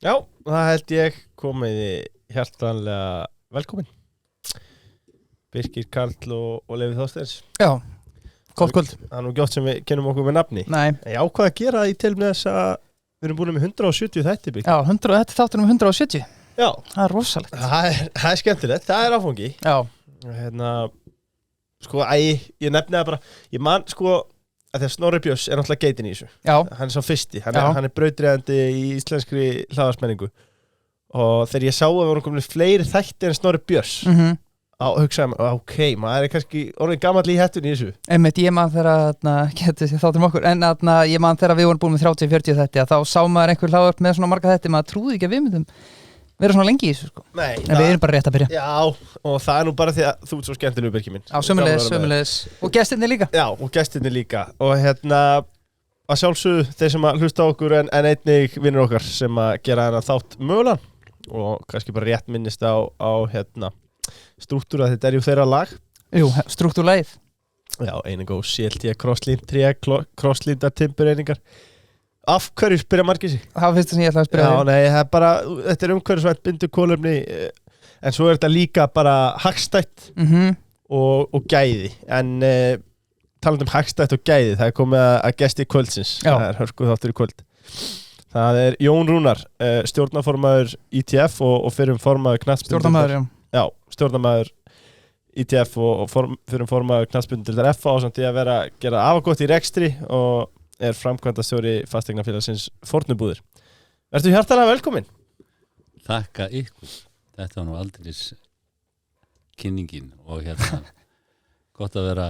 Já, það held ég komiði hjartanlega velkomin Birkir Karl og Leifur Þorsteins. Já, gott kvöld. Það nú gjótt sem við kennum okkur með nafni. Nei. Ég ákvað að gera í tilefni þess að við erum búin með 170 þætti, Birkir. Já, þetta er þáttur 170. Já. Það er rosalegt. Það er skemmtilegt, það er áfangi. Já. Sko, ég nefni það bara, ég man, sko, að þegar Snorri Björns er náttúrulega geitin í þessu. Já. Hann er sá fyrsti, hann er brautryðjandi í íslenskri hlaðvarpsmenningu. Og þegar ég sá að við vorum komin fleiri þætti en Snorri Björns, hugsaði ok, maður er kannski orðin gamall í hettunni í þessu. Einmitt, ég man þegar, getur þáttum okkur, en ég man þegar við vorum búin með 30-40 þætti, þá sá maður einhver hlaðvarp með svona marga þætti, maður trúði ekki að við myndum vera svona lengi í þessu, sko. Nei. En við erum bara rétt að byrja. Já, og það er nú bara því að þú ert svo skemmtilegur, Birkir minn. Já, sömuleiðis. Og gestirnir líka. Já, og gestirnir líka. Og að sjálfsögðu þeir sem að hlusta á okkur en einnig vinnur okkar sem að gera þennan þátt mögulegan. Og kannski bara rétt minnist á strúktúra, þetta er jú þeirra lag. Jú, strúktúrlagið. Já, einingó CLT crosslínda timbureiningar. Af hverju spyrja margir sig? Það var fyrst sem ég ætlaði að spyrja þig. Já, nei, það er bara, þetta er umhverfisvænt bindur kolefni, en svo er þetta líka bara hagstætt og gæði. En talandi hagstætt og gæði, það er komið að gesti kvöldsins. Já. Það er hörkuð þáttur í kvöld. Það er Jón Rúnar, stjórnarformaður ITF og fyrrum formaður knattspyrnu. Stjórnarmaður, já. Já, stjórnarmaður ITF og fyrrum formaður knattspyrnu FA ásamt því að gera afgott í rekstri og er framkvæmdastjóri fasteignafélagsins Fornubúðir. Ertu hjartanlega velkomin? Þakka ykkur. Þetta var nú aldrei kynningin og gott að vera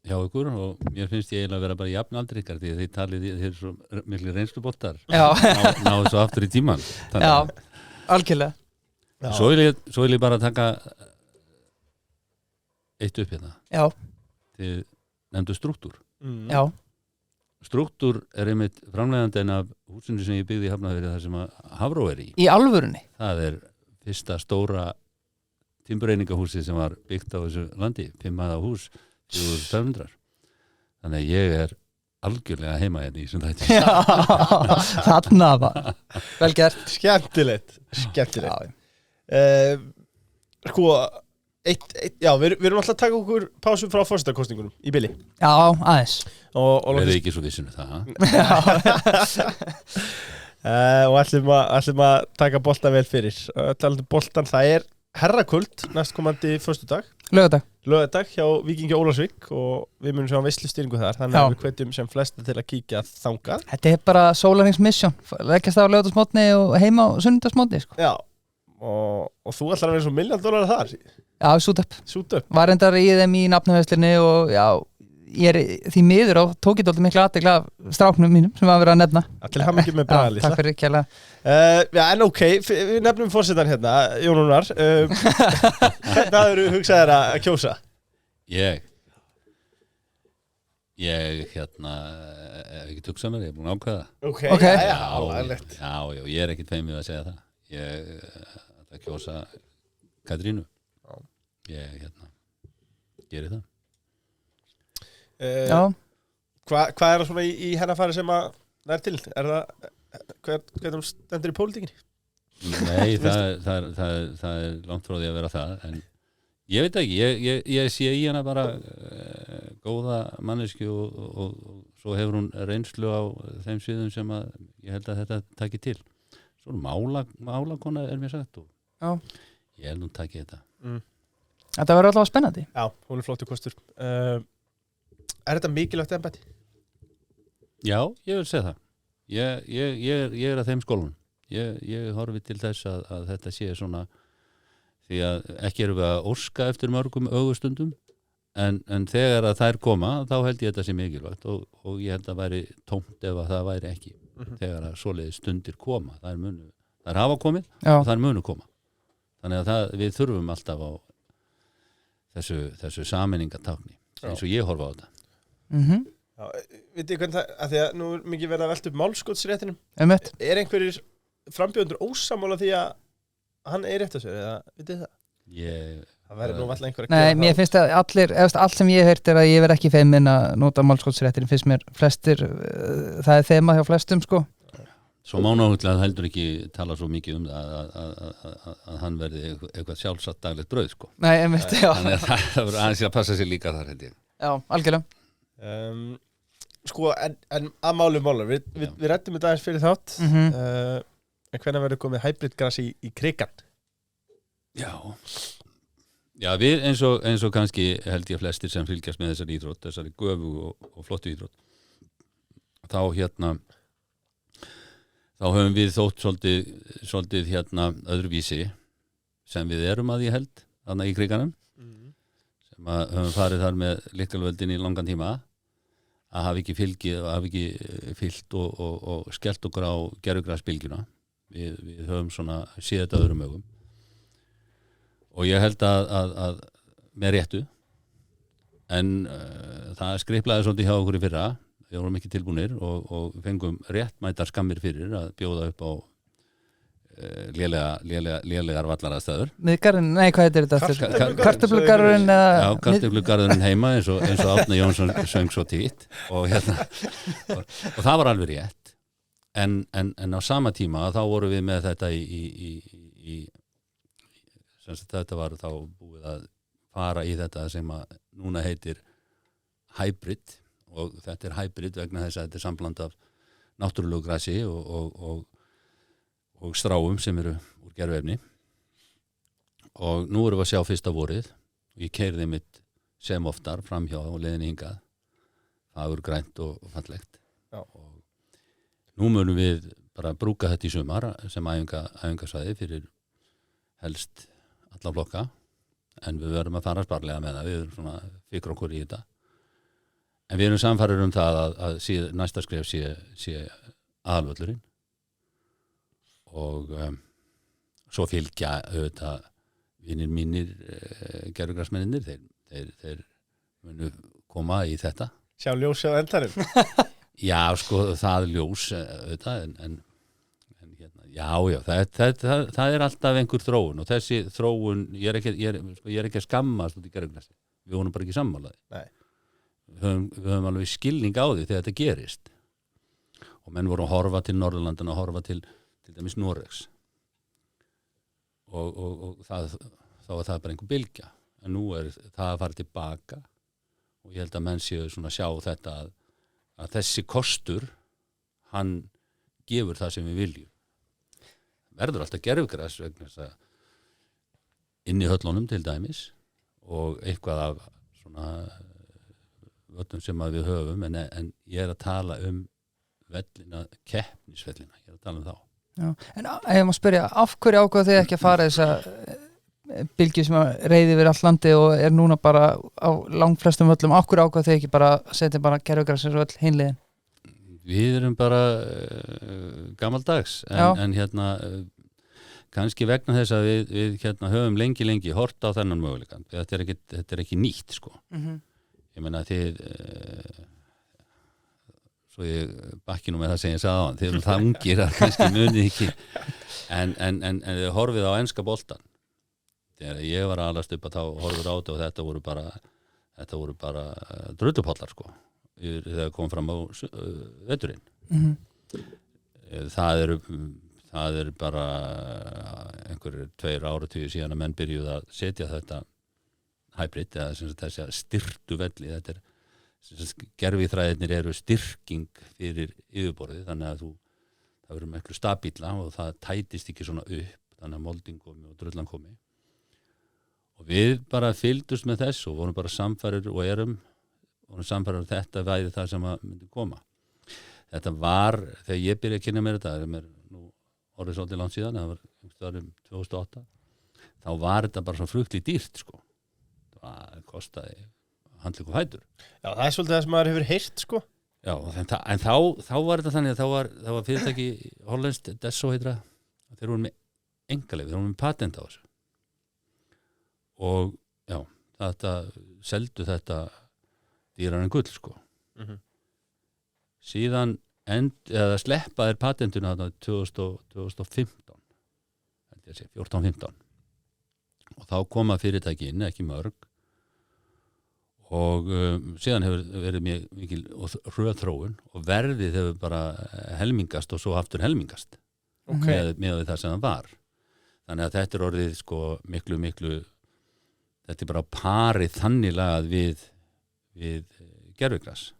hjá ykkur og mér finnst ég eiginlega að vera bara jafnaldri ykkar því að þið talið þeir svo miklu reynsluboltar. Já. Náðu svo aftur í tíman. Já, algjörlega. Já. Svo vil ég bara taka eitt upp hérna. Já. Þið nefndu strúktúr. Já. Strúktúr er einmitt framleiðandi af húsinu sem ég byggði í Hafnarfirði þar sem að Hafró er í. Í alvörunni? Það er fyrsta stóra timbureiningahúsið sem var byggt á þessu landi, 5 hæða hús, 4500. Þannig að ég er algjörlega heima hérna í þessum þætti. Já, þarna var. Vel gert. Skemmtilegt. Sko, já, við erum alltaf að taka okkur pásu frá forsetakosningunum í bili. Já, aðeins. Verður ekki svo vissinu það. Og ætlum að taka boltan vel fyrir. Talandi boltan, það er herrakvöld næstkomandi föstudag. Laugardag hjá Víkingi Ólafsvík og við munum sjá veislustýringu þar. Þannig að við hvetjum sem flesta til að kíkja þangað. Þetta er bara sólarhringsmission. Leggjast það á laugardagsmótni og heima á sunnudagsmótni, sko. Já, og þú ætlar að vera svo $1 million þar. Já, Sútup. Var reyndar í þeim í nafnaveislinni og já, ég er því miður á tók ég dálítið mikla athygli af stráknum mínum sem var verið að nefna. Til hamingju með Bragalísa. Takk fyrir kærlega. Já, en ok, við nefnum forsetan hérna, Jón Rúnar. Hvernig hafðirðu hugsað þér að kjósa? Ég hef ekki hugsað mér, ég er búin að ákveða. Ok, já, ég er ekkert feimið að segja það. Ég ætla að kjósa Katrínu. Ég geri það. Já. Hvað er það svona í hennafari sem að það er til? Er það, hvernig stendur í pólitíkinni? Nei, það er langt frá því að vera það, en ég veit ekki, ég sé í hana bara góða manneski og svo hefur hún reynslu á þeim sviðum sem að ég held að þetta taki til. Svo málakona er mér sagt og ég held hún taki þetta. Þetta verður allavega spennandi. Já, hún er flottur kostur. Er þetta mikilvægt embætti? Já, ég vil segja það. Ég er að þeim skólunum. Ég horfi til þess að þetta sé svona, því að ekki erum við að óska eftir mörgum ögustundum en þegar að þær koma þá held ég þetta sé mikilvægt og ég held að væri tómt ef að það væri ekki þegar að svoleiðis stundir koma þær hafa komið og þær munu koma þannig að við þurfum alltaf á þessu sameiningatákni eins og ég horfa á þetta Vitið hvernig það, að því að nú mikið verið að velta upp málskotsréttinum einhverjir frambjóðundur ósammála því að hann rétt að sér, eða vitið það? Það verður nú alltaf einhver að Nei, mér finnst að allt sem ég heyrt að ég verð ekki feiminn að nota málskotsréttin finnst mér flestir, það þema hjá flestum sko. Svo má náttúrulega heldur ekki tala svo mikið að hann verði eitthvað sjálfsagt daglegt brauð sko. Nei, einmitt, já. Þannig að það verður aðeins að passa sér líka þar held ég. Já, algjörlega. Sko, en að málum við rættum þetta aðeins fyrir þátt en hvenær verður komið hybridgras í krigan? Já, við eins og kannski held ég flestir sem fylgjast með þessari íþrótt, þessari göfu og flottu íþrótt þá höfum við þótt svolítið öðruvísi sem við erum að ég held þarna í kriganum sem að höfum farið þar með lyktalvöldin í langan tíma að hafa ekki fylgt og skellt okkur á gervigrasbylgjuna við höfum svona séð þetta öðrum augum og ég held að með réttu en það skriplaði svolítið hjá okkur í fyrra við vorum ekki tilbúnir og fengum réttmætar skammir fyrir að bjóða upp á lélegar vallaraðstæður Miðgarðurinn, nei hvað heitir þetta? Kartöflugarðurinn Já, kartöflugarðurinn heima eins og Árni Jónsson söng svo títt og það var alveg rétt en á sama tíma þá vorum við með þetta þetta var þá búið að fara í þetta sem að núna heitir hybrid og þetta hybrid vegna þess að þetta sambland af náttúrulegu grasi og stráum sem eru úr gervefni og nú erum við að sjá fyrsta vorið og ég keyrði mitt sem oftar framhjá og leiðinni hingað fagur grænt og fallegt og nú munum við bara brúka þetta í sumar sem æfingasvæði fyrir helst alla flokka en við verðum að fara sparlega með það við erum svona fikra okkur í þetta en við erum samfærir það að næsta skref sé aðalvöllurinn og svo fylgja auðvitað vinir mínir gervigrasmennir þeir munu koma í þetta Sjá ljós á endanum Já, sko, það ljós auðvitað en það er alltaf einhver þróun og þessi þróun ég er ekki að skammast út í gervigrasi við vonum bara ekki sammálaði við höfum alveg skilning á því þegar þetta gerist og menn voru að horfa til Norðurlandana og horfa til dæmis Noregs og þá var það bara einhver bylgja en nú er það að fara tilbaka og ég held að menn séu svona sjá þetta að þessi kostur hann gefur það sem við viljum verður alltaf gervigras vegna þess að inn í höllunum til dæmis og eitthvað af svona völlum sem að við höfum en ég er að tala vellina, keppnisvellina ég er að tala þá Já. En ég má spyrja, af hverju ákvað þið ekki að fara þessa bylgju sem reiði yfir allt landi og er núna bara á langflestum völlum, af hverju ákvað þið ekki bara setja bara gervigras eins og öll hinliðin? Við erum bara gamaldags en kannski vegna þess að við höfum lengi hort á þennan möguleikann þetta er ekki nýtt sko ég meina þið svo ég bakki nú með það sem ég sagði á hann þið erum það ungir að kannski munið ekki en þið horfið á enska boltan þegar ég var að alast upp að þá horfið á þetta og þetta voru bara drullupollar sko þegar kom fram á veturinn það er bara einhverjir 2 áratugir síðan að menn byrjuð að setja þetta hybrid eða þessi styrktu velli þetta er gerviþræðirnir eru styrking fyrir yfirborðið þannig að það verður miklu stabíla og það tætist ekki svona upp þannig að moldin komi og drullan komi og við bara fylgdust með þess og vorum bara samfærir og vorum samfærir að þetta væri það sem að myndi koma þetta var, þegar ég byrjaði að kynna mér þetta er mér nú orðið svolítið langt síðan það var 2008 þá var þetta bara svo fruktligt dýrt sko það kostaði handlegg og fætur. Já, það svolítið það sem maður hefur heyrt sko. Já, en þá var þetta þannig að það var fyrirtæki hollenskt, Desso heitra, þeir voru með engaleyfi, þeir voru með patent á þessu. Og já, seldu þetta dýrar en gull sko. Síðan sleppa þeir patentuna 2015, 14-15. Og þá koma fyrirtæki inn, ekki mörg, og síðan hefur verið mjög mikil hröð þróun og verðið hefur bara helmingast og svo aftur helmingast með það sem það var. Þannig að þetta orðið sko miklu þetta bara parið þannig lagað við gervigras.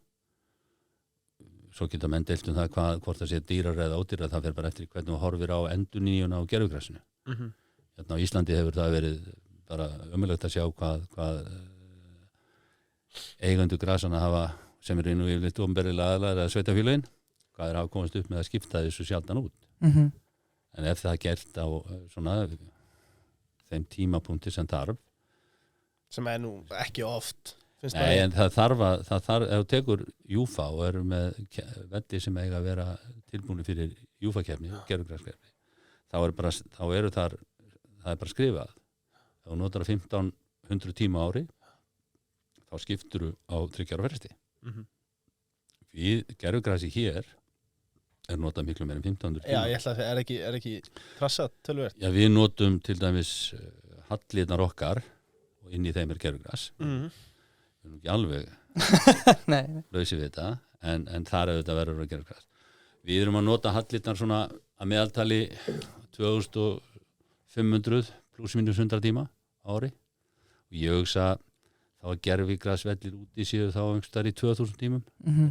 Svo geta menn deilt það hvort það sé dýrar eða ódýrar, það fer bara eftir hvernig þú horfir á endurnýjun á gervigrasinu. Hérna á Íslandi hefur það verið bara ömurlegt að sjá hvað eigendur grasana hafa, sem eru nú yfirleitt opinberlega aðilar eða sveitafélögin, hvað hafa komast upp með að skipta þessu sjaldan út. En ef það er gert á svona þeim tímapunkti sem þarf, sem er nú ekki oft. Nei, en það þarf, ef þú tekur Júfa og eru með velli sem eiga að vera tilbúinu fyrir Júfa-keppni, gervigraskeppni, þá eru þar, það er bara skrifað. Ef þú notar 1500 tíma á ári, þá skiptur þú á 3 ára fresti. Við gervigrasi hér notað miklu meir en 1500 tíma. Já, ég ætla að það er ekki krassað töluvert. Já, við notum til dæmis hallirnar okkar og inn í þeim gervigras. Við erum ekki alveg lausir við þetta, en þar auðvitað verður að gervigras. Við erum að nota hallirnar svona að meðaltali 2500 pluss mínus 100 tíma á ári. Og ég hugsa þá að gervigrasvellir úti séu þá einhverstaðar í 2000 tímum.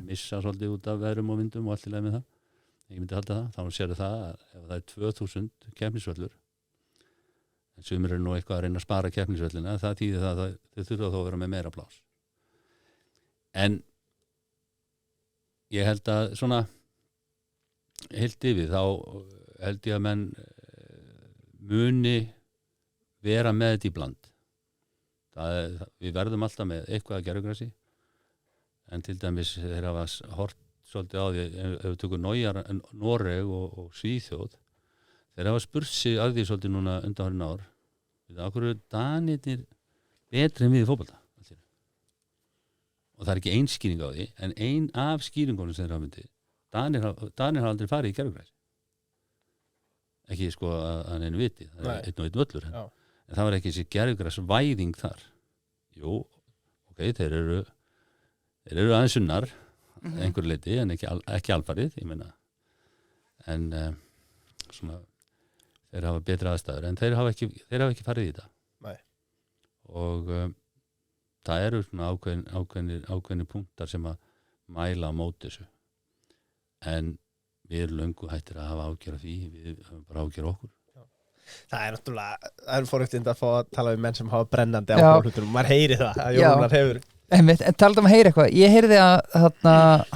Missa svolítið út af veðrum og vindum og allt í lagi með það. Ég myndi halda það, þá sér það að ef það er 2000 keppnisvöllur, en sumir eru nú eitthvað að reyna að spara keppnisvöllina, það þýðir það að þau þurfa þá að vera með meira plás. En ég held að svona heilt yfir, þá held ég að menn muni vera með þetta í bland. Við verðum alltaf með eitthvað að gervigrasi, en til dæmis þeir hafa hort svolítið á því, ef við tökum Noreg og Svíþjóð, þeir hafa spurt sig að því svolítið núna undanfarin ár, við okkur eru Danirnir betri en við í fótbolta. Og það er ekki ein skýring á því, en ein af skýringunum sem þeir hafa myndið, Danir hafa aldrei farið í gervigras. Ekki sko að neinu viti, það er einn og einn völlur. En það var ekki þessi gervigrasvæðing þar. Jú, ok, þeir eru aðeins sunnar, einhver leiti, en ekki alfarið, ég meina. En svona, þeir hafa betra aðstæður, en þeir hafa ekki farið í þetta. Nei. Og það eru svona ákveðnir punktar sem að mæla á móti þessu. En við erum löngu hættir að hafa ágjör af því, við höfum bara ágjör okkur. Það er náttúrulega, það er forrættindi að fá að tala við menn sem hafa brennandi á hlutunum, maður heyri það, að Jónar hefur. En talaðu að heyra eitthvað, ég heyrði að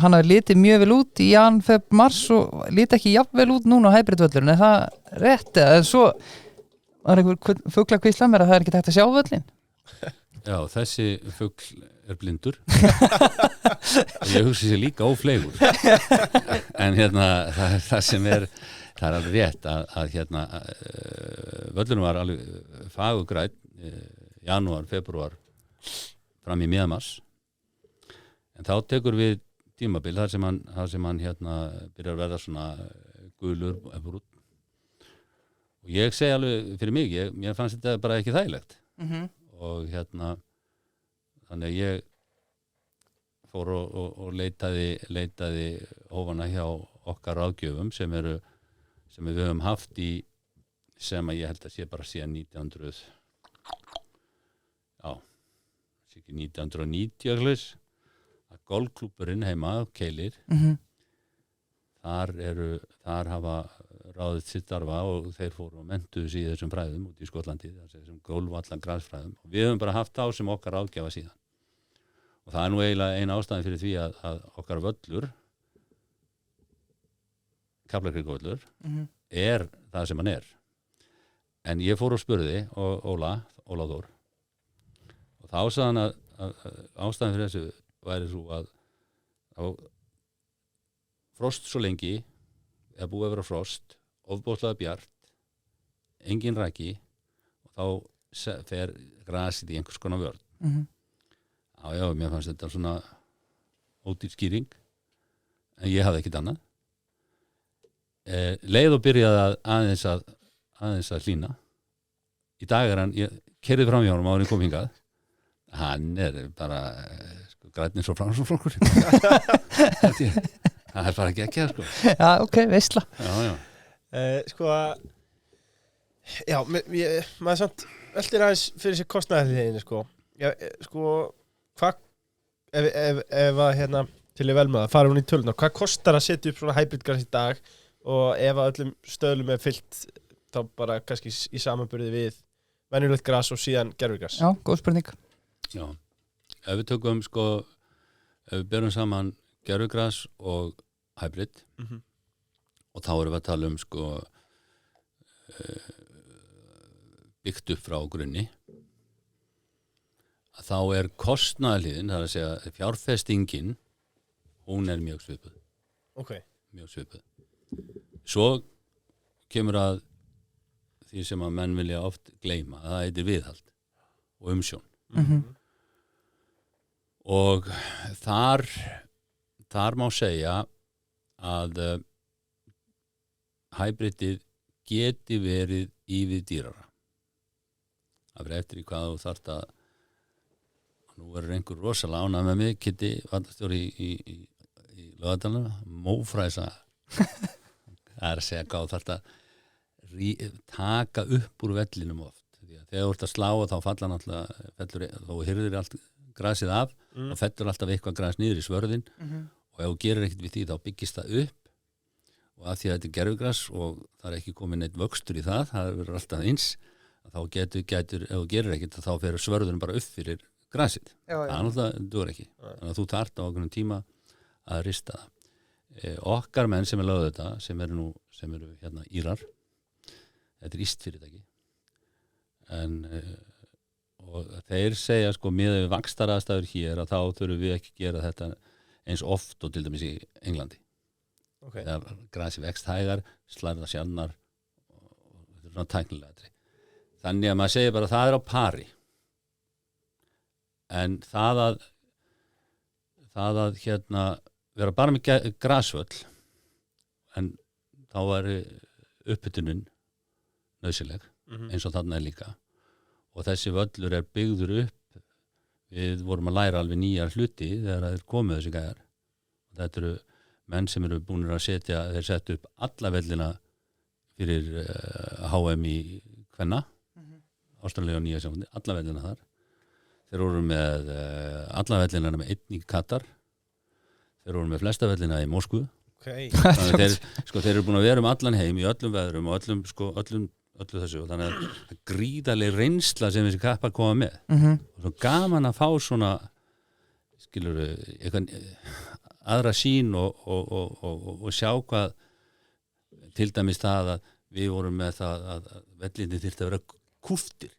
hann hafi litið mjög vel út í jan, feb, mars og litið ekki jafn vel út núna á hybridvöllurinn, er það rétt eða svo var einhver fugl að hvísla mér að það er ekki hægt að sjá völlin? Já, þessi fugl er blindur ég hugsi sér líka óflegur en hérna það sem er, það er alveg rétt að hérna völlurinn var alveg fagurgrænn janúar, februar fram í miðmars en þá tekur við tímabil þar sem hann hérna byrjar að verða svona gulur og ég segi alveg fyrir mig, mér fannst þetta bara ekki þægilegt og hérna þannig að ég fór og leitaði hófana hjá okkar ráðgjöfum sem við höfum haft í sem að ég held að sé bara síðan 1990 að golfklúbburinn heima Keilir þar hafa ráðið sitt starfa og þeir fóru og mentuðu sig í þessum fræðum út í Skotlandi, þessum golfvallan grasfræðum og við höfum bara haft á sem okkar ráðgjafa síðan og það er nú eiginlega eina ástæðan fyrir því að okkar völlur Kaplakrikavöllur er það sem hann er en ég fór og spurði Óla Þór og þá sagði hann ástæðan fyrir þessu væri svo að frost svo lengi eða búið að vera frost, ofboðslega bjart, engin raki og þá fer grasið í einhvers konar vörn. Já, mér fannst þetta svona ódýr skýring en ég hafði ekkert annað. Leið og byrjaði aðeins að hlýna. Í dag ég keyrði fram í honum áður en kom hingað. Hann bara grænn eins og Framsóknarflokkur. Það bara ekki að sko. Já, ok, veistla. Já. Já, maður samt veltir aðeins fyrir sér kostnaðarliðinni sko. Já, hvað ef að til ég vel með það, fara hún í töluna, hvað kostar að setja upp svona hybridgras í dag og ef að öllum stöðlum fyllt þá bara kannski í samanburði við venjulegt gras og síðan gervigras? Já, góð spurning. Já, ef við tökum ef við berum saman gervigras og hybrid og þá erum við að tala byggt upp frá grunni að þá kostnaðarliðin, það að segja fjárfestingin, hún mjög svipuð. Okay. Mjög svipuð. Svo kemur að því sem að menn vilja oft gleyma, það heitir viðhald og umsjón. Og þar má segja að hybridið geti verið ívið dýrara. Það verður eftir í hvað þú þarft að nú verður einhver rosalega ánægð með mig, Kitti, valdastjóri í Laugardalnum, mófræsa. Það að segja hvað þú þarft að taka upp úr vellinum oft. Þegar þú ert að slá þá falla náttúrulega, þá hirðir allt grasið af, þá fellur alltaf eitthvað gras niður í svörðin og ef þú gerir ekkert við því þá byggist það upp og að því að þetta gervigras og það ekki komið neitt vöxtur í það verður alltaf eins, þá getur ef þú gerir ekkert þá fer svörðurinn bara upp fyrir grasið. Það náttúrulega dugur ekki. Þannig að þú þarft á einhvern tíma að rista það. Okkar menn sem lögðu þetta, sem eru hérna Írar, þetta íst fyrirtæki, en og þeir segja miðað við vaxtaraðstæður hér að þá þurfum við ekki gera þetta eins oft og til dæmis í Englandi. Okay. Þegar grasi vext hægar, slæðar sjálfnar og þetta svona tæknilega. Þannig að maður segir bara að það á pari. En það að vera bara með grasvöll en þá upphitunin nauðsynleg eins og þarna líka og þessi völlur byggður upp við vorum að læra alveg nýjar hluti þegar þeir komu þessi gæjar og þetta eru menn sem eru búin að þeir setja upp alla vellina fyrir HM í Kvenna Ástralíu og Nýja-Sjálandi, alla vellina þar. Þeir voru með alla vellina með einn í Katar. Þeir voru með flesta vellina í Moskvu. Okay. Þannig þeir eru búin að vera allan heim í öllum veðrum og öllu þessu og þannig að gríðarleg reynsla sem þessi kappar koma með. Og svo gaman að fá svona eitthvað aðra sýn og sjá hvað til dæmis það að við vorum með það að vellinni þyrfti að vera kúftir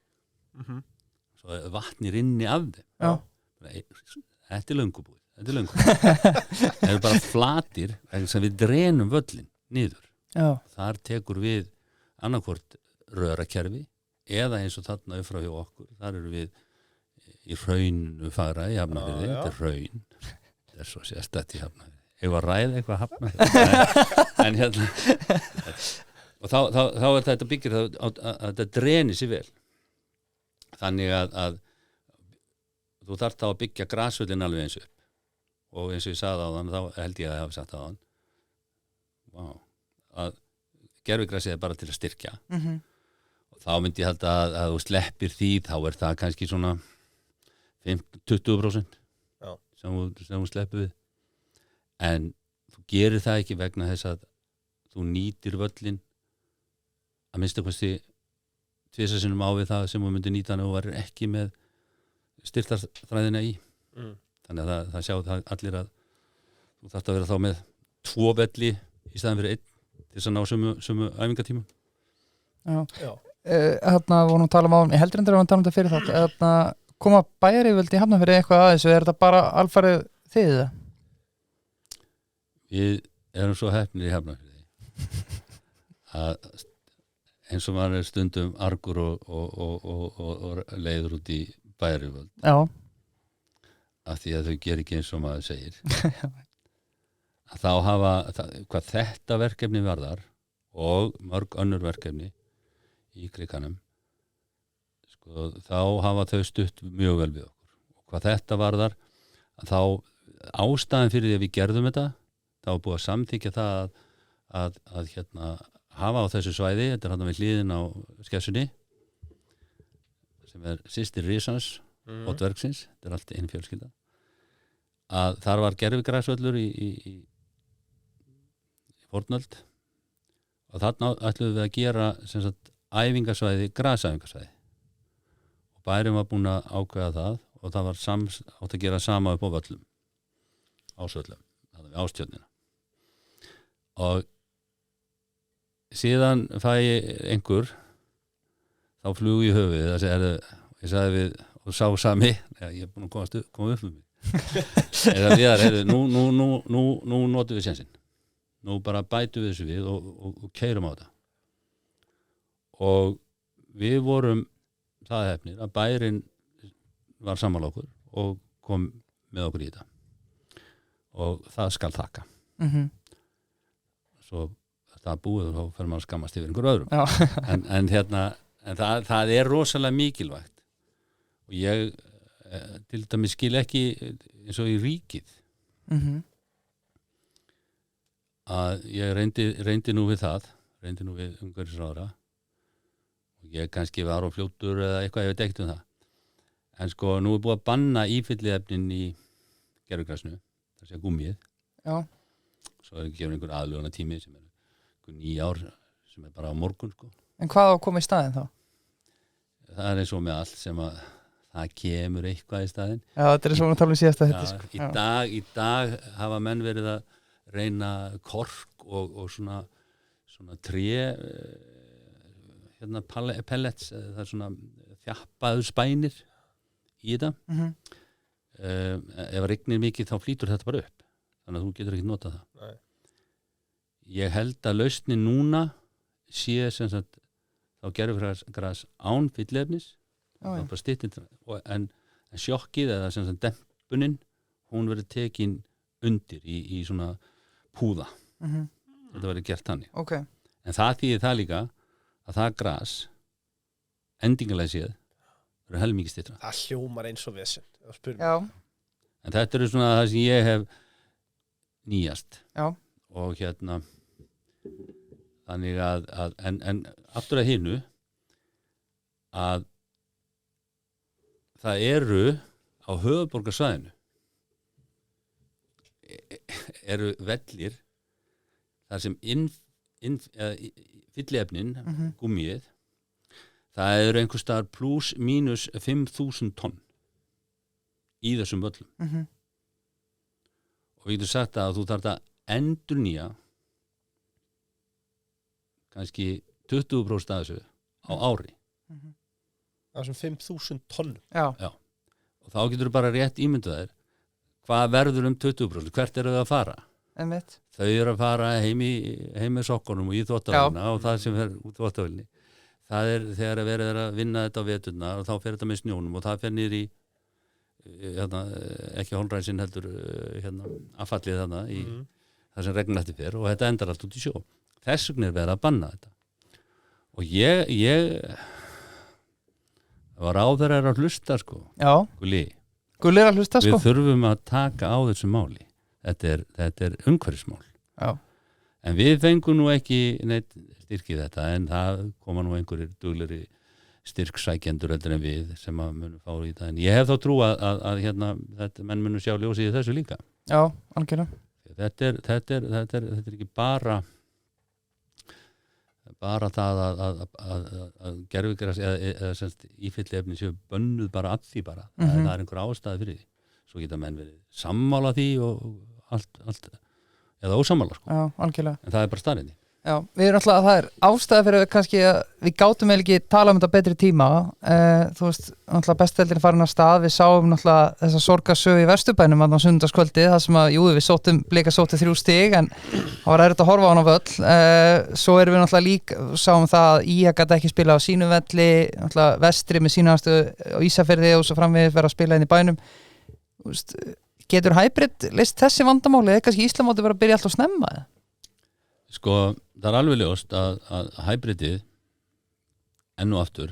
svo vatnir inni af þeim þetta löngubúið það eru bara flatir sem við drenum völlin niður þar tekur við annarkvort rörakerfi eða eins og þarna upp frá hjá okkur þar eru við í hraunu fara í Hafnarfirði þetta raun þetta svo sérstætt í Hafnarfirði hefur að ræða eitthvað Hafnarfirði en hérna og þá þetta byggir að þetta dreni sér vel þannig að þú þarft þá að byggja grasvöllin alveg eins upp og eins og ég sagði á þann þá held ég að ég hafi sagt á þann að gervigrasið bara til að styrkja og þá myndi ég halda að þú sleppir því þá það kannski svona 20% sem þú sleppir við en þú gerir það ekki vegna þess að þú nýtir völlin að minnsta kosti tvisvar sinnum á við það sem þú myndir nýta hann og varir ekki með styrktarþræðina í þannig að það sjá það allir að þú þarft að vera þá með 2 velli í staðan fyrir 1 til þess að ná sömu æfingatíma Já. Hérna vorum að tala um ég heldur endur að tala um þetta fyrir þetta koma bæjaryfirvöld í Hafnarfirði eitthvað að þessu, þetta bara alfarið þið það? Við erum svo heppnir í Hafnarfirði að eins og maður stundum argur og leiður út í bæjaryfirvöld. Já. Af því að þau ger ekki eins og maður segir. Að þá hafa, hvað þetta verkefni varðar og mörg önnur verkefni í krikanum, sko, þá hafa þau stutt mjög vel við okkur. Og hvað þetta varðar, að þá ástæðan fyrir því að við gerðum þetta, þá er búið að samþykja það að hafa á þessu svæði, þetta er hann við hliðin á Skessunni, sem er systir Risans og dvergsins, þetta er allt einu fjölskylda, að þar var gervigræsvöllur í Fornöld og þarna ætluðum við að gera sem sagt æfingasvæði, grasæfingasvæði og bærinn var búinn að ákveða það og það var átt að gera sama upp á völlum Ásvöllum, það við Ástjörnina og síðan fæ einhver þá flugu í höfuðið ég sagði við og sá sami ég er búinn að koma upp með mig nú notum við sénsinn nú bara bætum við þessu við og keyrum á þetta og við vorum það hefnir að bærinn var sammála okkur og kom með okkur í þetta og það skal þakka svo það búið og þá fer maður að skammast yfir einhver öðrum en það er rosalega mikilvægt og ég til dæmis skil ekki eins og í ríkið að ég reyndi nú við umhverfisráðherra og ég kannski var á fljótur eða eitthvað, ég veit ekkert það en sko nú er búið að banna ífylliefnin í gervigræsinu það sé gúmmið svo er ekki gefur einhver aðlugana tími sem er 9 ár sem er bara á morgun sko. En hvað á að koma í staðinn þá? Það er eins og með allt sem að það kemur eitthvað í staðinn þetta er svona að tala síðasta þetta sko. Í dag hafa menn verið að reyna kork og svona tré pellets það er svona þjappaður spænir í þetta ef rignir mikið þá flýtur þetta bara upp þannig að þú getur ekki notað það Nei. Ég held að lausnin núna sé sem sagt þá gervigras án fyllefnis en sjokkið eða sem sagt dempunin hún verður tekin undir í svona púða þetta verður gert þannig en það þýðir það líka að það gras endingalega séð verður helmikið styttra það hljómar eins og vesen en þetta er svona það sem ég hef nýjast og þannig að en aftur að hinu að það eru á höfuðborgarsvæðinu eru vellir þar sem fylliefnin gúmmíið það eru einhvers staðar plus mínus 5.000 tonn í þessum völlum og við getum sagt að þú þarft að endurnýja kannski 20% af þessu á ári það sem 5.000 tonn Já. Og þá getur þú bara rétt ímyndað þér hvað verður 20%, hvert eru þau að fara þau eru að fara heim með sokkunum og í þvottavélina og það sem er út þvottavélinni það er þegar að verið að vinna þetta á veturna og þá fer þetta með snjónum og það fer niður í ekki holræsin heldur affallið þarna í það sem regnlætti fer og þetta endar allt út í sjó þess vegna er verið að banna þetta og ég var áður að hlusta sko Gulli er að hlusta sko við þurfum að taka á þessu máli þetta er umhverfismál en við fengum nú ekki neitt styrkið þetta en það koma nú einhverjir duglegri styrksækjendur heldur en við sem að munum fá í það en ég hef þá trú að þetta menn munum sjá ljósið í þessu líka algjörlega þetta er ekki bara það að gervigras eða ífylliefni séu bönnuð bara af því bara það er einhver ástæði fyrir því svo geta menn verið sammála því og allt eða ósammála sko algjörlega en það er bara staðreynd Já, við erum alltaf, það ástæða fyrir kannski að við gátum ekki tala þetta betri tíma, þú veist, alltaf bestdeildin farin af stað, við sáum alltaf þessa sorgarsögu í Vesturbænum á sunnudagskvöldi, það sem að, við Blika sóttu 3 stig, en það var erfitt að horfa á hana völl, svo erum við alltaf sáum það að IH gat ekki spila á sínu velli, alltaf Vestri með sínastu á Ísafirði og svo framvegis vera að spila inn í bænum, þú veist, getur hybrid leyst þessi vandamáli, eða kannski Íslamóti vera að byrja alltaf snemma? Sko, það alveg ljóst að hybridið enn og aftur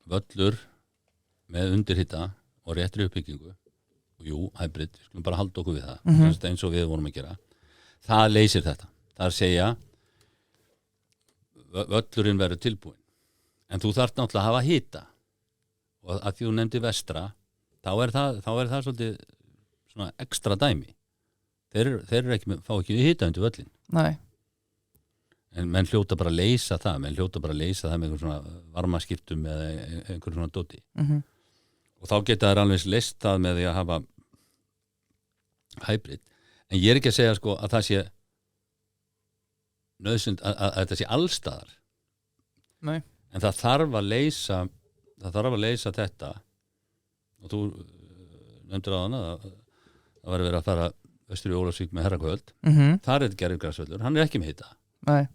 völlur með undirhita og réttri uppbyggingu og hybrid, við skulum bara halda okkur við það eins og við vorum að gera það leysir þetta, það er að segja völlurinn verður tilbúin en þú þarft náttúrulega að hafa hita og að því þú nefndi Vestra þá er það svolítið svona ekstra dæmi þeir eru ekki, fá ekki hita undir völlin. Nei. En menn hljóta bara að leysa það með einhver svona varmaskiptum eða einhver svona dóti. Og þá geta þær alveg leyst það með því að hafa hybrid. En ég er ekki að segja sko að það sé nauðsund að þetta sé allstaðar. Nei. En það þarf að leysa þetta og þú nefndir á hana að það var verið að fara Vestur í Ólafsvík með Herrakvöld þar er gervigrasvöllur, hann er ekki með hita. Nei.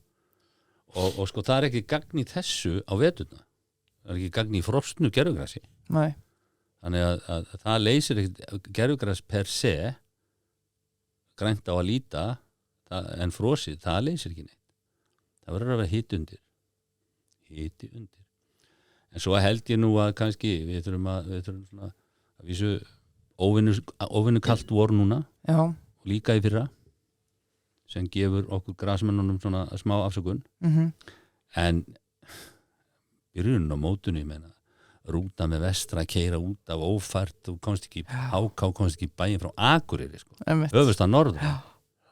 Og sko það er ekki gagn í þessu á veturna það er ekki gagn í frostnu gervigrasi. Nei. Þannig að það leysir ekki gervigras per se grænt á að líta en frosið, það leysir ekki neitt. Það verður að vera hiti undir en svo held ég nú að kannski við þurfum svona að vísu óvinnu kalt vor núna. Já. Og líka í fyrra sem gefur okkur grasmennunum svona smá afsökun en byrjun á mótunni rúta með Vestra, keyra út af ófært, þú komst ekki HK komst ekki í bæinn frá Akureyri sko. Öfust að norður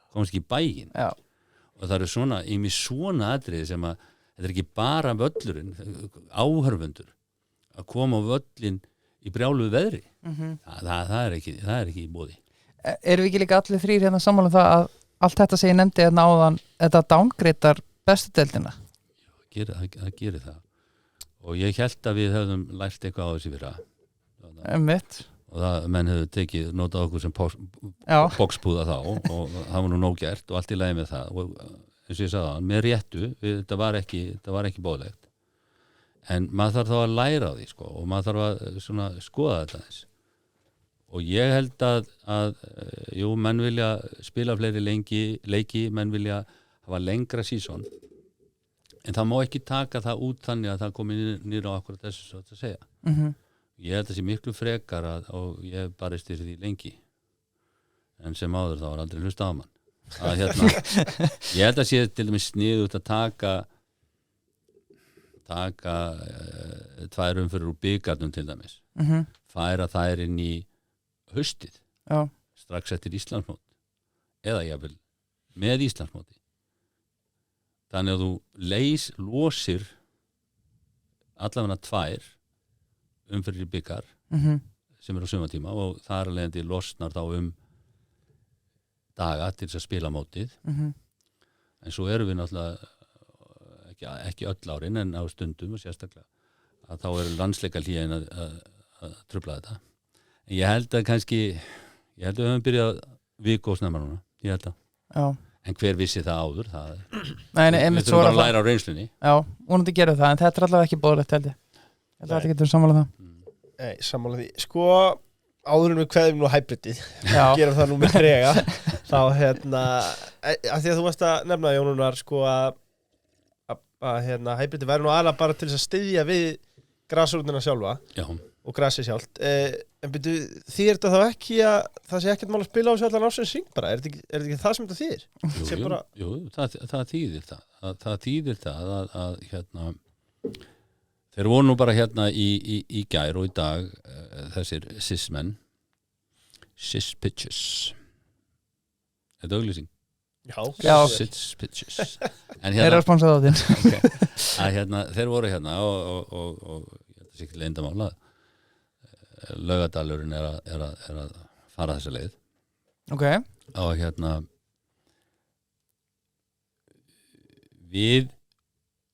komst ekki í bæinn og það eru svona atriði sem að þetta er ekki bara völlurinn áhörfundur að koma á völlin í brjáluðu veðri það er ekki í boði. Erum við ekki líka allir þrír hérna sammála það að allt þetta sem ég nefndi hérna áðan þetta downgradar bestu deildina? Það gerir það og ég held að við höfum lært eitthvað á þessi fyrra og það menn hefur notað okkur sem boxbúða þá og það var nú nóg gert og allt í lagi með það og eins og ég sagði það, með réttu þetta var ekki boðlegt en maður þarf þá að læra á því sko, og maður þarf að skoða þetta eins og ég held að menn vilja spila fleiri leiki, menn vilja hafa lengra sísón en það má ekki taka það út þannig að það komi niður á akkurat þessu svo að segja ég held að sé miklu frekar og ég hef bara styrði því lengi en sem áður þá var aldrei hlusta á mann ég held að sé til dæmis sniðugt að taka 2 umferðir úr bikarnum til dæmis færa þær inn í haustið strax eftir Íslandsmót eða jafnvel með Íslandsmóti þannig að þú losir allavega 2 umferðir í bikar sem eru á sumartíma og þar að leiðandi losnar þá daga til þess að spila mótið en svo erum við náttúrulega ekki öll árin en á stundum og sérstaklega að þá eru landsleikjahlýin að trufla þetta en ég held að við höfum byrjað viku og snemma núna, ég held að en hver vissi það áður við þurfum bara að læra á reynslunni vonandi gerum það, en þetta er allavega ekki boðlegt held ég að getum sammála það Nei, sammála því, sko áður en við kveðum nú hybridið gerum það nú með trega þá af því að þú varst að nefna Jónunar sko að hybridið væri nú aðalega bara til þess að styðja við grasrútuna sjálfa og grasið sjálft en byrju, þýðir þetta þá ekki að það sé ekkert mál að spila á sig allan ásins syng bara, er þetta ekki það sem þetta þýðir? Jú, það þýðir það að þeir voru nú bara í gær og í dag þessir cis-menn cis-pitches þetta auglýsing cis-pitches þeir eru að sponsa það þinn þeir voru og þetta sé ekki leyndamála Laugardalurinn er að fara þessa leið og við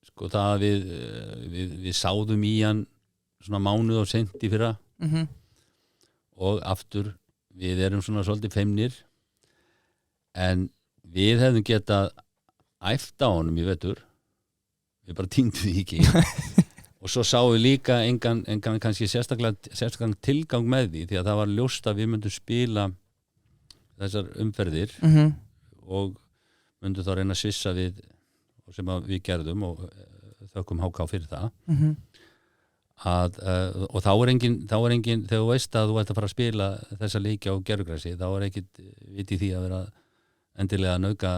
sko það við sáðum í hann svona mánuð og seint í fyrra og aftur við erum svona svolítið feimnir en við hefðum getað æft á honum í vetur við bara týndum því ekki og svo sáum við líka engan kannski sérstaklega tilgang með því því að það var ljóst að við myndum spila þessar umferðir og myndum þá reyna að svissa við sem við gerðum og þökkum HK fyrir það og þá er engin þegar þú veist að þú ert að fara að spila þessa leiki á gervgrasi þá er ekkit vit í því að vera endilega að nauka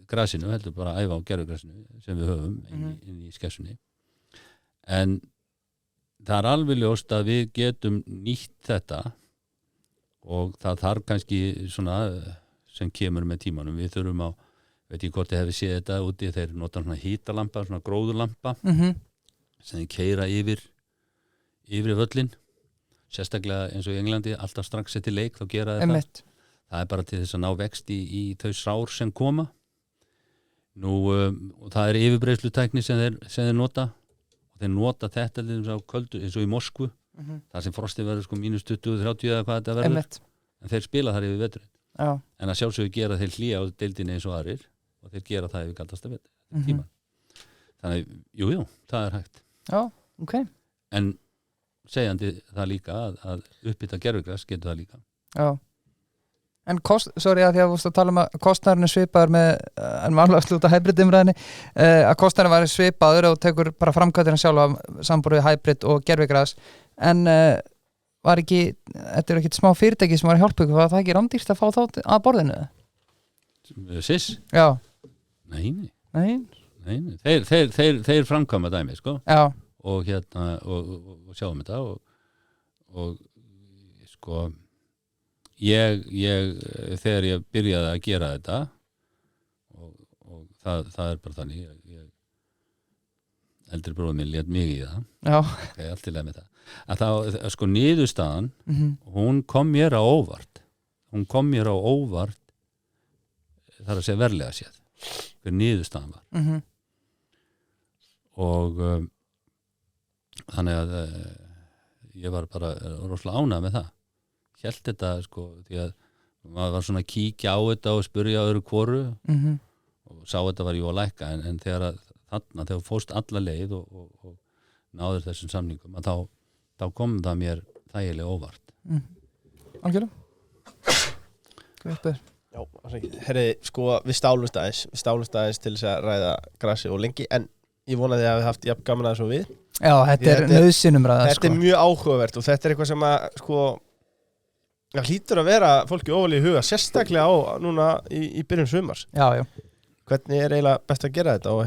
grasinu, heldur bara að æfa á gervgrasinu sem við höfum inn í skessunni en það er alveg ljóst að við getum nýtt þetta og það þarf kannski svona sem kemur með tímanum við þurfum á, veit ég hvort ég hefði séð þetta úti þeir nota svona hítalampa, svona gróðurlampa sem þeir keyra yfir völlin sérstaklega eins og í Englandi alltaf strax eftir leik þá gera þetta það er bara til þess að ná vext í þau sár sem koma og það er yfirbreiðslutækni sem þeir nota og þeir nota þetta eins og í Moskvu þar sem frostið verður sko mínus 20-30 eða hvað þetta verður en þeir spila þar yfir veturinn en að sjálfsögðu gera þeir hlýja á deildinni eins og aðrir og þeir gera það yfir kaldasta tíma þannig, jú, það er hægt en segjandi það líka að uppbytta gervigras getur það líka en sorry að því að þú veist að tala að kostnæðurinn er svipaður með en vanlega slúta hybridumræðinni að kostnæðurinn væri svipaður og tekur bara framkvæmdina sjálfa sambúrið hybrid og gervigras en var ekki þetta er ekkit smá fyrirtæki sem var að hjálpa ykkur var það ekki rándýrt að fá þá að borðinu? SIS? Já Nei þeir framkvæma dæmi sko og og sjáum þetta og sko ég þegar ég byrjaði að gera þetta og það er bara þannig eldri bróðir minn lét mig í það allt í leið með það að þá sko niðurstaðan hún kom mér á óvart þar að segja verlega séð hver niðurstaðan var og þannig að ég var bara rosalega ánægð með það hélt þetta sko því að maður var svona að kíkja á þetta og spurja öðru hvoru og sá þetta var jú að lækka en þegar fórst alla leið og náður þessum samningum að þá kom það mér þægilega óvart Algjörlega Já, herri, sko við stálumst aðeins til þess að ræða grasi og lengi en ég vonaði að við haft jafn gaman aðeins og við Já, þetta er nauðsynumræða Þetta er mjög áhugavert og þetta er eitthvað sem að sko það hlýtur að vera fólki óvalið í huga sérstaklega á núna í byrjun sumars Já Hvernig er eiginlega best að gera þetta og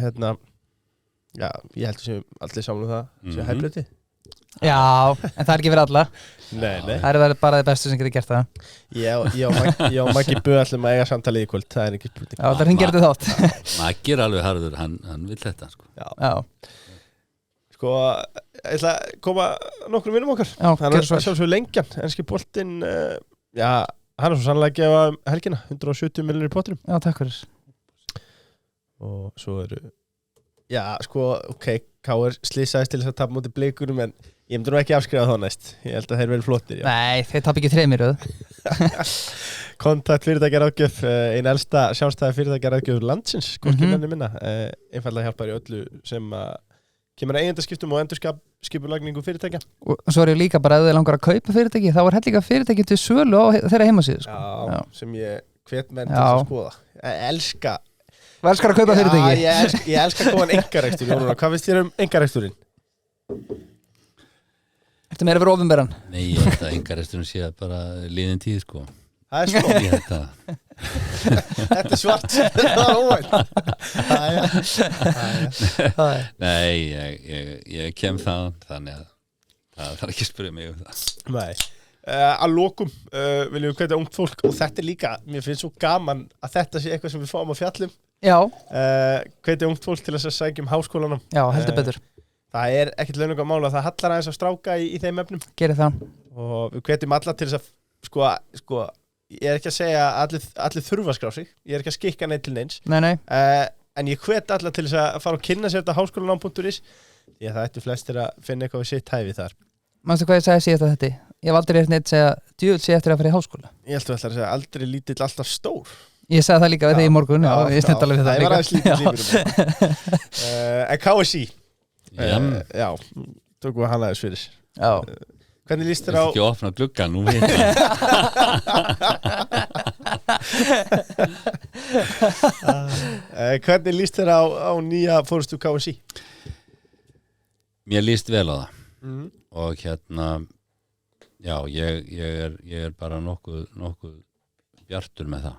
já, ég held að séum allir saman það séu hybridið Já, en það er ekki fyrir alla Nei Það er bara það bestu sem getur gert það Ég og Maggi Böð ætlum að eiga samtalið í kvöld það er ekki spurning Já, það hringir þetta þátt Maggi er alveg harður, hann vill þetta sko. Já Sko, ég ætla að koma nokkrum vinnum okkar hann er sjálfsögur lengjan enski boltinn já, hann er svo sannlega að gefa helgina 170 milljónir í pottinum Já, takk fyrir og svo eru já, sko, ok, K.R. slísaðist til þess að tapa mútið Blikunum en ég myndi nú ekki afskrifa þá næst ég held að þeir verið flottir Nei, þeir tapa ekki 3 í röð Kontakt fyrirtækjaráðgjöf ein elsta sjálfstæða fyrirtækjaráðgjöf landsins hvorki minna einfaldlega hjálpar í öllu sem kemur að eigendaskiptum og endurskipulagningu fyrirtækja og svo er ég líka bara ef þið langar að kaupa fyrirtæki þá er hellinga fyrirtæki til sölu á þeirra heimasíðu sko. Já, sem ég hvet menn til að skoða elskar að kaupa fyrirtæki ég elska góðan einkarekstur Jónuna, hvað finnst þér einkareksturinn? Ertu meira fyrir opinberan? Nei, ég held að einkareksturinn sé bara liðin tíð sko Það er svo Þetta er svart Það er óvænt Nei, ég kem það þannig að það þarf ekki að spyrja mig um það Nei að lokum viljum við hvetja ungt fólk og þetta er líka, mér finnst svo gaman að þetta sé eitthvað sem við fáum að fjallum hvetja ungt fólk til þess að sækja háskólanum Já, heldur betur Það er ekkert launungamála, það hallar aðeins að stráka í þeim efnum Gerir það og við hvetjum alla til þess að sko ég er ekki að segja að allir þurfa að skrá sig ég er ekki að skikka neitt til neins Nei en ég hvet alla til þess að fara og kynna sér þetta háskólanám.is því að það ættu flestir að finna eitthvað við sitt hæfi þar. Manstu hvað ég sagði síðast að þetta? Ég hef aldrei rétt neitt segja djöfull sé eftir að fara í háskóla. Ég held að ætla að segja aldrei lítill, alltaf stór. Ég sagði það líka við þig í morgun, já, ég snudd alveg við það líka. Það var aðeins lítið lífinu. En KSÍ, já, tókum við hana aðeins fyrir. Já. Hvernig líst þér á... Ekki opna gluggan, nú veit ég. Hvernig líst þér á nýja forystu KSÍ? Mér líst vel á það. Og já, ég er bara nokkuð bjartur með það.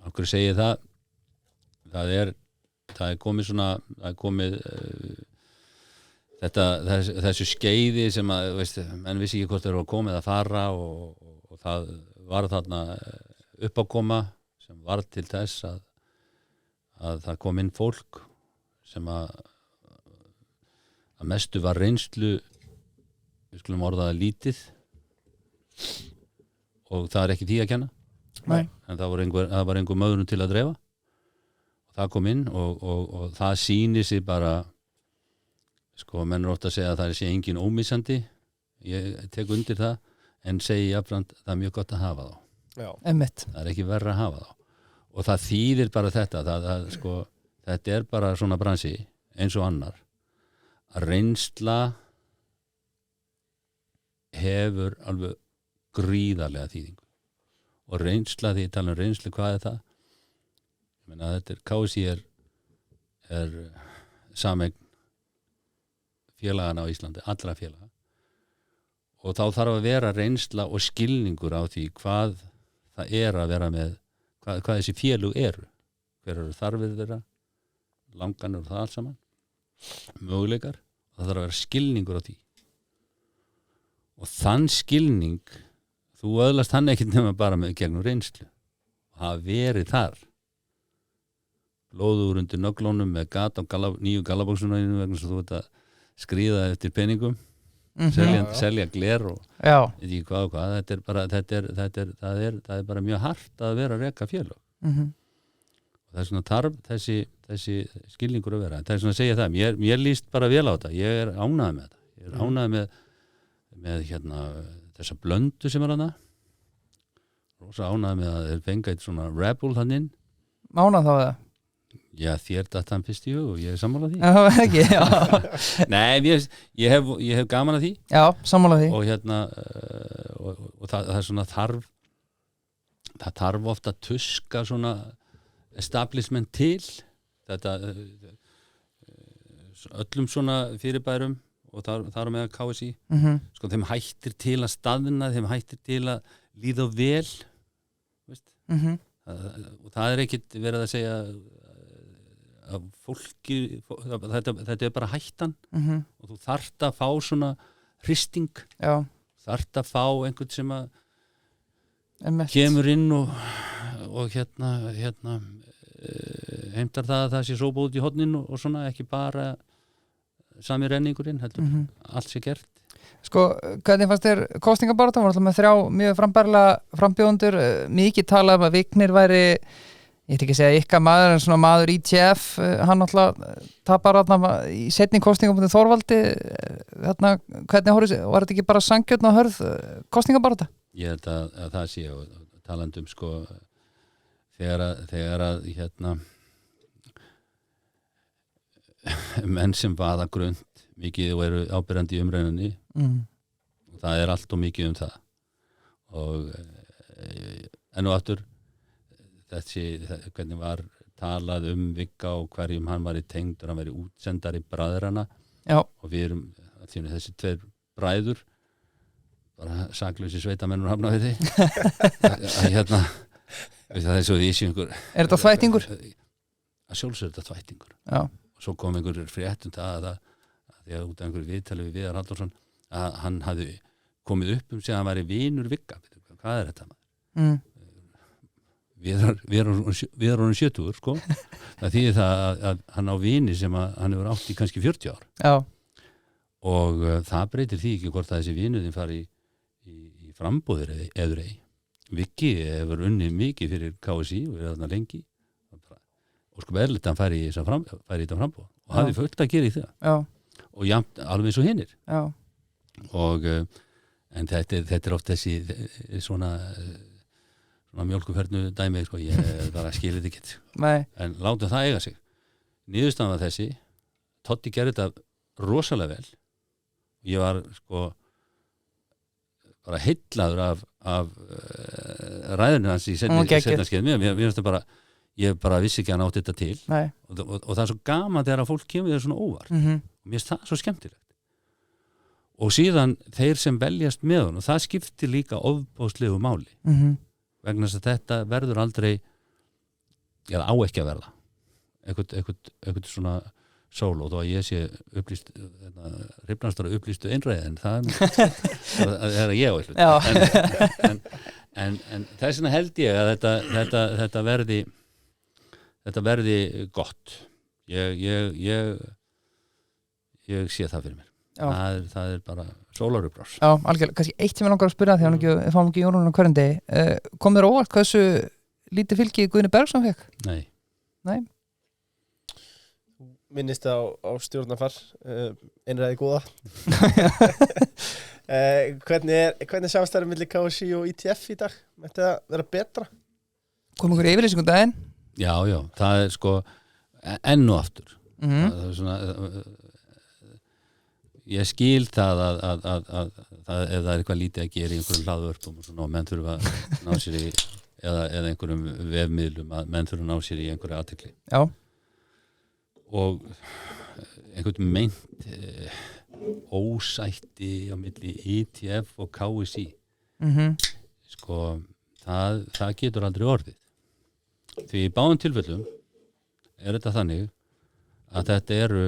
Okkur segi það er komið svona, það er komið þessu skeiði sem að, veist, menn vissi ekki hvort þeir eru komið að fara og það var þarna uppákoma sem var til þess að það kom inn fólk sem að mestu var reynslu, við skulum orðaða lítið og það er ekki því að kenna. Nei. En það var einhver möðrun til að dreifa og það kom inn og það sýnir sig bara, sko, menn er ofta að segja að það sé engin ómissandi, ég tek undir það, en segi jafnframt það er mjög gott að hafa þá. Já. Einmitt. Það er ekki verra að hafa þá og það þýðir bara þetta, sko, þetta er bara svona bransi eins og annar, að reynsla hefur alveg gríðarlega þýðingu. Og reynsla, því ég tala reynslu, hvað það? Ég meina, þetta er KSÍ er sameign félagana á Íslandi, allra félaga. Og þá þarf að vera reynsla og skilningur á því hvað það að vera með, hvað þessi félug eru. Hver eru þarfir þeirra, langanur og það allt saman, möguleikar, og það þarf að vera skilningur á því. Og þann skilning, þú öðlast hann ekkert nema bara með gegnum reynslu og hafa verið þar blóður undir nöglunum með gat á nýju gallabóksunum vegna svo þú veit að skríða eftir peningum selja gler og veit ekki hvað og hvað það er bara mjög hart að vera að reka félög og það er svona þarf þessi skilningur að vera það er svona að segja það, mér líst bara vel á þetta ég er ánægð með þetta ég er ánægð með hérna þessa blöndu sem hana rosa ánægð með að þeir fenga eitt svona rebel hann inn Ánægð þá það? Já, þér datt hann fyrst í hug og ég er sammálað því Já, ekki, já Nei, ég hef gaman að því Já, sammálað því og hérna og það er svona það þarf ofta að tuska svona establishment til þetta öllum svona fyrirbærum og þar með KSÍ sko þeim hættir til að staðna þeim hættir til að líða vel veist og það er ekkit verið að segja að fólki þetta er bara hættan og þú þarft að fá svona hristing þarft að fá einhvern sem að kemur inn og hérna heimtar það að það sé sópa út í hornin og svona ekki bara sami renningurinn heldur allt sé gert Sko, hvernig fannst þér kosningabaráttan var alltaf með 3 mjög frambærilega frambjóðendur mikið talað að Vignir væri ég ætla ekki að segja ykkar maður en svona maður ITF hann alltaf tapar í seinni kosningum til Þorvaldi hérna, hvernig var þetta ekki bara sanngjötn og hörð kosningabarátta? Ég held að það sé og talandum sko þegar að hérna menn sem vaða grund mikið og eru ábyrjandi í umræðinni og það er allt og mikið það og enn og aftur hvernig var talað Vigga og hverjum hann var í tengdur hann var í útsendari bræðrana og við erum þessi 2 bræður bara saklausi sveitamennur Hafnarfirði hérna það er svo því einhver Er þetta þvættingur? Að sjálfsögðu þetta þvættingur Já og svo kom einhver frétt það að því að út af einhverju viðtali við Viðar Halldórsson að hann hafði komið upp sig að hann væri vinur Vigga hvað er þetta maður? Við erum 70 sko það þýðir það að hann á vini sem hann hefur átt í kannski 40 ár Já. Og það breytir því ekki hvort að þessi vinuðin fari í frambúðir eður ei Viggi hefur unnið mikið fyrir KSÍ og er þarna lengi og sko verðilegt hann færi í þetta frambúð og hafði fullt að gera í það og jafnt alveg eins og hinnir og en þetta oft þessi svona mjólkufernu dæmi sko, ég bara skilir þetta ekki en látum það eiga sig niðurstaðan var þessi Totti gerði þetta rosalega vel ég var sko bara heillaður af ræðinu hans í setna skeið mér finnst það bara ég bara vissi ekki að hann átti þetta til og það er svo gaman þegar að fólk kemur þér svona óvart og mér finnst það svo skemmtilegt og síðan þeir sem veljast með hann og það skiptir líka ofbóðslegu máli vegna þess að þetta verður aldrei eða á ekki að verða eitthvað svona sóló þó að ég sé upplýst hrifnastara upplýstu einræði en það er ég á eitthvað en þess vegna held ég að þetta verði gott ég sé það fyrir mér það er bara sólarupprás Já, algjörlega, kannski eitt sem ég langar að spyrja því að við fáum ekki Jórunum hverjum degi kom þér óvart hversu lítið fylgi Guðni Bergsson fekk? Nei Minnist á stjórnarfar einræði góða hvernig samstarfið milli KSÍ og ITF í dag? Mætti það vera betra? Kom ykkur yfirlýsingum daginn? Já, það er sko enn og aftur það er svona ég skil það að ef það er eitthvað lítið að gera í einhverjum hlaðvörpum og svona og menn þurfa að ná sér í eða einhverjum vefmiðlum að menn þurfa að ná sér í einhverju athygli Já og einhvern meint ósætti á milli ITF og KSÍ sko það getur aldrei orðið því í báðum tilfellum er þetta þannig að þetta eru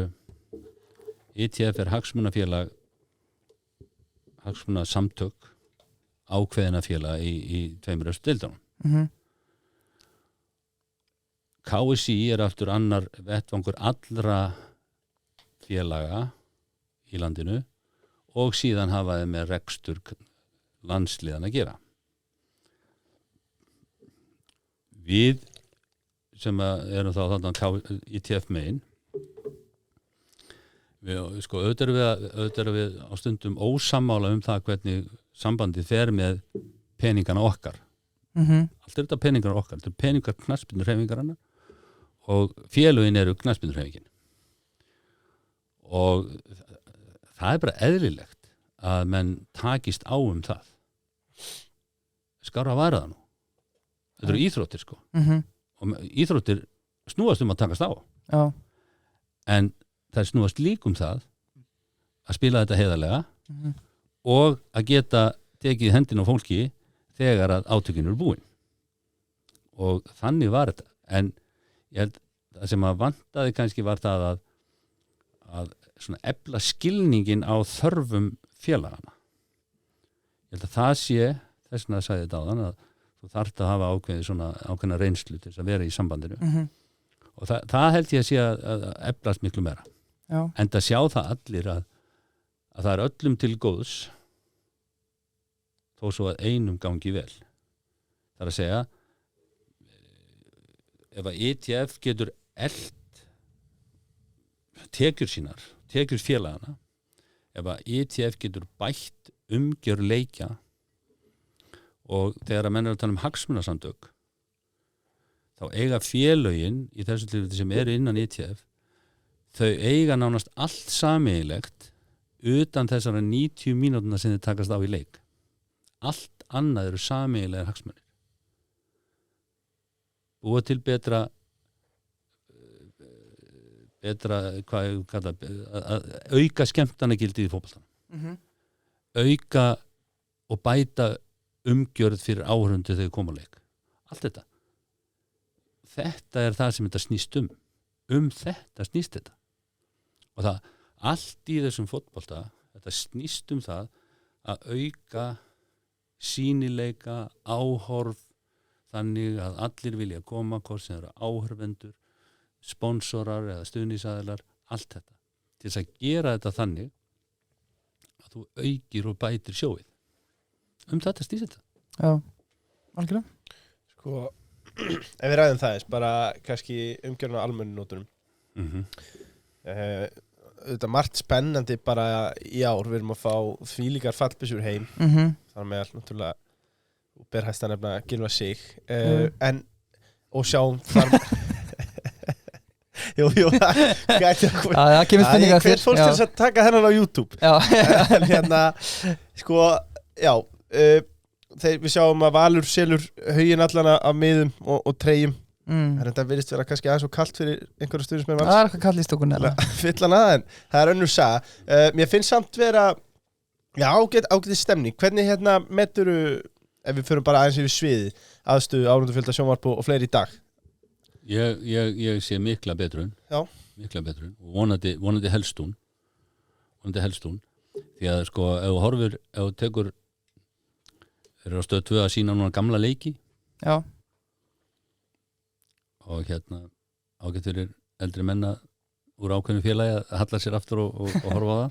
ITF er hagsmunafélag hagsmunasamtök ákveðina félag í tveimur östu deildunum KSÍ er aftur annar vettvangur allra félaga í landinu og síðan hafa þeir með rekstur landsliðan að gera við sem erum þá þarna ITF megin sko auðvitað erum við á stundum ósammála það hvernig sambandið fer með peningana okkar allt er þetta peningar okkar þetta er peningar knattspyrnuhreyfingarinnar og félögin eru knattspyrnuhreyfingin og það er bara eðlilegt að menn takist á það skárra væri það nú þetta eru íþróttir sko og íþróttir snúast að takast á en það snúast líka það að spila þetta heiðarlega og að geta tekið hendina á fólki þegar að átökinu eru búin og þannig var þetta en ég held að sem að vantaði kannski var það að svona efla skilningin á þörfum félagana ég held að það sé þess vegna sagði þetta áðan að þú þarft að hafa ákveðna reynslu til þess að vera í sambandinu og það held ég að sé að eflast miklu meira en það sjá það allir að það er öllum til góðs þó svo að einum gangi vel það er að segja ef að ITF getur tekjur félagana ef að ITF getur bætt umgjör leikja og þegar að menn eru að tala hagsmunasamtök þá eiga félögin í þessu tilfelli sem eru innan ITF þau eiga nánast allt sameiginlegt utan þessara 90 mínútuna sem þið takast á í leik allt annað eru sameiginlegar hagsmunir búa til betra hvað ég kalla að auka skemmtanagildið í fótboltanum auka og bæta umgjörð fyrir áhörundu þegar koma leik allt þetta er það sem þetta snýst þetta snýst þetta og það allt í þessum fótbolta þetta snýst það að auka sýnileika áhorf þannig að allir vilja koma hvort sem eru áhorfendur sponsorar eða stuðningsaðilar allt þetta til þess að gera þetta þannig að þú aukir og bætir sjóið þetta snýst þetta Já, algjörlega sko ef við ræðum það bara kannski umgjörn á almennu nótunum þetta margt spennandi bara í ár, við erum að fá þvílíkar fallbyssur heim þar með all náttúrulega ber hægt að nefna Gylfa Sig en og sjáum þar jú, það kemur spurningar hver fólk til að taka þennan á YouTube en hérna sko, já við sjáum að Valur selur hauginn allana af miðum og treyjum en þetta virðist vera kannski aðeins og kalt fyrir einhverja stuðningsmenn Vals. Það eitthvað kalt í stúkunni fyllan að en það önnur saga mér finnst samt vera ágæti stemning, hvernig hérna meturu, ef við förum bara aðeins yfir sviði aðstöðu, áhorfendafjölda, sjónvarp og fleiri í dag Ég sé mikla betrun og vonandi helst hún því að sko ef þú tekur eru á stöð 2 að sína núna gamla leiki og hérna ágætt fyrir eldri menna úr ákveðinu félagi að halla sér aftur og horfa á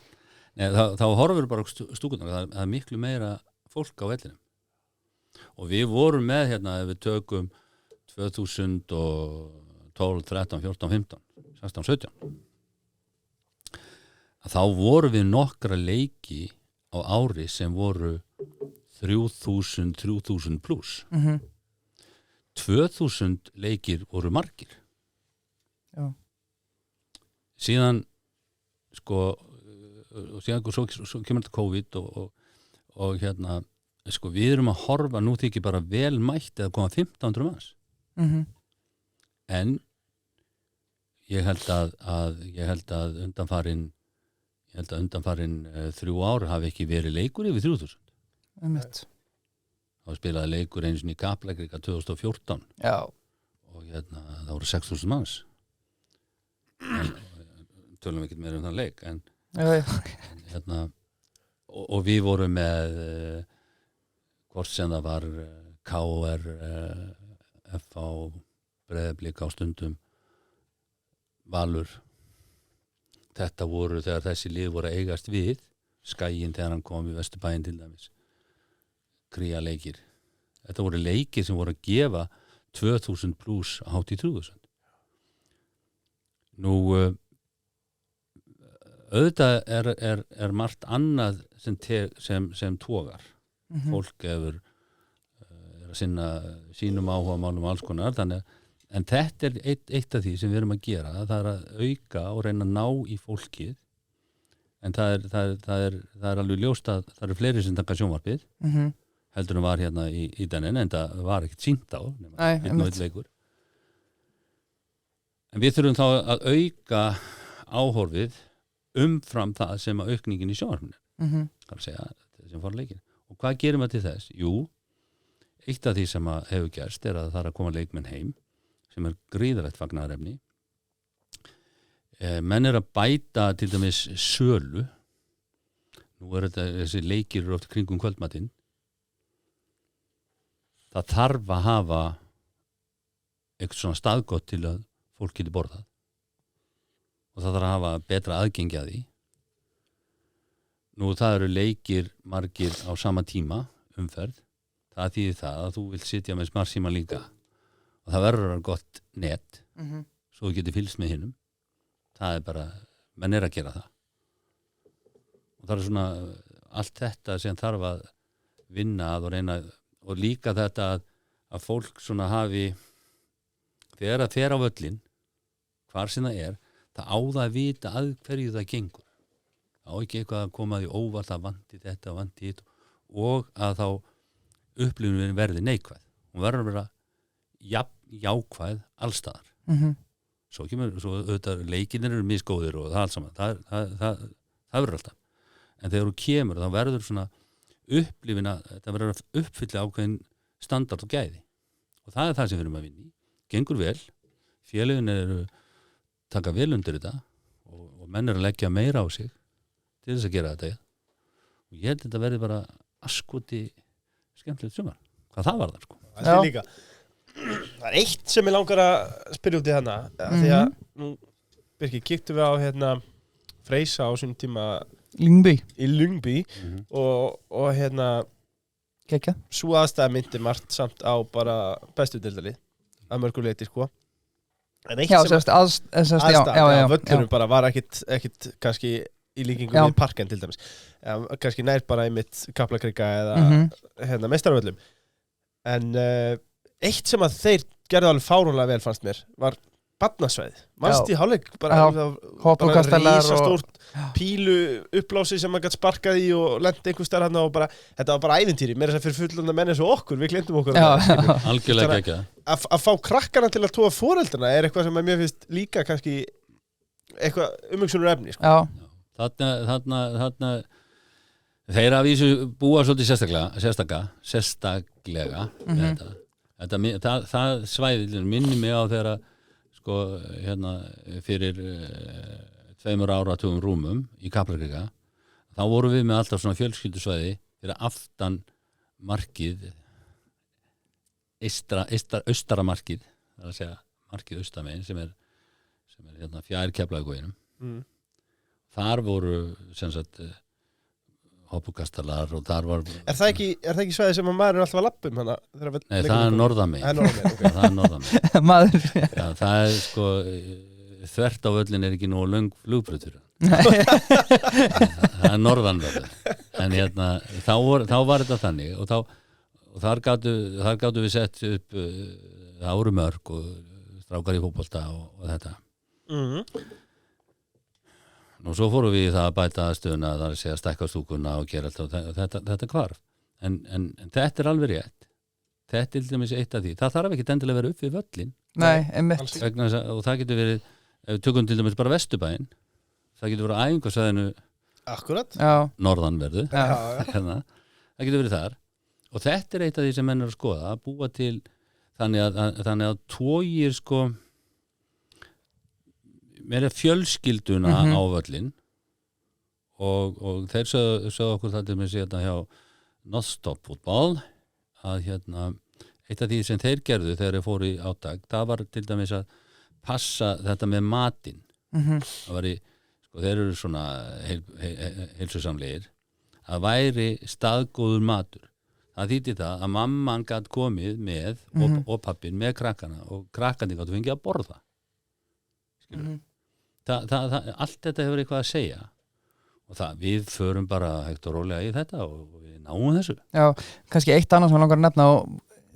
það þá horfur bara stúkunar það er miklu meira fólk á vellinum og við vorum með hérna ef við tökum 2012, 13, 14, 15, 16, 17 að þá voru við nokkra leiki á ári sem voru 3000 pluss 2000 leikir voru margir síðan sko svo kemur þetta COVID og hérna sko við erum að horfa nú þykir bara vel mætt eða koma 1500 manns en ég held að undanfarin 3 ár hafi ekki verið leikur yfir 3000 þá spilaði leikur einu sinni í Kaplakrika 2014 og hérna það voru 6000 manns en tölum ekki meira þann leik en hérna og við vorum með hvort sem það var KR FH Breiðablik á stundum Valur þetta voru þegar þessi lið voru að eigast við Skaginn þegar hann kom í Vesturbæinn til dæmis Kría leikir þetta voru leikir sem voru að gefa 2000 pluss hátt í 3000 nú auðvitað er margt annað sem tógar fólk er að sinna sínum áhuga málum alls konar en þetta er eitt af því sem við erum að gera það er að auka og reyna að ná í fólkið en það er alveg ljóst að það eru fleiri sem taka sjónvarpið heldur en var hérna í dennin en það var ekkert sýnt á einn og einn leikur en við þurfum þá að auka áhorfið umfram það sem að aukningin í sjónvarpinu það er að segja sem fór leikin og hvað gerum við til þess? Jú, eitt af því sem að hefur gerst er að það er að koma leikmenn heim sem er gríðarlegt fagnaðarefni menn er að bæta til dæmis sölu nú er þetta þessi leikir eru oft kringum kvöldmatinn það þarf að hafa eitthvað svona staðgott til að fólk geti borðað og það þarf að hafa betra aðgengi að því nú það eru leikir margir á sama tíma umferð það þýðir það að þú vilt sitja með smarsíma líka og það verður gott net svo þú getur fylgst með hinnum það er bara, menn er að gera það og það er svona allt þetta sem þarf að vinna að og reyna og líka þetta að fólk svona hafi þegar það fer á völlin hvar sem það er það á það að vita að hverju það gengur á ekki eitthvað að koma því óvart að vanti þetta og vanti hitt og að þá upplifunin verði neikvæð hún verður að vera jákvæð allstaðar svo auðvitað leikinir eru misgóðir og það allt saman það verður alltaf en þegar þú kemur þá verður svona upplifina þetta verður að uppfylla ákveðin standard og gæði og það er það sem við erum að vinna í gengur vel, félögin eru taka vel undir þetta og menn eru að leggja meira á sig til þess að gera þetta og ég held að þetta verði bara askoti skemmtilegt sumar hvað það var þar sko það er líka það er eitt sem ég langar að spyrja út í hana því að nú Birkir kíktum við á hérna Freysa á sínum tíma í Lyngby og hérna Kekja svo aðstæða myndi margt samt á bara bestu deildalið að mörgu leyti sko. En eitt Já, sem aðstæða, völlurinn bara var ekkit kannski í líkingu við parken til dæmis kannski nær bara einmitt Kaplakrika eða meistarvöllum en eitt sem að þeir gerðu alveg fáránlega vel fannst mér var barnasvæði mannst í hálfleik bara risastórt pílu uppblási sem maður gæti sparkað í og lendi einhver stær hann og bara þetta var bara ævintýri, meira þess að fyrir fullorðna menn eins og okkur, við glemdum okkur algjörlega ekki að fá krakkana til að tóa foreldrana eitthvað sem mér finnst líka kannski eitthvað umhugsunur efni sko. Þarna þeir að vísu búa svolítið sérstaklega það svæði minni mig á þegar sko hérna fyrir 2 áratugum rúmum í Kaplakrika þá vorum við með alltaf svona fjölskyldusvæði fyrir aftan markið austara markið það er að segja markið austamegin sem er hérna fjær Keflavíkurveginum þar voru sem sagt hoppukastalar og þar var Er það ekki svæði sem að maður er alltaf að lappum hana? Nei, það er norðamegin okay. Það er norðamegin Maður það er sko þvert á völlin er ekki nógu löng flugbrautur það er norðanverður en hérna þá var þetta þannig og þar gátu við sett upp það voru mörg og strákar í fótbolta og þetta og svo fórum við í það að bæta stöðuna það er að segja stækka stúkuna og gera alltaf þetta hvarf en þetta er alveg rétt þetta er til dæmis eitt af því það þarf ekki endilega að vera upp við völlin Nei, einmitt og það getur verið ef við tökum til dæmis bara Vesturbæinn það getur verið æfingarsvæðinu Akkurat norðanverðu það getur verið þar og þetta er eitt af því sem menn er að skoða að búa til þannig að tógir sko meira fjölskylduna á völlin og þeir sögðu okkur það til með síðan hjá non-stop fútbol að hérna eitt af því sem þeir gerðu þegar þeir fóru í átak það var til dæmis að passa þetta með matinn það var sko þeir eru svona heilsusamlegir að væri staðgóður matur það þýtti það að mamman gat komið með og pappin með krakkana og krakkandi gáttu fengið að borða skilur allt þetta hefur eitthvað að segja og við förum bara hægt og rólega í þetta og við náum þessu Já, kannski eitt annað sem ég langar að nefna og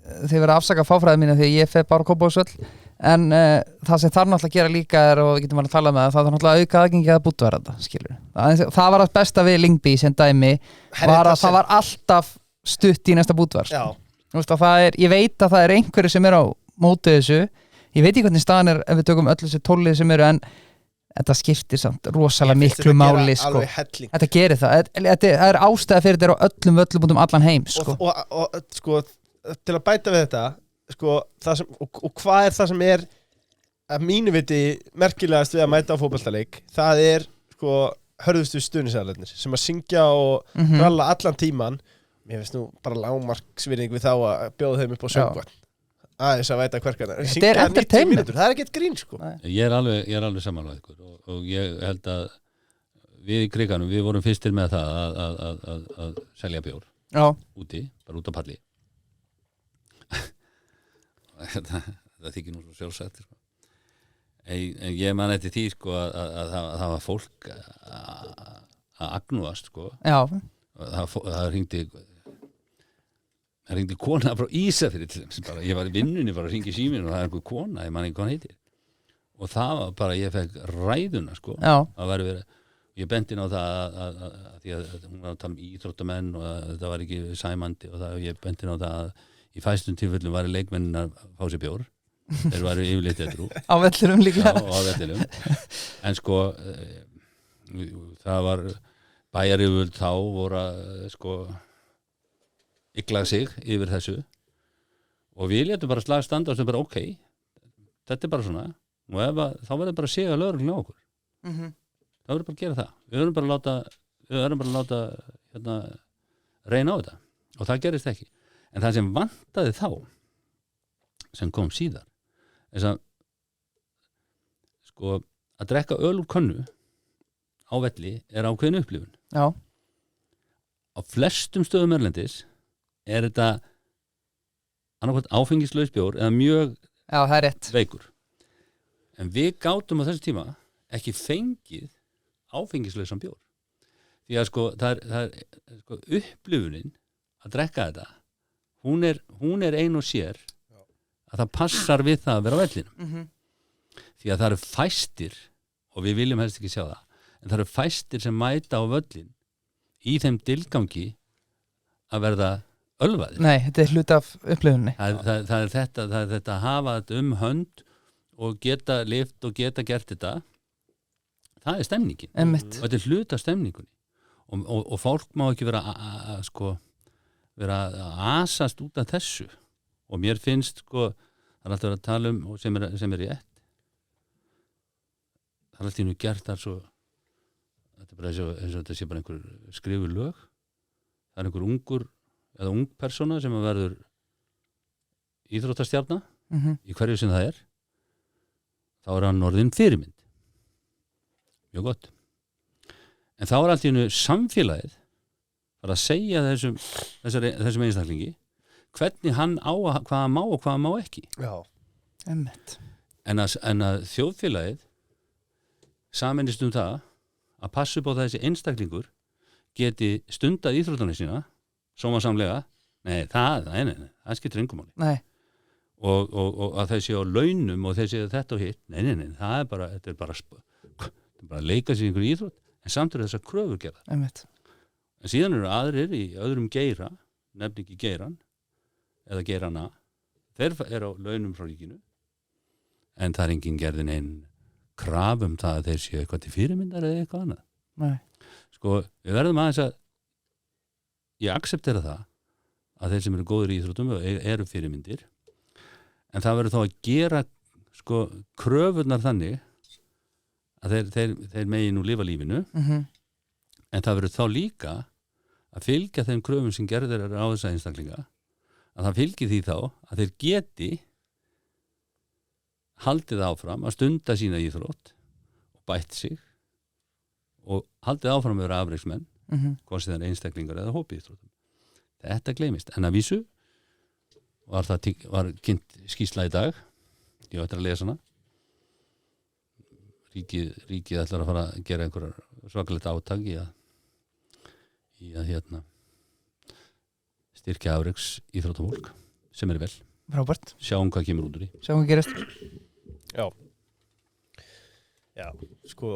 þið verða að afsaka fáfræði mína því ég fer bara Kópavogsvöll en það sem þarf náttúrulega að gera líka er og getum bara að tala með það er náttúrulega auka aðgengi að búddverða skilur það var það besta við Lyngby sem dæmi var að það var alltaf stutt í næsta búddverð ég veit að það er einhverju sem er á móti þessu ég veit ekki hvernig staðan er ef við tökum öll þessu 12 sem eru en þetta skiptir samt rosalega miklu máli sko. Þetta gerir það þetta er ástæða fyrir þetta á öllum völlum út allan heim sko. og sko til að bæta við þetta sko, og hvað er það sem er að mínu viti merkilegast við að mæta á fótboltaleik það er sko hörðustu stuðningsaðlarnir sem að syngja og ralla allan tíman mér finnst nú bara lágmarksvirðing við þá að bjóða þeim upp á söngvann aðeins að veita hverkana þetta er entertainment það er ekkert grín sko ég er alveg samanlega ykkur og ég held að við í Krikanum við vorum fyrstir með það að selja bjór úti, bara út á palli það þykir nú svo sjálfsagt sko. en ég man eftir því sko að það var fólk að agnúast sko það hringdi kona frá Ísafirði til þess bara, ég var í vinnunni bara að hringi síminn og það er einhver kona, ég man ekki hvað hann heitir og það var bara, ég fekk ræðuna sko, að væri verið ég benti inn á það að því að hún var að tala um íþróttamenn og þetta var ekki sæmandi og ég benti inn á það að í fæstum tilfellum væri leikmennin að fá sér bjór þeir væri yfirleitt edrú á vellinum líka á vellinum en sko það var bæjaryfirvöld þá voru að sko yglaði sig yfir þessu og við létum bara slag standa og sem bara ok, þetta er bara svona og þá verður bara að segja lögreglunni á okkur þá verður bara að gera það við verðum bara að láta hérna, reyna á þetta og það gerist ekki en það sem vantaði þá sem kom síðar þess að sko að drekka öl úr könnu á velli er ákveðin upplifun á flestum stöðum erlendis er þetta annarkvæmt áfengislaus bjór eða mjög Já, það er rétt. Veikur. En við gátum á þessu tíma ekki fengið áfengislausan bjór. Því að sko, það er sko, upplifunin að drekka þetta, hún er ein og sér að það passar við það að vera á vellinum. Því að það eru fæstir, og við viljum helst ekki sjá það, en það eru fæstir sem mæta á völlin í þeim tilgangi að verða ölvaðir. Nei, þetta er hluti af upplifuninni. Það er þetta að hafa þetta hönd og geta lyft og geta gert þetta. Það er stemningin. Einmitt. Og þetta er hluti af stemningunni. Og fólk má ekki vera að asast út af þessu. Og mér finnst sko, það er alltaf að tala og sem er rétt. Það er alltaf gert þar svo, þetta er bara eins og þetta sé bara einhver skrifu lög. Það er einhver ungur eða ung persóna sem að verður íþróttastjarna í hverju sem það er. Þá er hann orðinn fyrirmynd. Mjög gott. En þá er allt í einu samfélagið að segja þessum einstaklingi hvernig hann á hvað hann má og hvað hann má ekki. Já. Einmitt. En að þjóðfélagið sameinist það að passa upp á þessi einstaklingur geti stundað íþróttunum sína sómasamlega, það skiptir engum máli. Nei. Og að þeir séu á launum og þeir séu þetta og hitt, nei, þetta er bara að leika sér einhverju íþrótt, en samt eru þessar kröfur gerðar. Einmitt. En síðan eru aðrir í öðrum geira, nefn ekki geiran eða geirana, þeir eru á launum frá ríkinu, en það er enginn gerðin einn kraf það að þeir séu eitthvað til fyrirmyndar eða eitthvað annað. Nei. Sko, við verðum aðeins að ég akseptera það að þeir sem eru góður í íþróttum eru fyrirmyndir, en það verður þá að gera sko kröfurnar þannig að þeir megi nú lifa lífinu, en það verður þá líka að fylgja þeim kröfum sem gerðir á þessa einstaklinga, að það fylgji því þá að þeir geti haldið áfram að stunda sína íþrótt og bætt sig og haldið áfram að vera afreiksmenn, hvort sem það er einstaklingar eða hópi íþróttum. Þetta gleymist, en að vísu var kynnt skýrsla í dag, ég ætla að lesa hana. Ríkið ætlar að fara að gera einhverjar svakalegt átak í að styrkja afreiks íþróttafólk sem er vel. Frábært. Sjáum hvað kemur út úr því. Sjáum hvað gerist. Já, sko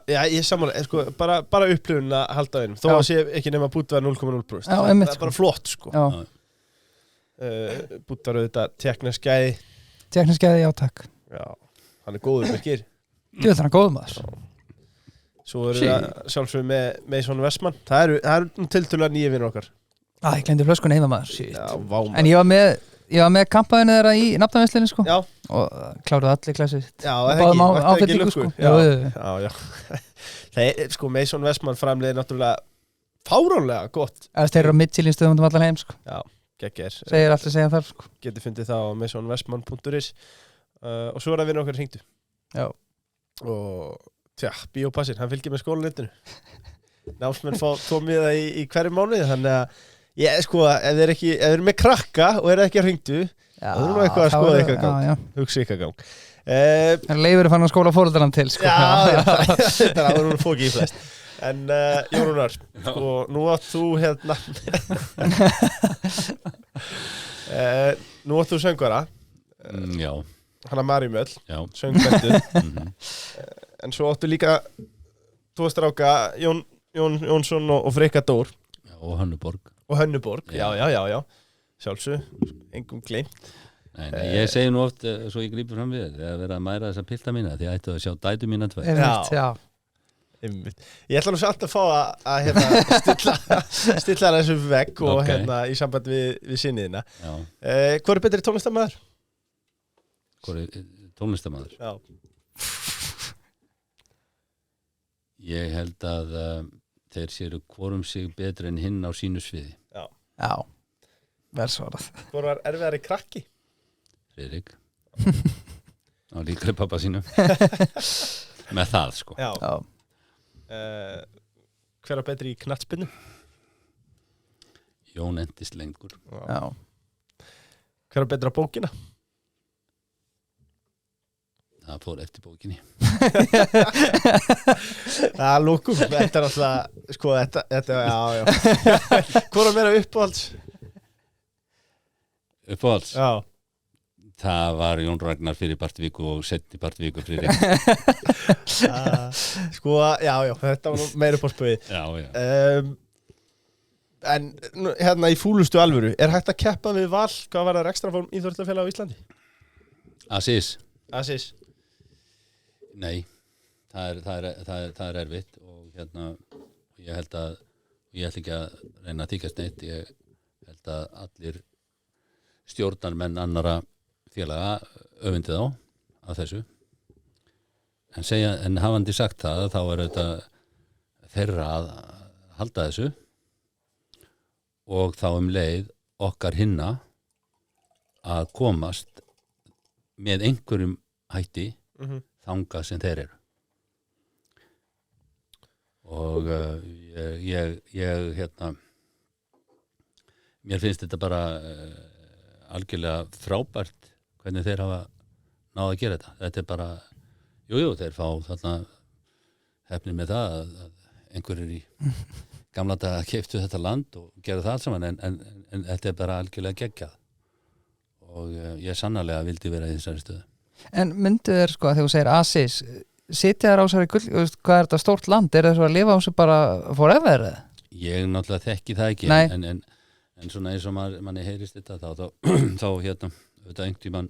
ég sammála, sko, bara upplifun að halda einum, þó að sé ekki nema bútvar 0,0%. Það er bara flott, sko. Bútvar auðvitað teknaskæði, já takk. Já, hann er góður Birgir. Þú veit hann er góður maður. Svo eru það sjálfsögum með Mason Westman. Það eru tiltölulega nýja vinur okkar. Ég glemdi flöskunni heima maður. Já, vá maður. En ég var með kampaðinu þeirra í nafnaveislinni, sko. Já. Og kláruðu allir klassið sitt. Já, það ekki lukku. Sko. Já. Það sko, Mason Westman framleiðir náttúrulega fáránlega gott. Þeir eru á Michelin-stöðum allan heim, sko. Já, geggir. Segir allir segja þar, sko. Getið fundið það á masonwestman.is og svo er það vinur okkar hringdu. Já. Og bíópassir, hann fylgir með skólanetinu. Námsmenn fá 2 miða í hverju mánuði, þannig að sko, ef þeir eru með krakka og eru ekki að hringdu, það eru nú eitthvað að skoða eitthvað gang, hugsa eitthvað gang. Leifur er fann að skóla fóreldrarna til, sko. Já, það er nú fókið í flest. En Jórunar, sko, nú átt þú nú átt þú söngvara. Já. Hanna Maríumöll, söngbendu. En svo áttu líka 2 stráka, Jón Jónsson og Freyka Dór. Já, og Hönnuborg. Já. Sjálfsög, engum gleymt. Nei, ég segi nú oft, svo ég grípur fram við þegar verið að mæra þessa pilta mína, því að ættu að sjá dætu mína 2. Já. Ég ætla nú samt að fá að stilla þessu vegg og í samband við sinniðina. Hvor er betri tónlistarmaður? Hvor er tónlistarmaður? Já. Ég held að þeir séu hvorum sig betri en hinn á sínu sviði. Já, vel svarað. Hvor var erfiðari krakki? Friðrik. Á líkri pappa sínum. Með það, sko. Já. Hver var betri í knattspyrnu? Jón endist lengur. Já. Hver var betri á bókina? Það fór eftir bókinni. Það lúkum, þetta alltaf, sko, þetta, já. Hvor að meira uppáhalds? Uppáhalds? Já. Það var Jón Ragnar fyrir partvíku og setni partvíku fyrir Sko, já, þetta var nú meira uppáhaldsböði. Já. En hérna í fúlustu alvöru, hægt að keppa við Val, hvað var það rekstrarform íþróttafélag á Íslandi? Asis. Nei, það er erfitt og hérna ég ætla ekki að reyna að tíkast neitt, ég held að allir stjórnarmenn annara félaga öfundi þá að þessu en hafandi sagt það þá er þetta þeirra að halda þessu og þá leið okkar hinna að komast með einhverjum hætti þangað sem þeir eru og ég hérna mér finnst þetta bara algjörlega frábært hvernig þeir hafa náð að gera þetta er bara, þeir fá þarna hefni með það að einhverjir í gamla daga keyptu þetta land og gera það alls saman en þetta er bara algjörlega geggjað og ég sannarlega vildi vera í þessari stöðu. En myndu þeir sko að þegar þú segir Asis sitja þær á þessari gull, hvað er þetta stórt land? Er það svo að lifa á þessu bara forever? Ég náttúrulega þekki það ekki en svona eins og manni heyrist þetta þá hérna auðvitað einhvern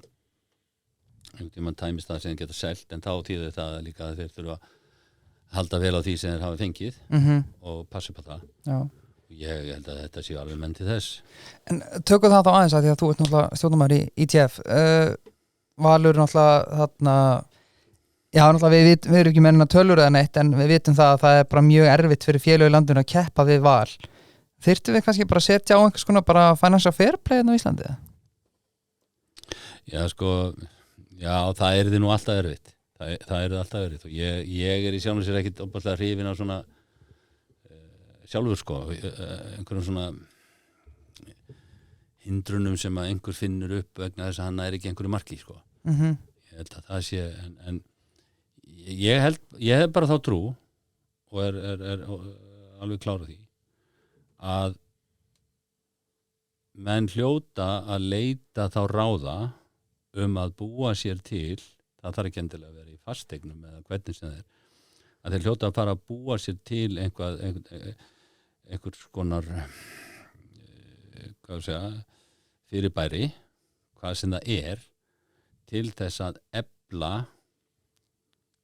tímann tæmist það sem þeir geta selt en þá þýðir það líka að þeir þurfa að halda vel á því sem þeir hafa fengið og passa upp á það. Já. Ég held að þetta séu alveg menn til þess. En tökum það þá aðeins að því að þú ert náttúrulega stjórnarmaður í ITF. Valur náttúrulega þarna, náttúrulega við erum ekki með tölur eða neitt en við vitum það að það er bara mjög erfitt fyrir félög í landinu að keppa við Val. Þyrftum við kannski bara að setja á einhvers konar bara financial fair play á Íslandi? Já, það er þið nú alltaf erfitt. Það er alltaf erfitt og ég er í sjálfum sér ekkit óbærslega hrifin á svona sjálfur sko einhverjum svona hindrunum sem að einhver finnur upp vegna þess að hann er ekki einhverju marki sko. Ég held að það sé en ég hef bara þá trú og er alveg klárað því að menn hljóta að leita þá ráða að búa sér til það þarf ekki endilega að vera í fasteignum eða hvernig sem það er að þeir hljóta að fara að búa sér til einhvers konar fyrirbæri hvað sem það er til þess að efla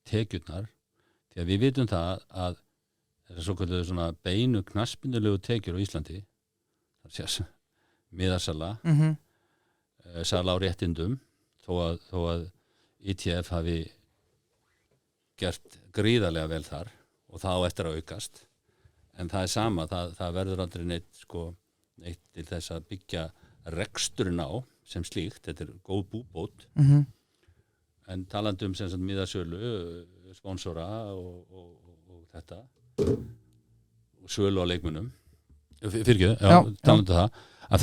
tekjurnar því að við vitum það að þessar svokölluðu svona beinu knattspyrnulegu tekjur á Íslandi miðasala sala á réttindum þó að ITF hafi gert gríðarlega vel þar og það á eftir að aukast en það er sama, það verður aldrei neitt til þess að byggja reksturinn á sem slíkt, þetta er góð búbót en talandi sem sagt miðasölu sponsora og þetta og sölu á leikmunum talandi það að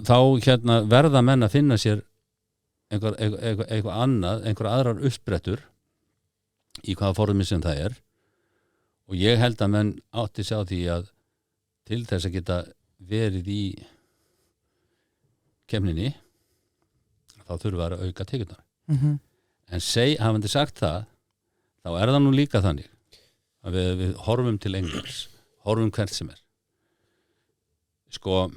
þá hérna verða menn að finna sér eitthvað annað, einhver aðrar uppsprettur í hvaða formi sem það er og ég held að menn átti sig á því að til þess að geta verið í kemninni þá þurfa að auka tekjurnar en hafandi sagt það þá er það nú líka þannig að við horfum til Englands horfum hvert sem er sko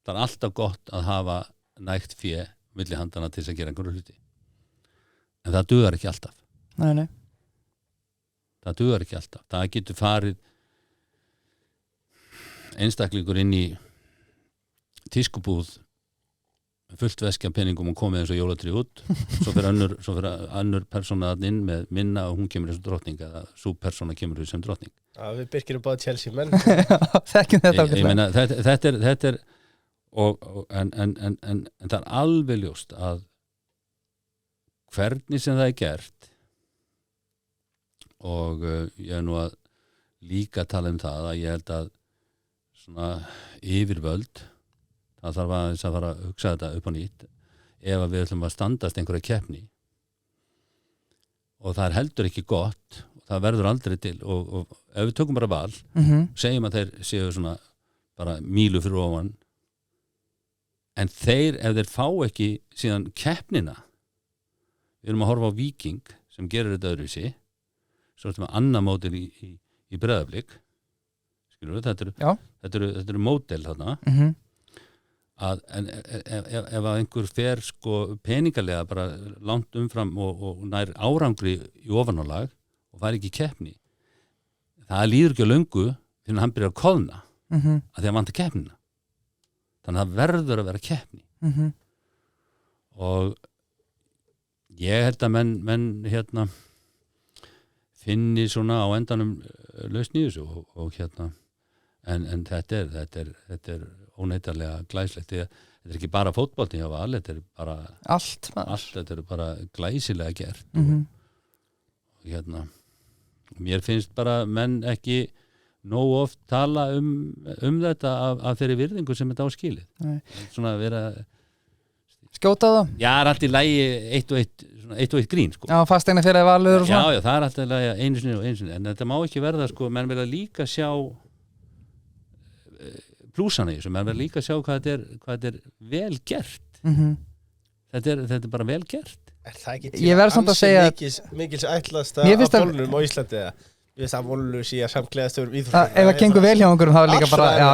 það er alltaf gott að hafa nægt fé milli handana til þess að gera einhverju hluti en það dugar ekki alltaf Nei. Það dugar ekki alltaf það getur farið einstaklingur inn í tískubúð fullt veskja peningum og komið eins og jólatrý út svo fyrir önnur persóna inn með minna og hún kemur eins og drottning eða svo persóna kemur sem drottning við byrkjum báða Chelsea menn þekkjum þetta ég meina þetta er en það er alveg ljóst að hvernig sem það er gert og ég er nú að líka tala um það að ég held að svona yfirvöld það þarf að fara að hugsa þetta upp á nýtt ef við ætlum að standast einhverja keppni og það heldur ekki gott og það verður aldrei til og ef við tökum bara Val segjum að þeir séu svona bara mílu fyrir ofan en þeir, ef þeir fá ekki síðan keppnina við erum að horfa á Víking sem gerir þetta öðruvísi svo erum við annað mótil í Breiðablik skilur við, þetta eru mótil þarna að ef að einhver fer sko peningalega bara langt umfram og nær árangri í ofanálag og fær ekki keppni það líður ekki á löngu þegar hann byrjar að koðna að því að vantar keppnina þannig að það verður að vera keppni og ég held að menn hérna finni svona á endanum lausn í þessu og hérna en þetta er óneitarlega glæslegt þetta er ekki bara fótbolti hjá Val þetta er bara allt þetta er bara glæsilega gert og hérna mér finnst bara menn ekki nógu oft tala þetta af þeirri virðingu sem þetta á skilið svona vera skjóta það? Já, það er alltaf í lagi eitt og eitt grín sko. Já, fastegna fyrir Valur og svona Já, það er alltaf í lagi einu sinni en þetta má ekki verða sko, menn vilja líka sjá plúsana í þessu, menn verður líka að sjá hvað þetta er vel gert þetta er bara vel gert Er það ekki Ég verð samt að segja mikils ætlast af bólunum á Íslandi eða við það volunum síðan samklæðast um íþróttum ef það gengur vel hjá einhverjum þá er líka bara já.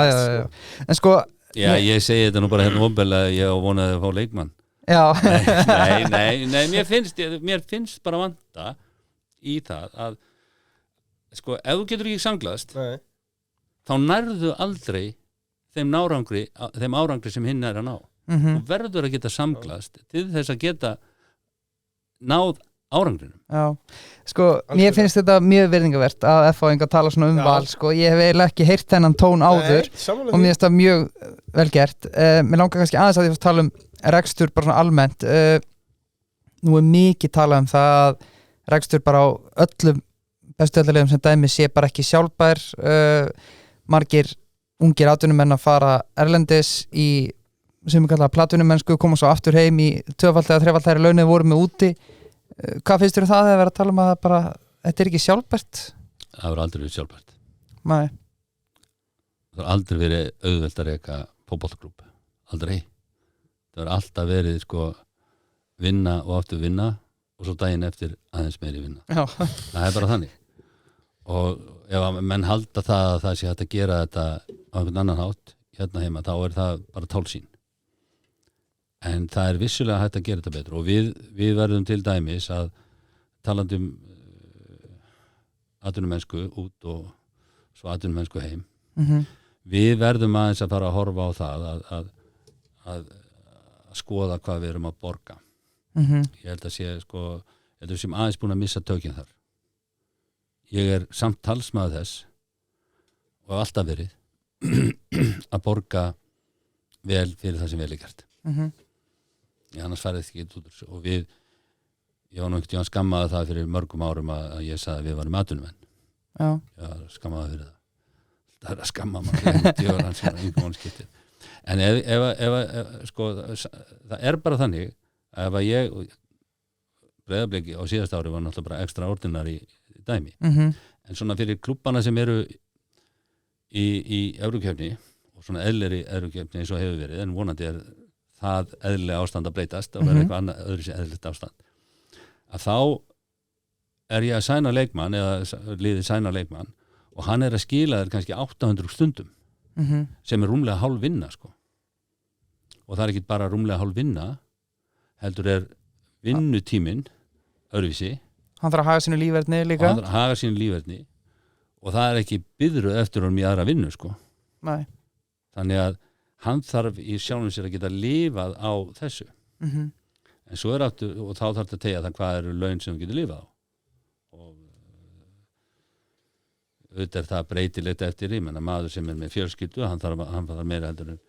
En sko Já, ég segi þetta nú bara hérna óbæðilega ég á vonaði að fá leikmann Já Nei, mér finnst bara vanta í það að sko, ef þú getur ekki samglaðast þá nærðu aldrei þeim árangri sem hinn er að ná og verður að geta samglast til þess að geta náð árangrinum Já, sko, mér finnst þetta mjög virðingavert að F-fáingar tala svona Val sko, ég hef eiginlega ekki heyrt þennan tón áður og mér finnst það mjög vel gert mér langar kannski aðeins að ég fórst tala rekstur bara svona almennt nú er mikið talað það að rekstur bara á öllum bestu öllulegum sem dæmi sé bara ekki sjálfbær margir ungir atvinnumenn að fara erlendis í sem við kallaða platvinnumennsku koma svo aftur heim í 2-falt eða 3-faltæri launið voru með úti hvað finnst þér það að vera að tala að bara, þetta er ekki sjálfbært? Það hefur aldrei verið sjálfbært Nei Það hefur aldrei verið auðvelt að reka fótboltaklúbb aldrei það hefur alltaf verið sko vinna og aftur vinna og svo daginn eftir aðeins meiri vinna Já. Það er bara þannig og ef að menn halda það að það sé hægt að gera þetta á einhvern annan hátt hérna heima þá er það bara tálsýn en það er vissulega hægt að gera þetta betur og við verðum til dæmis að talandi atvinnumennsku út og svo atvinnumennsku heim við verðum aðeins að fara að horfa á það að skoða hvað við erum að borga ég held að sé sko ég held að við séum aðeins búin að missa tökinn þar ég er samt talsmaður þess og alltaf verið að borga vel fyrir það sem vel er gert ég annars farið ekki út úr þessu og ég var nú ekkert skammaði það fyrir mörgum árum að ég sagði að við varum atvinnumenn ég skammaði fyrir það er að skamma maður en ef sko það er bara þannig ef að ég Breiðablik á síðasta ári var náttúrulega bara extraordinary dæmi en svona fyrir klubbana sem eru í Evrókeppni og svona eðleri Evrókeppni eins og hefur verið en vonandi er það eðlilega ástand að breytast og verða eitthvað annað öðru sér eðlilegt ástand að þá er ég að sæna leikmann eða liðið sæna leikmann og hann er að skila þér kannski 800 stundum sem er rúmlega hálf vinna sko og það er ekki bara rúmlega hálf vinna heldur er vinnutíminn öðruvísi hann þarf að haga sínu lífverðni líka og hann þarf að haga sínu lífverðni og það er ekki biðruð eftir honum í aðra vinnu sko Nei. Þannig að hann þarf í sjálfum sér að geta lifað á þessu en svo er aftur og þá þarf þetta að tegja það hvað eru laun sem þú getur lifað á og auðvitað er það breytilegt eftir ég menna maður sem er með fjölskyldu hann þarf meira heldur en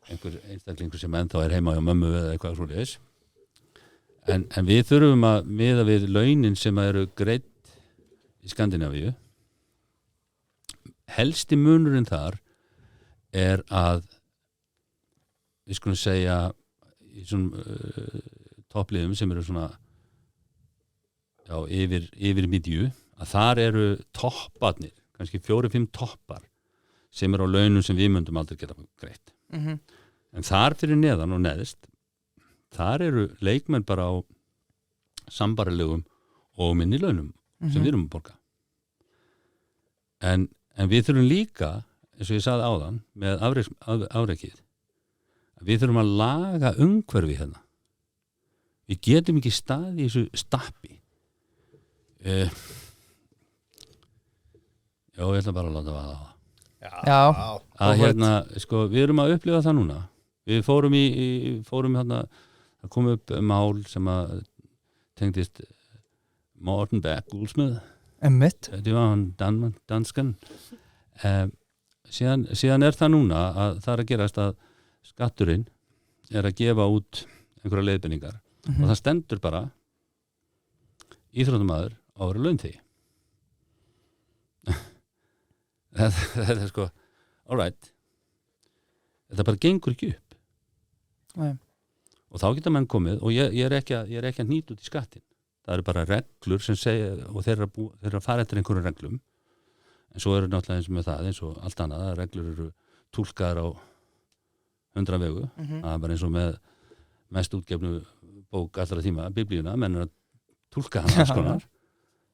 einhver einstaklingur sem ennþá er heima hjá mömmu eða eitthvað svoleiðis en við þurfum að miða við launin sem eru greidd í Skandinavíu helsti munurinn þar er að við skulum segja í svona toppliðum sem eru svona já, yfir miðju, að þar eru topparnir, kannski 4-5 toppar sem eru á launum sem við myndum aldrei geta greitt. En þar fyrir neðan og neðst, þar eru leikmenn bara á sambarilegum og minni launum sem við erum að borga. En við þurfum líka, eins og ég sagði áðan, með afrekið, að við þurfum að laga umhverfi hérna. Við getum ekki staðið í þessu stappi. Já, ég ætla bara að láta vaða á það. Já. Að hérna, sko, við erum að upplifa það núna. Við fórum hérna, það kom upp mál sem að tengdist Morten Berg Guldsmed. Einmitt. Det var hann danskan. Síðan það núna að það að gerast að skatturinn að gefa út einhverja leiðbendingar og það stendur bara íþróttamaður á að vera launþegi. Þetta er sko all right, þetta bara gengur ekki upp. Nei. Og þá geta menn komið og ég er ekki að hnýta út í skattin. Það eru bara reglur sem segja og þeir eru að fara eftir einhverjum reglum, en svo eru náttúrulega eins með það eins og allt annað, að reglur eru túlkaðar á 100 vegu. Það er bara eins og með mest útgefnu bók allra tíma, biblíuna, menn er að túlka hann alls konar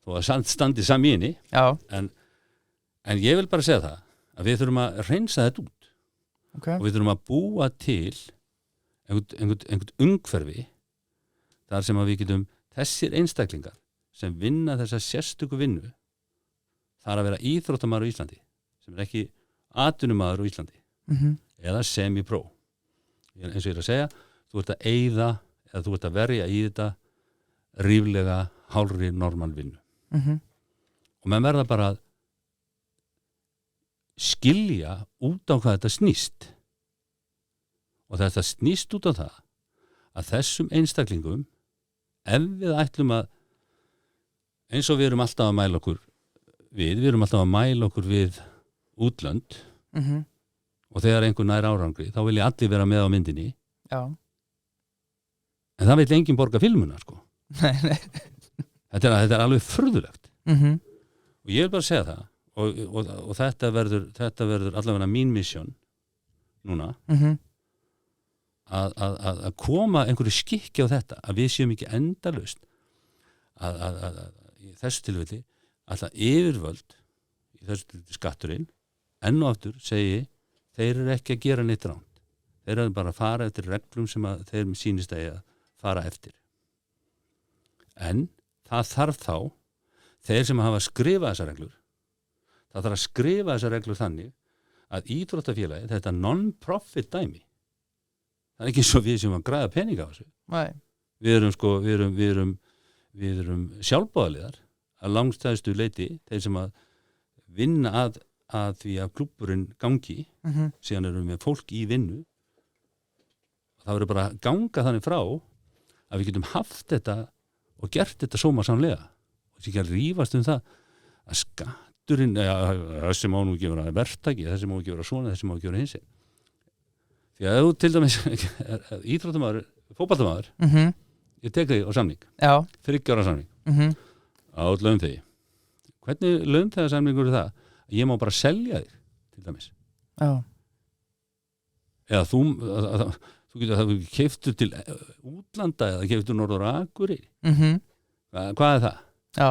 þó að standi sami inni. En ég vil bara segja það að við þurfum að reynsa þetta út og við þurfum að búa til einhvern umhverfi þar sem að við getum þessir einstaklingar sem vinna þessa sérstöku vinnu þar að vera íþróttamaður á Íslandi sem er ekki atvinnumaður á Íslandi eða semi-pro. Eins og ég er að segja, þú ert að eyða eða þú ert að verja í þetta ríflega hálfri normal vinnu. Og menn verða bara að skilja út á hvað þetta snýst. Og þetta snýst út á það að þessum einstaklingum, ef við ætlum að, eins og við erum alltaf að mæla okkur við erum alltaf að mæla okkur við útlönd og þegar einhver nær árangri, þá vil ég allir vera með á myndinni. Já. En það vil enginn borga filmuna, sko. Nei. Þetta er alveg furðulegt. Og ég vil bara segja það og þetta verður allavega mín mission núna að koma einhverju skikki á þetta, að við séum ekki endalaust að í þessu tilfelli alltaf yfirvöld í þessu tilfelli skatturinn enn og aftur segi þeir eru ekki að gera neitt ránt, þeir eru bara að fara eftir reglum sem að þeir sýnist að fara eftir. En það þarf þá þeir sem hafa skrifað þessar reglur, það þarf að skrifa þessar reglur þannig að íþróttafélagi, þetta non-profit dæmi, það er ekki svo við sem að græða peninga á þessu. Nei. Við erum sjálfboðaliðar að langstæðstu leiti, þeir sem að vinna að því að klúbburinn gangi, síðan erum við fólk í vinnu, það verður bara að ganga þannig frá að við getum haft þetta og gert þetta sómasamlega og ekki að rífast það að skatturinn, þessi má nú ekki vera verktaki, þessi má ekki vera svona, þessi má ekki vera hinsi. Því að þú til dæmis íþróttamaður, fótboltamaður, ég tek þig á samning, 30 ára samning, á launþegi. Hvernig launþegasamningur er það? Ég má bara selja þig, til dæmis. Já. Eða þú getur keyptur til útlanda eða keyptur Norður Akureyri. Hvað er það? Já.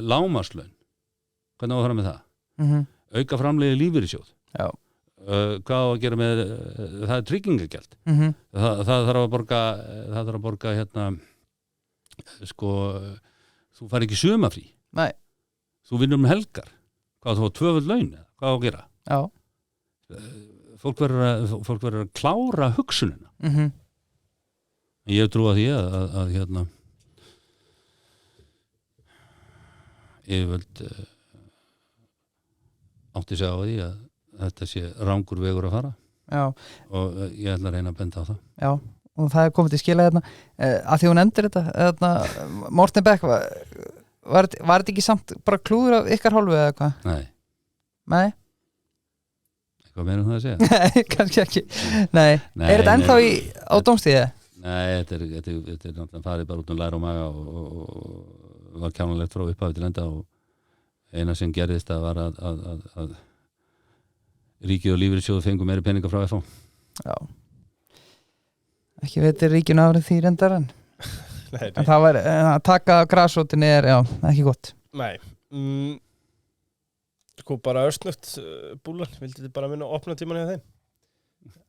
Lágmarkslaun. Hvernig á að fara með það? Auka framleiði lífeyrissjóð. Já. Hvað á að gera með það er tryggingagjald. Það þarf að borga hérna sko, þú fær ekki sumafrí. Nei. Þú vinnur helgar. Hvað þú á 2 laun? Hvað á að gera? Já. Fólk verður að klára hugsunina. Ég trú að því að hérna yfirvöld átti sig á því að þetta sé rangur vegur að fara. Já. Og ég ætla að reyna að benda á það. Já, og það er komið til skila hérna að því hún endur þetta Morten Beck var þetta ekki samt bara klúður af ykkar hálfu eða eitthvað? Nei? Hvað meðum það að segja? Nei, kannski ekki. Nei. Er þetta ennþá á dómstíði? Nei, þetta er náttúrulega farið bara út læra og maga og var kjánalegt frá upphafi til enda og eina sem gerðist það var að ríkið og lífeyrissjóður fengu meiri peninga frá FH. Já. Ekki veitir ríkinu árið því reyndar en það var að taka grasrótinni ekki gott. Nei. Sko bara örsnögt búlan, vildi þið bara minna opna tíman hjá þeim?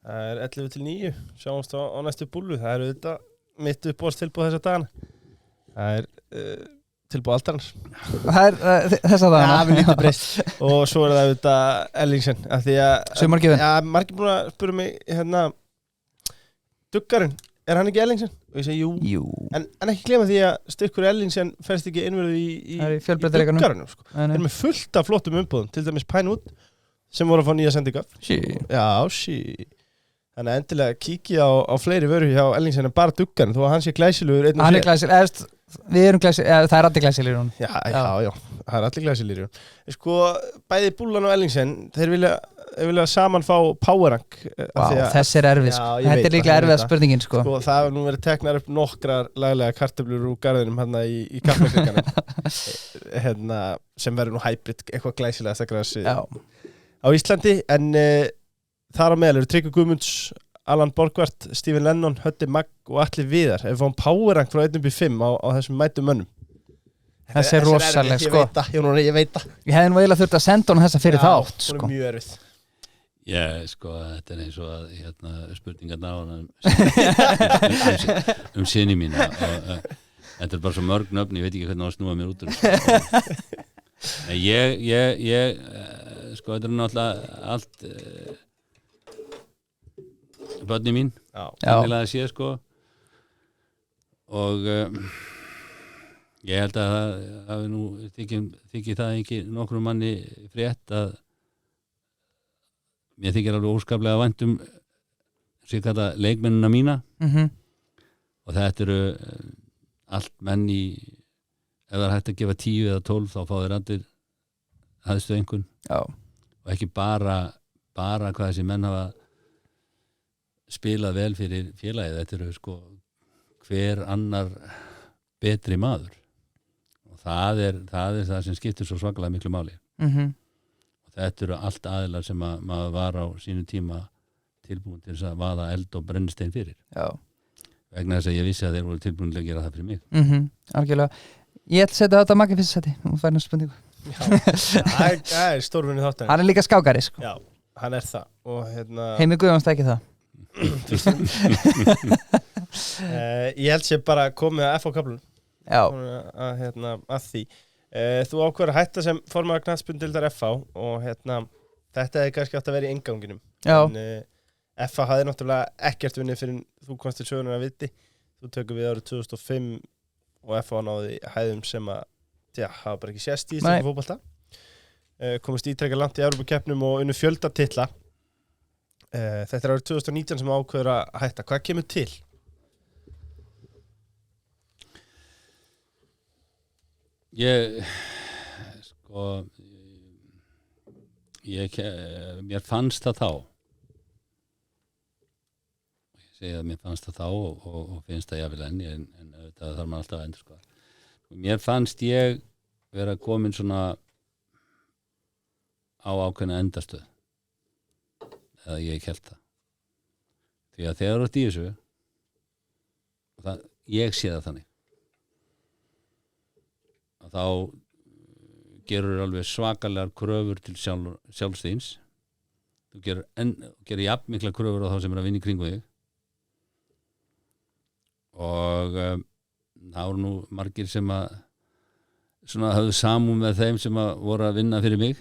Það er 11-9, sjáumst á næstu búlu, það eru þetta mitt uppbóðstilbúð þessa dagana. Það er tilbúð aldarans. Það er þessa dagana? Já, við lítið breyst. Og svo er það þetta Ellingsen, af því að... Sumargjöfin? Já, margir búin að spura mig, Duggarinn, er hann ekki Ellingsen? Og ég segi jú. En ekki glema því að styrkur Ellingsen færst ekki innverðu í Duggarinu. Sko. Þeir eru með fullt af flottum umbúðum, til dæmis Pinewood, sem voru að fá nýja sendinga. Já. Þannig að endilega kíkja á fleiri vöru hjá Ellingsen en bara Duggarinn, þó að hann sé glæsilegur. Hann er glæsilegur, við erum glæsilegur, það er allir glæsilegur hún. Já, það er allir glæsilegur. Sko, bæði Búllan og Ellingsen, þeir vilja saman fá powerrank. Þessi er erfið, sko. Þetta er líklega erfiða spurningin, sko. Sko, það hefur nú verið teknar upp nokkrar laglega kartöflur úr garðinum hérna í kaffekringanum. Sem verður nú hybrid, eitthvað glæsilegasta grasi á Íslandi, en þar á meðal eru Tryggvi Guðmunds, Alan Borgvart, Stephen Lennon, Höddi Magg og Atli Viðar. Ef við fáum powerrank frá 1-5 á þessum mætum mönnum. Þessi er rosaleg, sko. Ég veit það. Ég hefði nú eiginlega þurft að senda honum þessa fyrir þátt, sko. Já, hún er mjög erfið. Já, sko, þetta er eins og að spurningarna á hann sinni mína. Þetta er bara svo mörg nöfn, ég veit ekki hvernig á að snúa mér út úr. Sko, þetta er náttúrulega allt börni mín að sé, sko og ég held að það hafi nú þykir það ekki nokkrum manni frétt að mér þykir alveg óskaplega vænt sér kalla leikmennina mína og þetta eru allt menn ef það er hægt að gefa 10 eða 12 þá fá þeir allir hæðstu einhvern og ekki bara hvað þessi menn hafa spilað vel fyrir félagið, þetta eru sko hver annar betri maður og það er það sem skiptir svo svakalega miklu máli og þetta eru allt aðilar sem maður var á sínu tíma tilbúin til þess að vaða eld og brennstein fyrir vegna þess að ég vissi að þeir voru tilbúin til að gera það fyrir mig Algjörlega, ég ætla að setja þetta Maggi fyrst seti og fæna spurningu Það er stórvinni þáttan. Hann er líka skákari, sko. Já, hann er það og Heimi Guðjóns ekki það. Ég held sér bara komið að FH-kaflun. Já. Að því. Þú ákveður að hætta sem formaður knattspyrnudeildar FH og þetta hefði kannski átt að vera í innganginum. Já. En FH hafði náttúrulega ekkert vunnið fyrir þú komst til sögunar að viti. Þú tökum við árið 2005 og FH náði hæðum sem að hafa bara ekki sést í íslensku fótbolta. Komist ítrekka langt í Evrópukeppnum og unnu fjölda titla. Þetta er árið 2019 sem ákveður að hætta. Hvað kemur til? Mér fannst það þá. Ég segi að mér fannst það þá og finnst það jafnvel enn en það þarf maður alltaf að endur sko. Mér fannst ég vera komin svona á ákveðna endastöð eða ég held það því að þegar þú ert í þessu ég sé það þannig að þá gerur alveg svakalegar kröfur til sjálfsþíns þú gerir jafn mikla kröfur á þá sem er að vinna í kringu þig og það voru nú margir sem að svona höfðu samúð með þeim sem að voru að vinna fyrir mig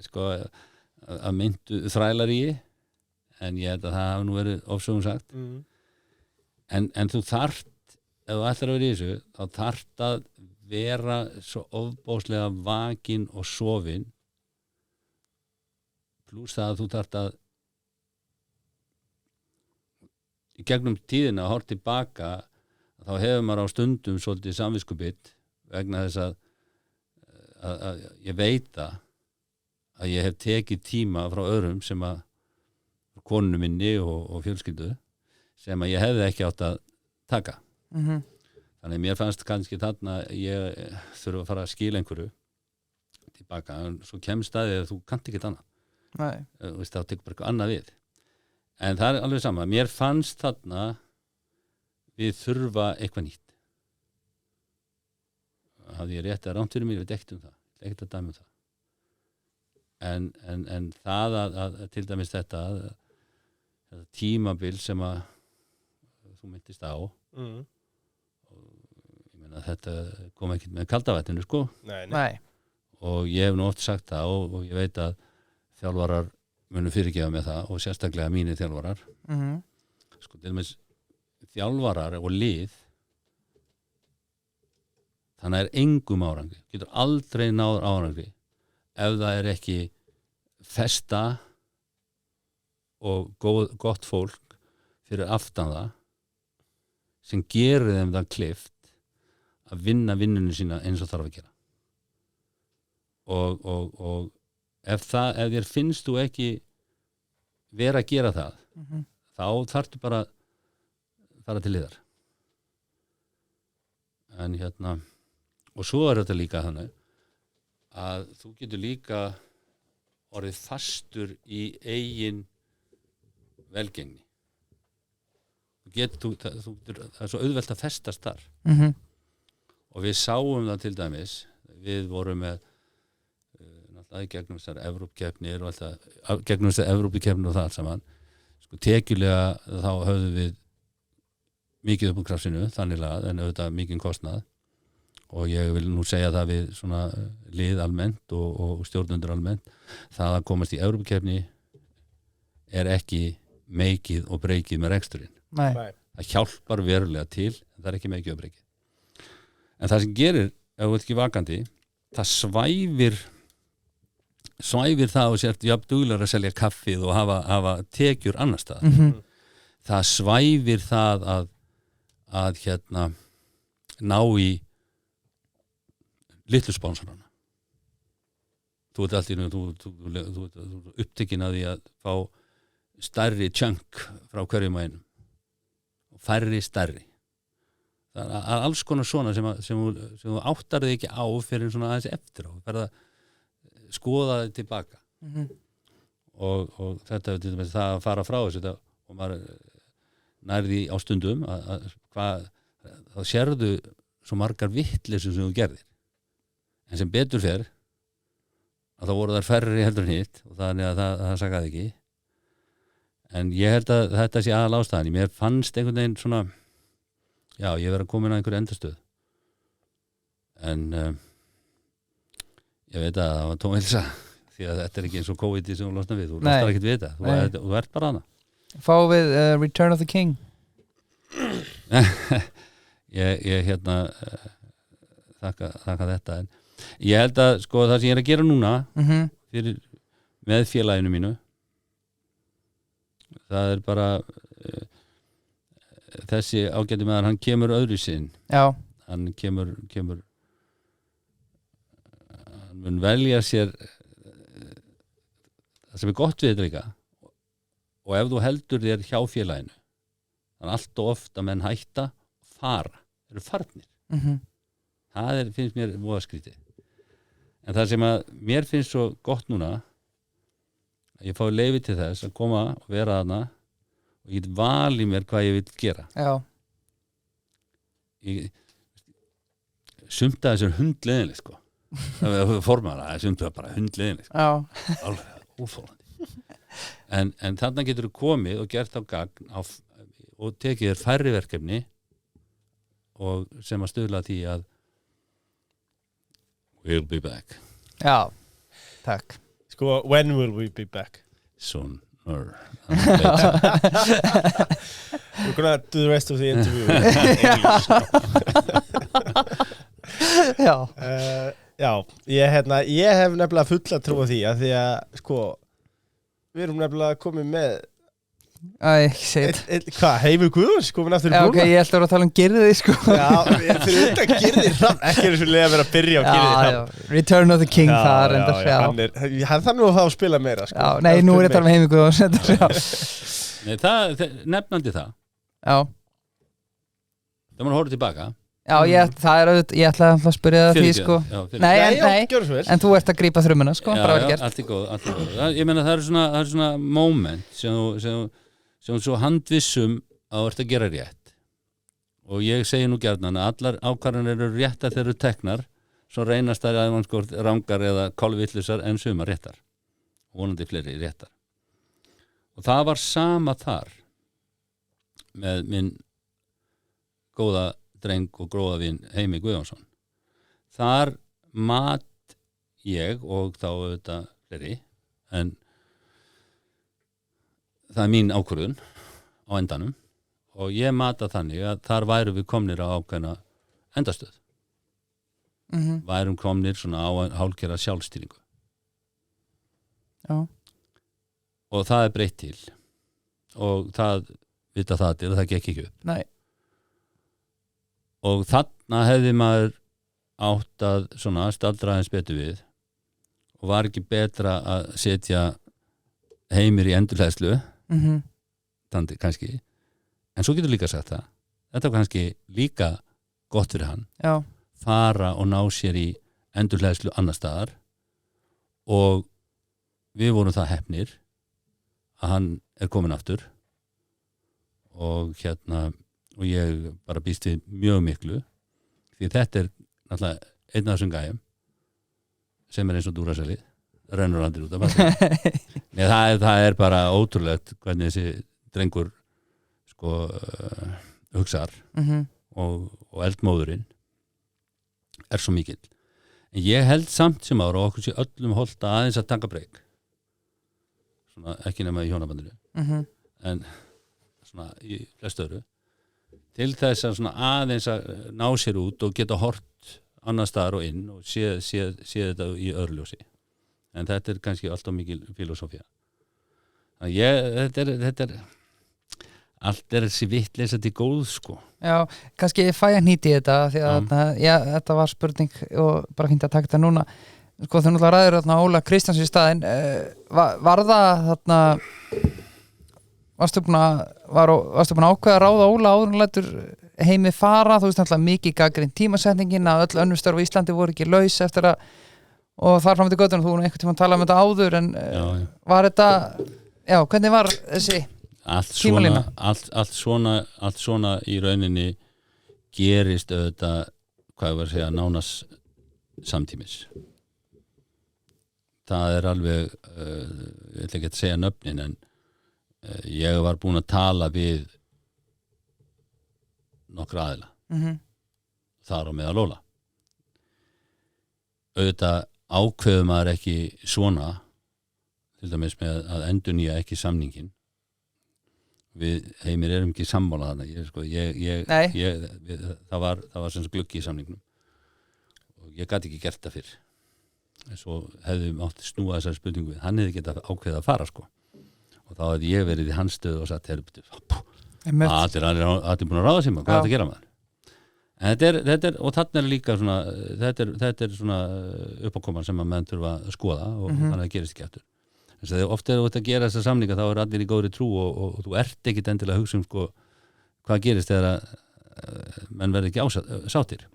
sko að myndu þrælar í en ég held að það hafi nú verið ofsögum sagt en þú þarft ef þú ætlar að vera í þessu þá þarft að vera svo ofbóðslega vakin og sofin pluss það að þú þarft að í gegnum tíðina að horfa tilbaka þá hefur maður á stundum svolítið samviskubitt vegna þess að ég veit að ég hef tekið tíma frá öðrum sem að konunum minni og fjölskyldu sem að ég hefði ekki átt að taka þannig að mér fannst kannski þarna ég þurfa að fara að skila einhverju tilbaka, en svo kemst staðið að þú kannt ekki annað. Nei. Þú veist, þá tekur bara eitthvað annað við. En það alveg sama, mér fannst þarna við þurfa eitthvað nýtt. Hafði ég rétt að rangt fyrir mér, ég veit ekkert það, ekkert að dæma það. En það að til dæmis þetta tímabil sem að þú myndist á, og ég meina þetta kom ekki með kaldavættinu, sko. Nei. Og ég hef nú oft sagt það og ég veit að þjálfarar munu fyrirgefa með það og sérstaklega mínir þjálfarar. Sko, til dæmis þjálfarar og lið, þannig er engum árangri, getur aldrei náð árangri ef það er ekki festa og gott fólk fyrir aftan það sem gerir þeim það kleift að vinna vinnunum sína eins og þarf að gera. Og ef þér finnst þú ekki vera að gera það, þá þarftu bara að fara til liðar. En og svo er þetta líka þannig að þú getur líka orðið fastur í eigin velgengni. Það er svo auðvelt að festast þar. Og við sáum það til dæmis, við vorum með gegnum þessar Evrópukeppnir og alltaf gegnum þessar Evrópukeppnir og það allt saman. Sko tekjulega þá höfðum við mikið upp á krafsinu, þannig að en auðvitað mikið kostnað. Og ég vil nú segja það við svona lið almennt og stjórnendur almennt, það að komast í Evrópukeppni er ekki meikið og breykið með reksturinn. Nei. Það hjálpar verulega til, en það er ekki meikið og breykið. En það sem gerir, ef þú ert ekki vakandi, það svæfir það og sért jafn duglegur að selja kaffið og hafa tekjur annars staðar. Það svæfir það að ná í litlu spánsorana. Þú ert allt í nú, þú upptekinn að því að fá stærri chunk frá hverjum og einum og færri stærri. Það er alls konar svona sem þú áttar þig ekki á fyrir svona aðeins eftir á. Verða að skoða þig tilbaka. Og þetta til dæmis það að fara frá þessu og maður nærði á stundum þá sérðu svo margar vitleysu sem þú gerðir. En sem betur fer að þá voru þær færri heldur en hitt og þannig að það sakaði ekki. En ég held að þetta sé aðal ástæðan. Mér fannst einhvern veginn svona, já, ég verið að koma inn á einhverju endastöð. En ég veit að það var tómheilsa því að þetta er ekki eins og COVID-19 sem þú losnar við. Þú losnar ekkert við þetta. Þú ert bara hana. Fáum við Return of the King? Ég þakka þetta. En ég held að sko það sem ég er að gera núna með félaginu mínu, það er bara þessi ágæti maður, hann kemur öðru sinn. Já. Hann kemur hann mun velja sér það sem er gott við þetta líka, og ef þú heldur þér hjá félaginu, þannig allt og oft að menn hætta fara, eru farnir. Það finnst mér voða skrítið. En það sem að mér finnst svo gott núna, að ég fái leyfi til þess að koma og vera þarna og ég get valið mér hvað ég vil gera. Já. Sumt að þessu er hundleiðinlega, sko. Það er formað, það er sumt að bara hundleiðinlega, sko. Já. Alveg óþólandi. En þarna getur þú komið og gert á gagn og tekið þér færri verkefni og sem að stuðla því að we'll be back. Já, takk. Sko, when will we be back? Sooner. We're gonna do the rest of the interview in English. Já, ég hef nefnilega fulla trú á því að því að, sko, við erum nefnilega komið með ekki segið hvað, Heimir Guðjóns komin aftur í brúna? Ok, ég ætla að tala Gyrði, sko. Já, fyrir þetta Gyrði Hrafn, ekki er svo leið að vera að byrja á Gyrði Hrafn. Return of the King, það er enda sjá. Hann þarf nú að fá að spila meira, sko. Já, nei, nú er ég að tala Heimir Guðjóns, enda sjá. Nei, nefnandi það. Já. Þegar maður horfður tilbaka, Já, ég ætlaði að spyrja það því sko. Nei, en þú ert að grípa þrumuna sko, bara vel gert. Allt er góð. Ég meina það er svona moment sem svo handvissum að þú ert að gera rétt. Og ég segi nú gjarnan að allar ákvarðanir eru réttar þegar eru teknar, svo reynast þær aðeins rangar eða kolvillusar en sumar réttar. Vonandi fleiri réttar. Og það var sama þar með minn góða dreng og gróðavinn Heimi Guðjónsson. Þar mat ég og þá auðvitað fleiri, en það er mín ákvörðun á endanum og ég mata þannig að þar væru við komnir á ákveðna endastöð. Værum komnir svona á hálfgerða sjálfstýringu. Já. Og það er breytt til og það vita það til að það gekk ekki upp. Nei. Og þarna hefði maður átt að svona staldra aðeins betur við og var ekki betra að setja Heimir í endurhleðslu þannig kannski, en svo getur líka sagt það þetta var kannski líka gott fyrir hann. Já. Fara og ná sér í endurhleðslu annar staðar og við vorum það heppnir að hann er komin aftur og og ég bara býst við mjög miklu því þetta er náttúrulega einn af þessum gæjum sem er eins og Dúraseli rennur andir út af Nei, það er bara ótrúlegt hvernig þessi drengur sko hugsar og eldmóðurinn er svo mikill en ég held samt sem ára og okkur sé öllum holdt aðeins að taka breyk svona ekki nema í hjónabandinu en svona í flestu öðru til þess að svona aðeins að ná sér út og geta hort annar staðar og inn og sé þetta í örljósi en þetta er kannski alltaf mikil filosófía þetta er allt er þessi vitleysa til góð sko. Já, kannski ég fæ að nýti þetta því að þetta var spurning og bara fínt að taka þetta núna sko þegar náttúrulega ræður þarna Óla Kristjáns í staðinn var það þarna varstu búin að ákveða að ráða Óla áður en lætur Heimi fara, þú veist náttúrulega mikið gagnrýnt tímasetningin að öll önnur störf í Íslandi voru ekki laus eftir að og þar fram til göttunum, þú einhvern tímann talað um þetta áður en var þetta hvernig var þessi tímalína? Allt svona í rauninni gerist auðvitað, hvað ég var að segja, nánast samtímis það er alveg ég ætla ekki að segja nöfnin en ég var búin að tala við nokkra aðila þar á meðal Óla auðvitað ákveður maður ekki svona til dæmis með að endurnýja ekki samningin við Heimir erum ekki sammála þarna það var sem gluggi í samningnum og ég gat ekki gert það fyrr en svo hefði mátt snúa þessari spurningu við hann hefði getað ákveðið að fara sko og þá hefði ég verið í hans stöð og sagt allir búin að ráða sér maður, hvað er þetta að gera maður en þetta er og þarna er líka svona þetta er svona uppákoman sem að menn þurfa að skoða og þannig að það gerist ekki aftur þess að ofta er þetta að gera þessa samninga þá er allir í góðri trú og þú ert ekkit endilega að hugsa sko hvað gerist þegar að menn verði ekki sáttir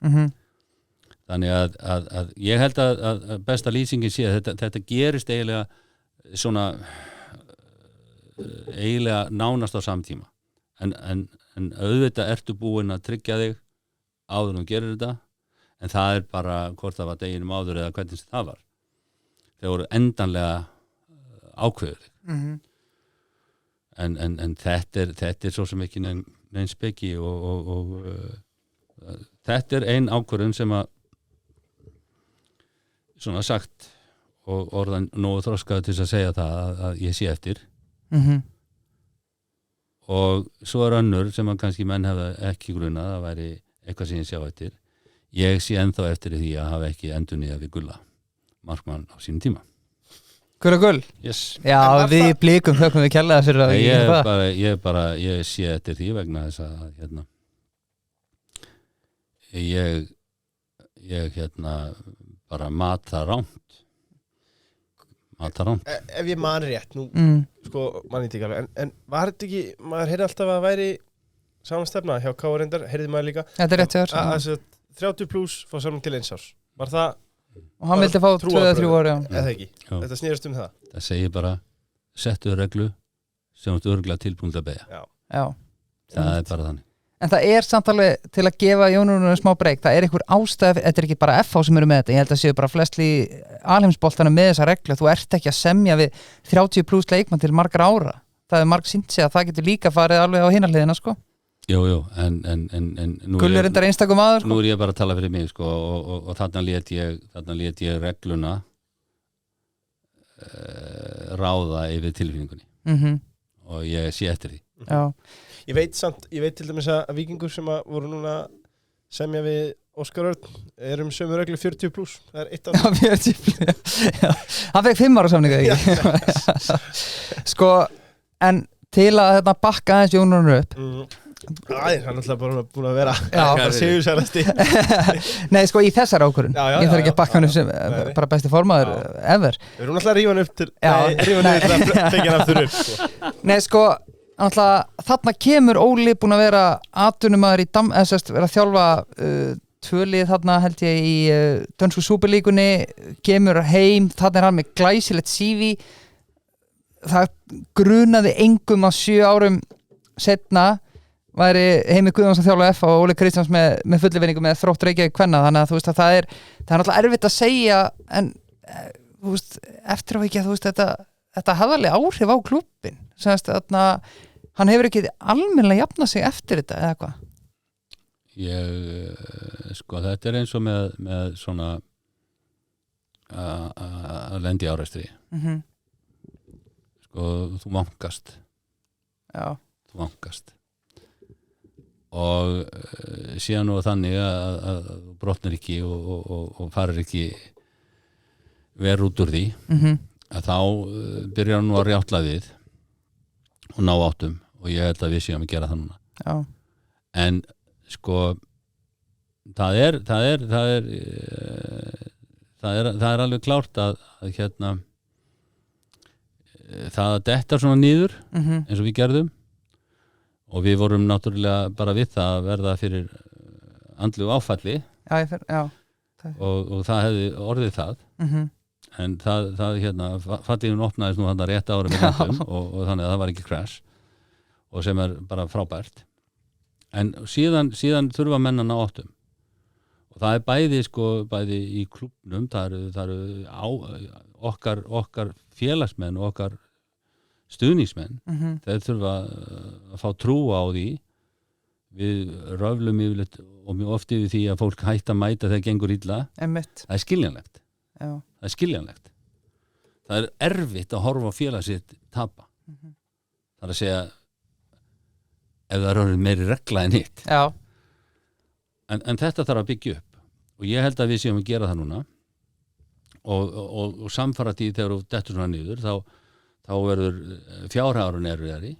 þannig að ég held að besta lýsingin sé að þetta gerist eiginlega svona eiginlega nánast á samtíma en auðvitað ertu búin að tryggja þig áður og gerir þetta en það er bara hvort það var deginum áður eða hvernig það var þeir voru endanlega ákveður en þetta er svo sem ekki neins speki og þetta er ein ákvörðun sem að svona sagt og orðan nógu þroskaði til þess að segja það að ég sé eftir og svo er önnur sem að kannski menn hafa ekki grunað að væri eitthvað sem ég sjá eftir ég sé ennþá eftir því að hafa ekki endurnýjað við Gulla markmann á sínum tíma Gulla Gull? Yes. Já, við blikum þökkum við kærlega fyrir að ég sé eftir því vegna þess að ég bara mat það rámt ef ég man rétt nú sko, man ekki alveg en var þetta ekki, maður heyrði alltaf að væri sama stefna hjá K.R. reyndar, heyrði maður líka. Þetta rétt hjá þér. 30 pluss fá samning til 1 árs. Var það... Og hann vildi fá 2-3 ári, eða ekki. Þetta snýrist það. Það segir bara, settu reglu sem þú örgulega tilbúin að beygja. Já. Það bara þannig. En það samt alveg til að gefa Jónunum smá breyk, það einhver ástæð, þetta ekki bara FH sem eru með þetta, ég held að séu bara flestli alheimsboltanum með þessa reglu, þú ert ekki að semja við 30 pluss leikmann til margar ára. Það marg sýnt sig að það getur líka farið alveg á hinarliðina, sko. Jú, en nú Gulli er endar einstakum aður, sko. Nú ég bara að tala fyrir mig, sko, og þarna lét ég regluna ráða yfir tilfinningunni. Og ég sé eftir því. Já. Ég veit til dæmis að Víkingur sem að voru núna semja við Óskar Örn sömu reglu 40 pluss. Það er 1 ár. Já, 40 pluss. Já. Hann fekk 5 ára samninga, ekki? Sko, en til að bakka aðeins Jónunum upp. Hann er alltaf bara búin að vera sigursælasti. Nei, sko, í þessar ákvörðun. Ég þarf ekki að bakka hann upp sem bara besti formaður ever. Við erum alltaf að rífa hann upp til að fengja hann aftur upp, sko. Nei, sko, þarna kemur Óli búin að vera atvinnumaður í vera að þjálfa tvölið þarna held ég í dönsku súperlíkunni, kemur heim, þarna er hann með glæsilegt CV. Það grunaði engum að 7 árum setna væri Heimir Guðjóns að þjálfa FH og Óli Kristjáns með fulli vinningu með Þrótt Reykjavík kvenna, þannig að þú veist að það er náttúrulega erfitt að segja, en þú veist, eftir á ekki að þú veist þetta hafði alveg áhrif á klúbbin, semst að hann hefur ekki almennilega jafnað sig eftir þetta eða hvað? Sko þetta er eins og með svona að lendi í árekstri. Sko þú vankast. Já. Þú vankast. Og síðan og þannig að brotnar ekki og farir ekki ver út úr því, að þá byrjar hann nú að rjátla við og ná áttum, og ég held að við séum að gera það núna. Já. En sko það er alveg klárt að hérna það dettar svona niður eins og við gerðum, og við vorum náttúrulega bara við það að verða fyrir andlegu áfalli. Og það hefði orðið það. En það hérna, fallíðun opnaðist nú þarna rétt ára með hendum, og þannig að það var ekki crash, og sem er bara frábært. En síðan þurfa menn að ná áttum, og það er bæði í klúbbnum, það eru okkar félagsmenn og okkar stuðningsmenn, þeir þurfa að fá trú á því. Við röflum yfirleitt og mjög oft yfir því að fólk hætta að mæta þegar gengur illa. Það er skiljanlegt. Já. Það er skiljanlegt. Það er erfitt að horfa á félag sitt tapa. Það er að segja ef það er orðið meiri regla en hitt. Já. En þetta þarf að byggja upp, og ég held að við séum að gera það núna, og samfara því þegar þú dettur svona niður, þá verður fjárhagurinn erfiðari,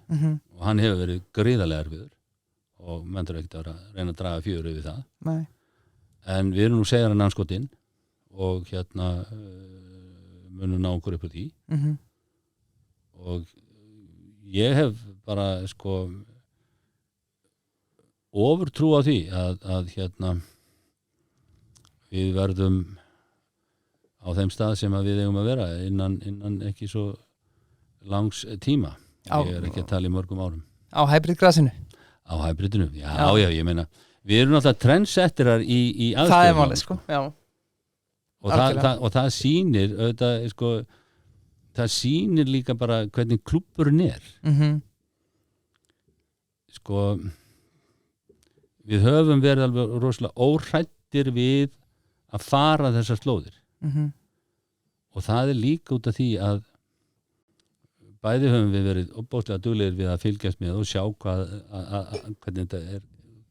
og hann hefur verið gríðarlega erfiður, og menn þurfa ekkert að reyna að draga fjöru yfir það. Nei. En við erum nú segjar en anskotinn, og hérna munum ná okkur upp úr því. Og ég hef bara ofurtrú á því að hérna við verðum á þeim stað sem að við eigum að vera innan ekki svo langs tíma. Ég er ekki að tala í mörgum árum. Á hybridgrasinu? Á hybridinu, já, ég meina við erum náttúrulega trendsetterar í aðstöðum. Það er málið, sko, já. Og það sýnir auðvitað, það sýnir líka bara hvernig klúbburinn er. Við höfum verið alveg rosalega óhræddir við að fara þessar slóðir. Og það er líka út af því að bæði höfum við verið óbáslega duglegir við að fylgjast með og sjá hvernig þetta er,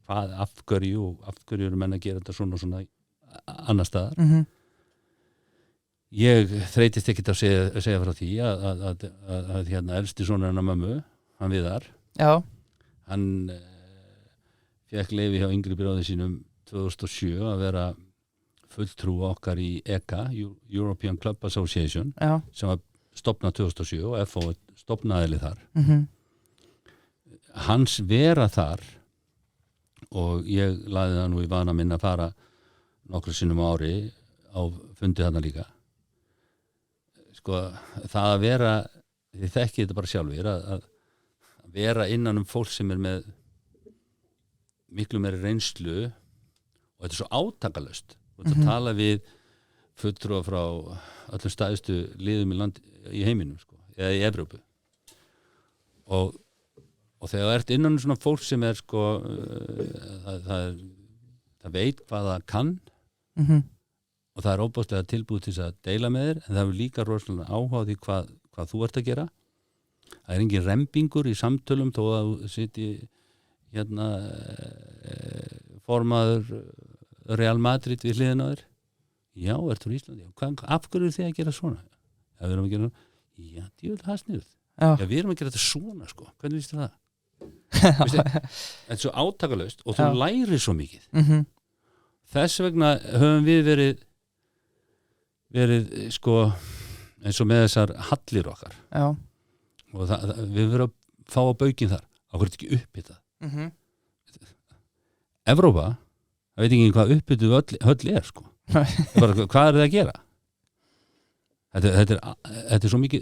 af hverju eru menn að gera þetta svona annar staðar. Ég þreytist ekkert að segja frá því að hérna elsti sonur hennar mömmu, hann Viðar, hann fékk leyfi hjá yngri bróður sínum 2007 að vera fulltrúi okkar í ECA, European Club Association, sem var stofnað 2007 og FH stofnaðili þar. Hans vera þar og ég lagði það nú í vana minn að fara nokkru sinnum á ári á fundi þarna líka. Sko, það að vera, þið þekkið þetta bara sjálfir, að vera innan fólk sem með miklu meiri reynslu og þetta svo átakalaust. Þú ert að tala við fulltrúa frá öllum stæðstu liðum í heiminum, sko, eða í Evrópu. Og þegar það ert innan svona fólk sem sko, það veit hvað það kann og það óbúslega tilbúið til að deila með þér, en það er líka rosalega áhuga á því hvað þú ert að gera. Það er engin rembingur í samtölum þó að þú sitji hérna formaður Real Madrid við hliðina á þér. Já, ertu í Íslandi? Af hverju þið að gera svona? Já, við erum að gera svona. Já, djöfull það sniðugt. Já, við erum að gera þetta svona, sko. Hvernig vístu það? Þetta er svo átakalaust og þú lærir svo mikið. Þess vegna höfum við verið sko eins og með þessar hallir okkar. Já. Og við verðum að fá á baukinn þar. Ákveður þetta ekki upphitað. Evrópa, það veit ekki hvað upphituð höll er, sko. Bara, hvað er það að gera? Þetta er svo mikið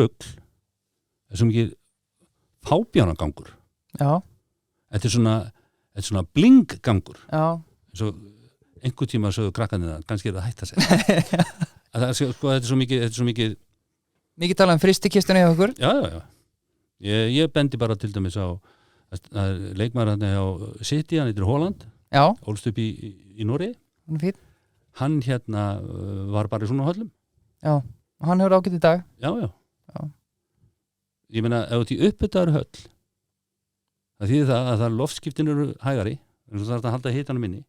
rugl. Þetta er svo mikið fábjánagangur. Já. Þetta er svona blinggangur. Já. Svo einhver tíma sögðu krakkarnir það, kannski er það hætt að segja. Þetta er svo mikið mikið talað fristikistunni hjá okkur. Já. Ég bendi bara til dæmis á leikmaður hann hjá City, hann heitir Haaland. Já. Ólst upp í Noregi. Hann er fín. Hann var bara í svona höllum. Já, og hann hefur ágætt í dag. Já. Ég meina, ef þú uppbyttaður höll, það þýðir það að það loftskiptin eru hægari, en svo þarf það að halda hitanum inni.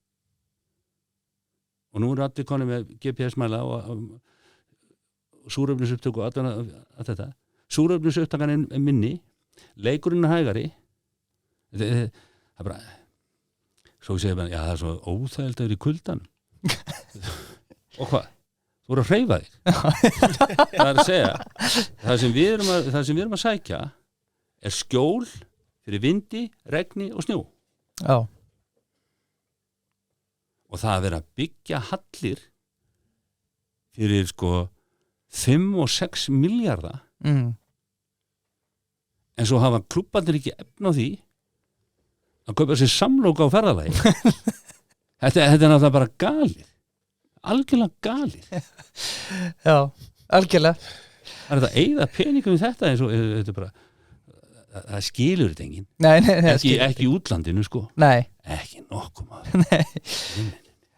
Og nú eru allir konið með GPS-mæla og súrefnisupptöku og allt þetta. Súrefnisupptakan er minni, leikurinn er hægari. Það er bara, svo segir maður, já, það er svo óþægild að vera í kuldanum. Og hvað? Þú voru að hreyfa þig. Það er að segja, það sem við erum að sækja er skjól fyrir vindi, regni og snjó. Já. Og það að vera að byggja hallir fyrir sko 5 og 6 milljarða en svo hafa klubbarnir ekki efna á því að kaupa sér samlóka á ferðalagi. Þetta er náttúrulega bara galið. Algjörlega galið. Já, algjörlega. Það er þetta að eyða peningum í þetta eins og þetta er bara, það skilur þetta enginn. Nei, ekki í útlandinu, sko. Nei. Ekki nokkuð maður. Nei.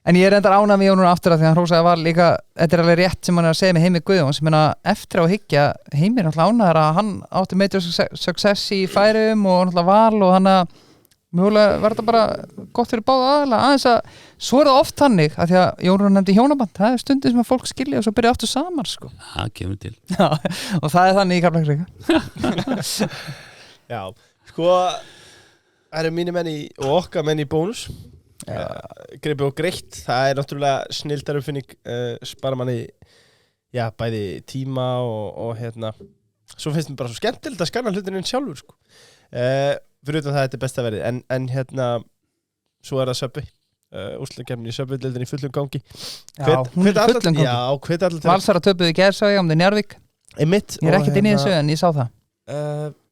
En ég er endar ánægð með Jónur aftur að því að hann hrósaði var líka, þetta er alveg rétt sem hann er að segja með Heimi Guðjóns, sem eftir á hyggja Heimi er náttúrulega ánægður að hann átti major success í Færeyjum og náttúrulega Val og hann að mjögulega var þetta bara gott fyrir báða aðeins aðeins að svo er það oft hannig að því að Jónur nefndi hjónaband, það er stundið sem að fólk skilja og svo byrja aftur saman, sko. Það kemur til. Já, og það er þannig í Keflavík. Já, sko það eru mínir menn og okkar menn í bónus. Greipi og greitt, það er náttúrulega snildaruppfinning, spara manni bæði tíma og svo finnst mér bara svo skemmtilegt að skanna hlutininn sjálfur, sko. Fyrir utan það þetta er besta verið en svo er það Subway úrslitakeppnin í Subway-deildinni í fullum gangi. Hún er í fullum gangi. Já, hvet allir Valsara töpuðu í gær, sá ég, það Njarðvík. Einmitt. Ég er ekkert inn í þessu en ég sá það.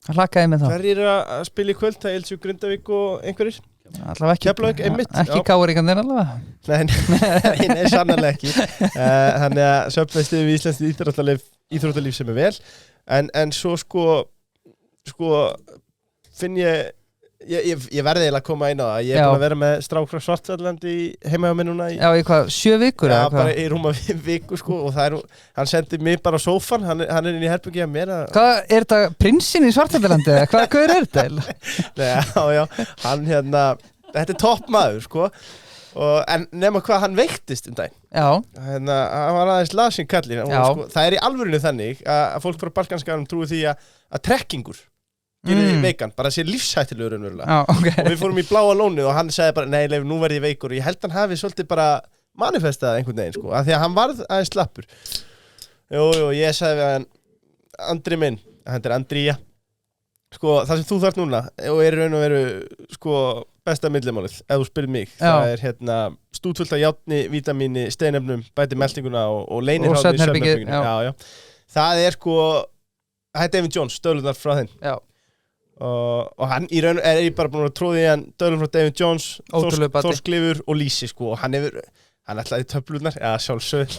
Það hlakkaði með það. Hverjir að spila í kvöld? Það er Eldsjö Grindavík og einhverjir? Allavega ekki. Keflavík, einmitt. Ekki káuríkandir allavega. Nei, sannarlega ekki. Þannig að Subway styður við íslenskt íþróttalíf sem er vel. En svo sko finn ég verði eiginlega að koma inn á það. Ég er búin að vera með strák frá Svartfjallalandi heima hjá mér núna í... Já, í hvað, 7 vikur? Já, bara í rúma viku, sko, og það hann sendi mig bara á sófan, hann er inn í herbergi að mér að... Hvað, er þetta prinsinn í Svartfjallalandi, eða hvað er þetta? Nei, já, hann þetta er toppmaður, sko, en nema hvað hann veiktist daginn. Já. Hann var aðeins lasinn kallinn, og sko, það er í alvörinu þannig að fólk frá Balkanskaganum trúi því að trekkingur gerir veikan, bara sé lífshættilegur raunverulega. Okay. Og við fórum í Bláa lónið og hann sagði bara, nei Leif, nú verð ég veikur og ég held hann hafi svolítið bara manifestað einhvern veginn, sko, af því að hann varð aðeins slappur. Jú, ég sagði við hann, Andri minn, hann er Andría, sko, það sem þú þarft núna og er raun og veru sko, besta millimálið, ef þú spyrir mig það er hérna stútfullt af járni, vítamíni, steinefnum, bæti meltinguna og leinir háði í svefnherberginu. Það er sko það er David Jones, döðlunar frá þinn og hann í raun er ég bara búin að tróði hann döðlunar frá David Jones, Þórsklifur og Lýsi sko, og hann ætlaði töflunar, sjálfsögð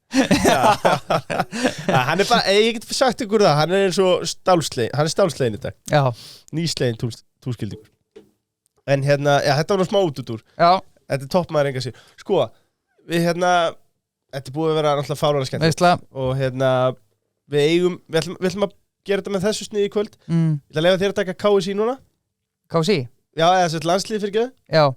hann er bara, ég get sagt ykkur það, hann er eins og stálslegin í dag nýslegin túskildingur en hérna, þetta var nú smá út úr þetta er toppmaður enga sér sko, við hérna þetta er búið að vera náttúrulega fárlega skemmt og hérna, við ætlum að gera þetta með þessu sniði í kvöld ég ætla að leyfa þér að taka KSI núna KSI? Já, eða sett landslið fyrir ekki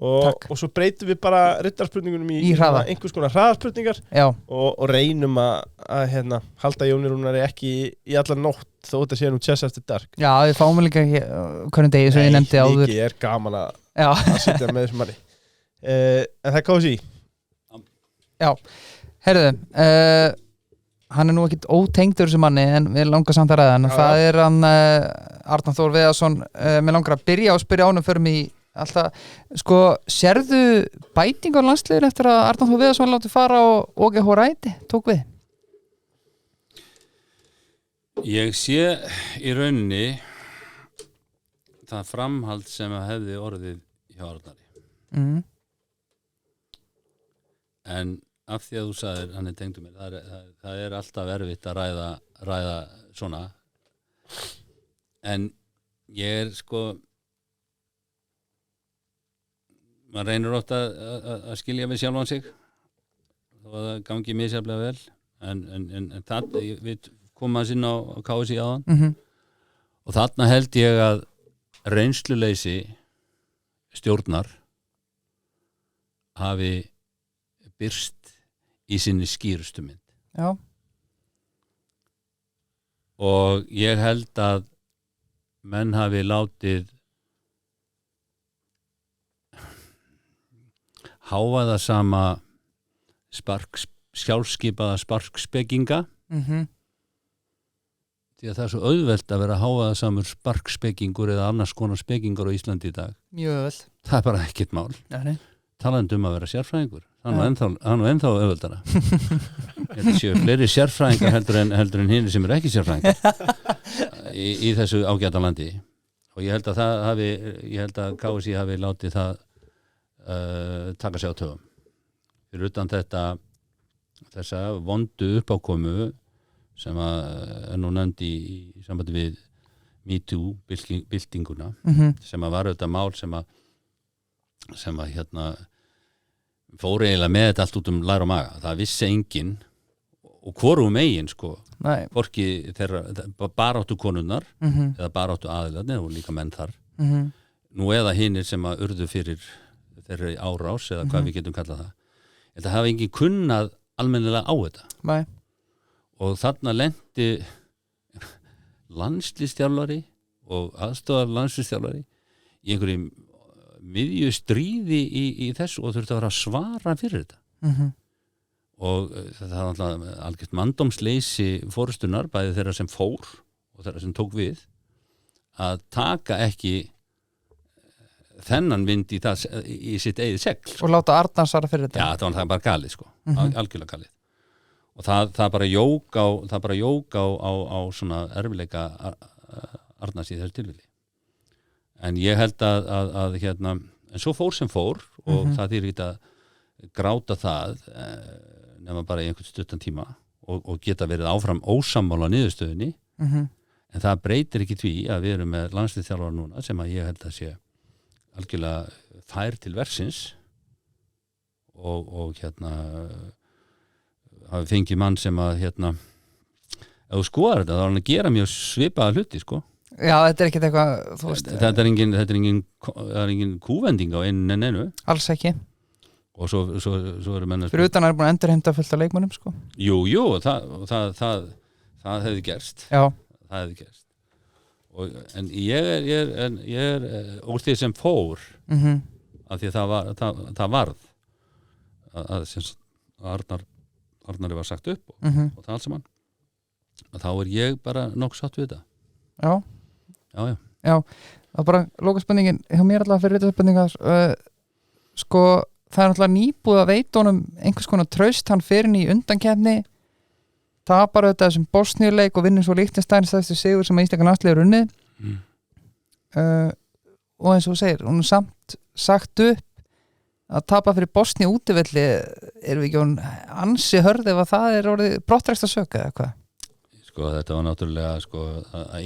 og svo breytum við bara riddarspurningunum í einhvers konar hraðarspurningar og reynum að hérna, halda Jóni Rúnari ekki í allar nótt þó þetta sé nú Chess After Dark Já, við fáum líka hvernig degi sem ég nefndi áður Nei, er gaman að sitja með þessum manni en það er KSI Já, heyrðu hann er nú ekkit ótengdur þessu manni en við langar samt að ræða hann það er hann Arnar Þór Viðarsson mér langar að byrja og spyrja ánum fyrir mig alltaf, sko, sérðu bæting á landsliðin eftir að Arnar Þór Viðarsson láti fara og OG Horæti tók við? Ég sé í rauninni það framhald sem að hefði orðið hjá Arnari en af því að þú sagðir, hann er tengdur mér það er alltaf erfitt að ræða svona en ég er sko maður reynir ofta að skilja við sjálfan sig þó að það gangi misjaflega vel en það, við komum að sinna á KSI áðan og þarna held ég að reynsluleysi stjórnar hafi birst í sinni skýrustu mynd. Já. Og ég held að menn hafi látið hávaða sama sjálfskipaða sparkspekinga því að það er svo auðvelt að vera hávaða samur sparkspekingur eða annars konar spekingur á Íslandi í dag. Mjög auðvelt. Það er bara ekkert mál. Nei. Talandi að vera sérfræðingur. Hann er ennþá auðveldara. Þetta séu fleiri sérfræðingar heldur en hinn sem eru ekki sérfræðingar í þessu ágæta landi. Og ég held að KSI hafi látið það taka sig á tögum. Fyrir utan þessa vondu uppákomu sem er nú nefnd í sambandi við MeToo byltinguna sem var auðvitað mál sem að hérna fór eiginlega með þetta allt út læra og maga. Það vissi enginn og hvorum eigin sko hvorki þeirra baráttu konunnar eða baráttu aðilarnir og líka menn þar nú eða hinir sem að urðu fyrir þeirri árás eða hvað við getum kallað það. Þetta hafi enginn kunnað almennilega á þetta. Nei. Og þarna lenti landslýstjálfari og aðstofar landslýstjálfari í einhverjum miðju stríði í þessu og þurfti að vera að svara fyrir þetta. Og það var alltaf algjört manndómsleysi forystunar, bæði þeirra sem fór og þeirra sem tók við, að taka ekki þennan vind í sitt eigið segl. Og láta Arnar svara fyrir þetta. Já, það var bara galið sko, algjörlega galið. Og það bara jók á svona erfileika Arnars í þessu tilfelli. En ég held að hérna, en svo fór sem fór og það þýr ekki að gráta það nema bara í einhvern stuttan tíma og geta verið áfram ósammála niðurstöðunni en það breytir ekki því að við erum með landsliðsþjálfara núna sem að ég held að sé algjörlega fær til versins og hérna hafi fengið mann sem að hérna ef þú skoðar þetta þá er hann að gera mjög svipaða hluti sko. Já, þetta er ekkert eitthvað, þú veist. Þetta er engin kúvending á einu. Alls ekki. Og svo eru menn fyrir utan er búin að endurheimta fullt af leikmönnum sko. Jú, það hefði gerst. Já. Það hefði gerst. En ég er úr því sem fór af því að það varð að Arnari var sagt upp og það allt saman að þá er ég bara nokkuð sátt við þetta. Já, það bara lokaspenningin hjá mér alltaf fyrir rittarspendingar sko, það alltaf nýbúið að veita honum einhvers konar traust, hann fyrir í undankeppni tapar auðvitað þessum Bosníuleik og vinnur svo Liechtenstein stærstu sigur sem að Íslenska landsliðið unnið og eins og þú segir, hún samt sagt upp að tapa fyrir Bosníu útivelli erum við ekki hún ansi hörð ef að það orðið brottræksta sök eða hvað? Sko þetta var náttúrulega sko, að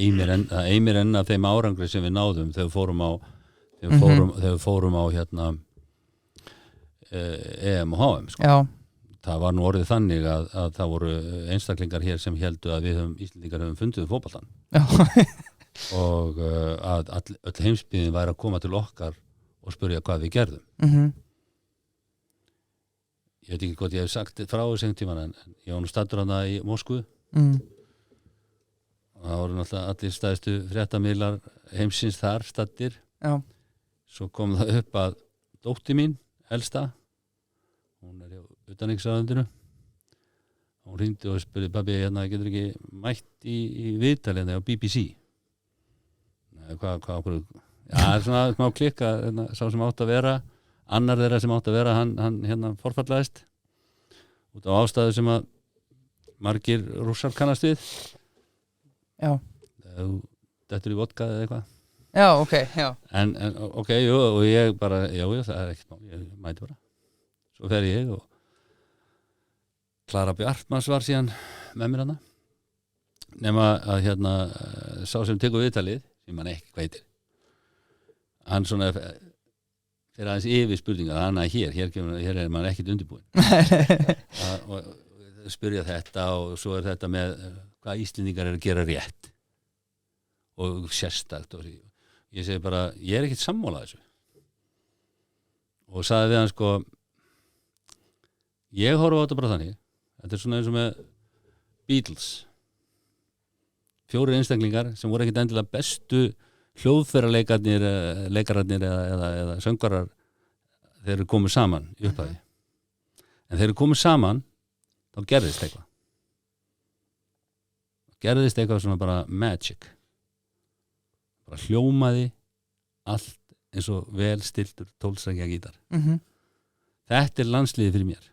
eimir enn af þeim árangri sem við náðum þegar við fórum á hérna EM og HM sko. Já. Það var nú orðið þannig að það voru einstaklingar hér sem heldu að við Íslendingar höfum fundið fótboltann og að öll heimsbyggðin væri að koma til okkar og spurja hvað við gerðum Ég veit ekki hvort ég hef sagt frá þessum tíman en ég var nú staddur hana í Moskvu og það voru náttúrulega allir stæðstu fréttamiðlar heimsins þar staddir svo kom það upp að dóttir mín, elsta hún hjá utanríkisráðuneytinu hún hringdi og spurði pabbi hérna getur ekki mætt í viðtal hérna á BBC hvað okkur svona smá klikka sá sem átt að vera annar þeirra sem átt að vera hann hérna forfallaðist út af ástæðu sem að margir rússar kannast við þetta er í vodka eða eitthvað Já, ok, já en ok, jú, og ég bara það er ekkert mál, ég mæti bara svo fer ég og Klara Bjartmans var síðan með mér hana nema að hérna sá sem tekur viðtalið sem hann ekki hvað heitir hann svona fyrir aðeins yfir spurninga hann að hér er maður ekkert undirbúinn og spyrja þetta og svo er þetta með hvað Íslendingar að gera rétt og sérstakt og ég segi bara, ég er ekkert sammála þessu og sagði við hann sko ég horfa á þetta bara þannig þetta er svona eins og með Beatles 4 einstaklingar sem voru ekkert endilega bestu hljóðfæralekararnir eða söngarar þeir eru komið saman í upphafi en þeir eru komið saman þá gerðist eitthvað svona bara magic bara hljómaði allt eins og vel stiltur 12-strengi gítar þetta er landsliðið fyrir mér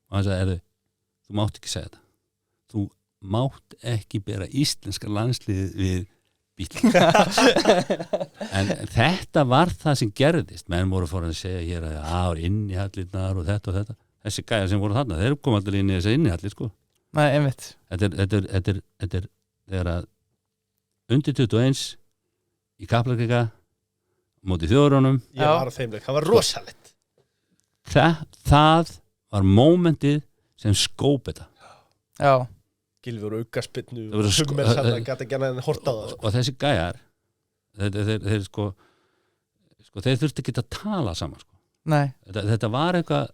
og hann sagði, þú mátt ekki segja þetta þú mátt ekki bera íslenska landsliðið við Beatles en þetta var það sem gerðist menn voru fór að segja hér að það var innihallirnar og þetta þessi gæjar sem voru þarna, þeir kom allir inn í þessi innihallir sko Nei, einmitt þetta er þegar að undir 21 í Kaplakrika móti þjóðurunum ég var á þeimleik, það var rosalegt það var mómentið sem skóp þetta Gylfi voru aukaspinnu hugmenn sann að geta ekki annað en horta á það og þessi gæjar þeir sko þeir þurfti ekki að tala saman sko. þetta var eitthvað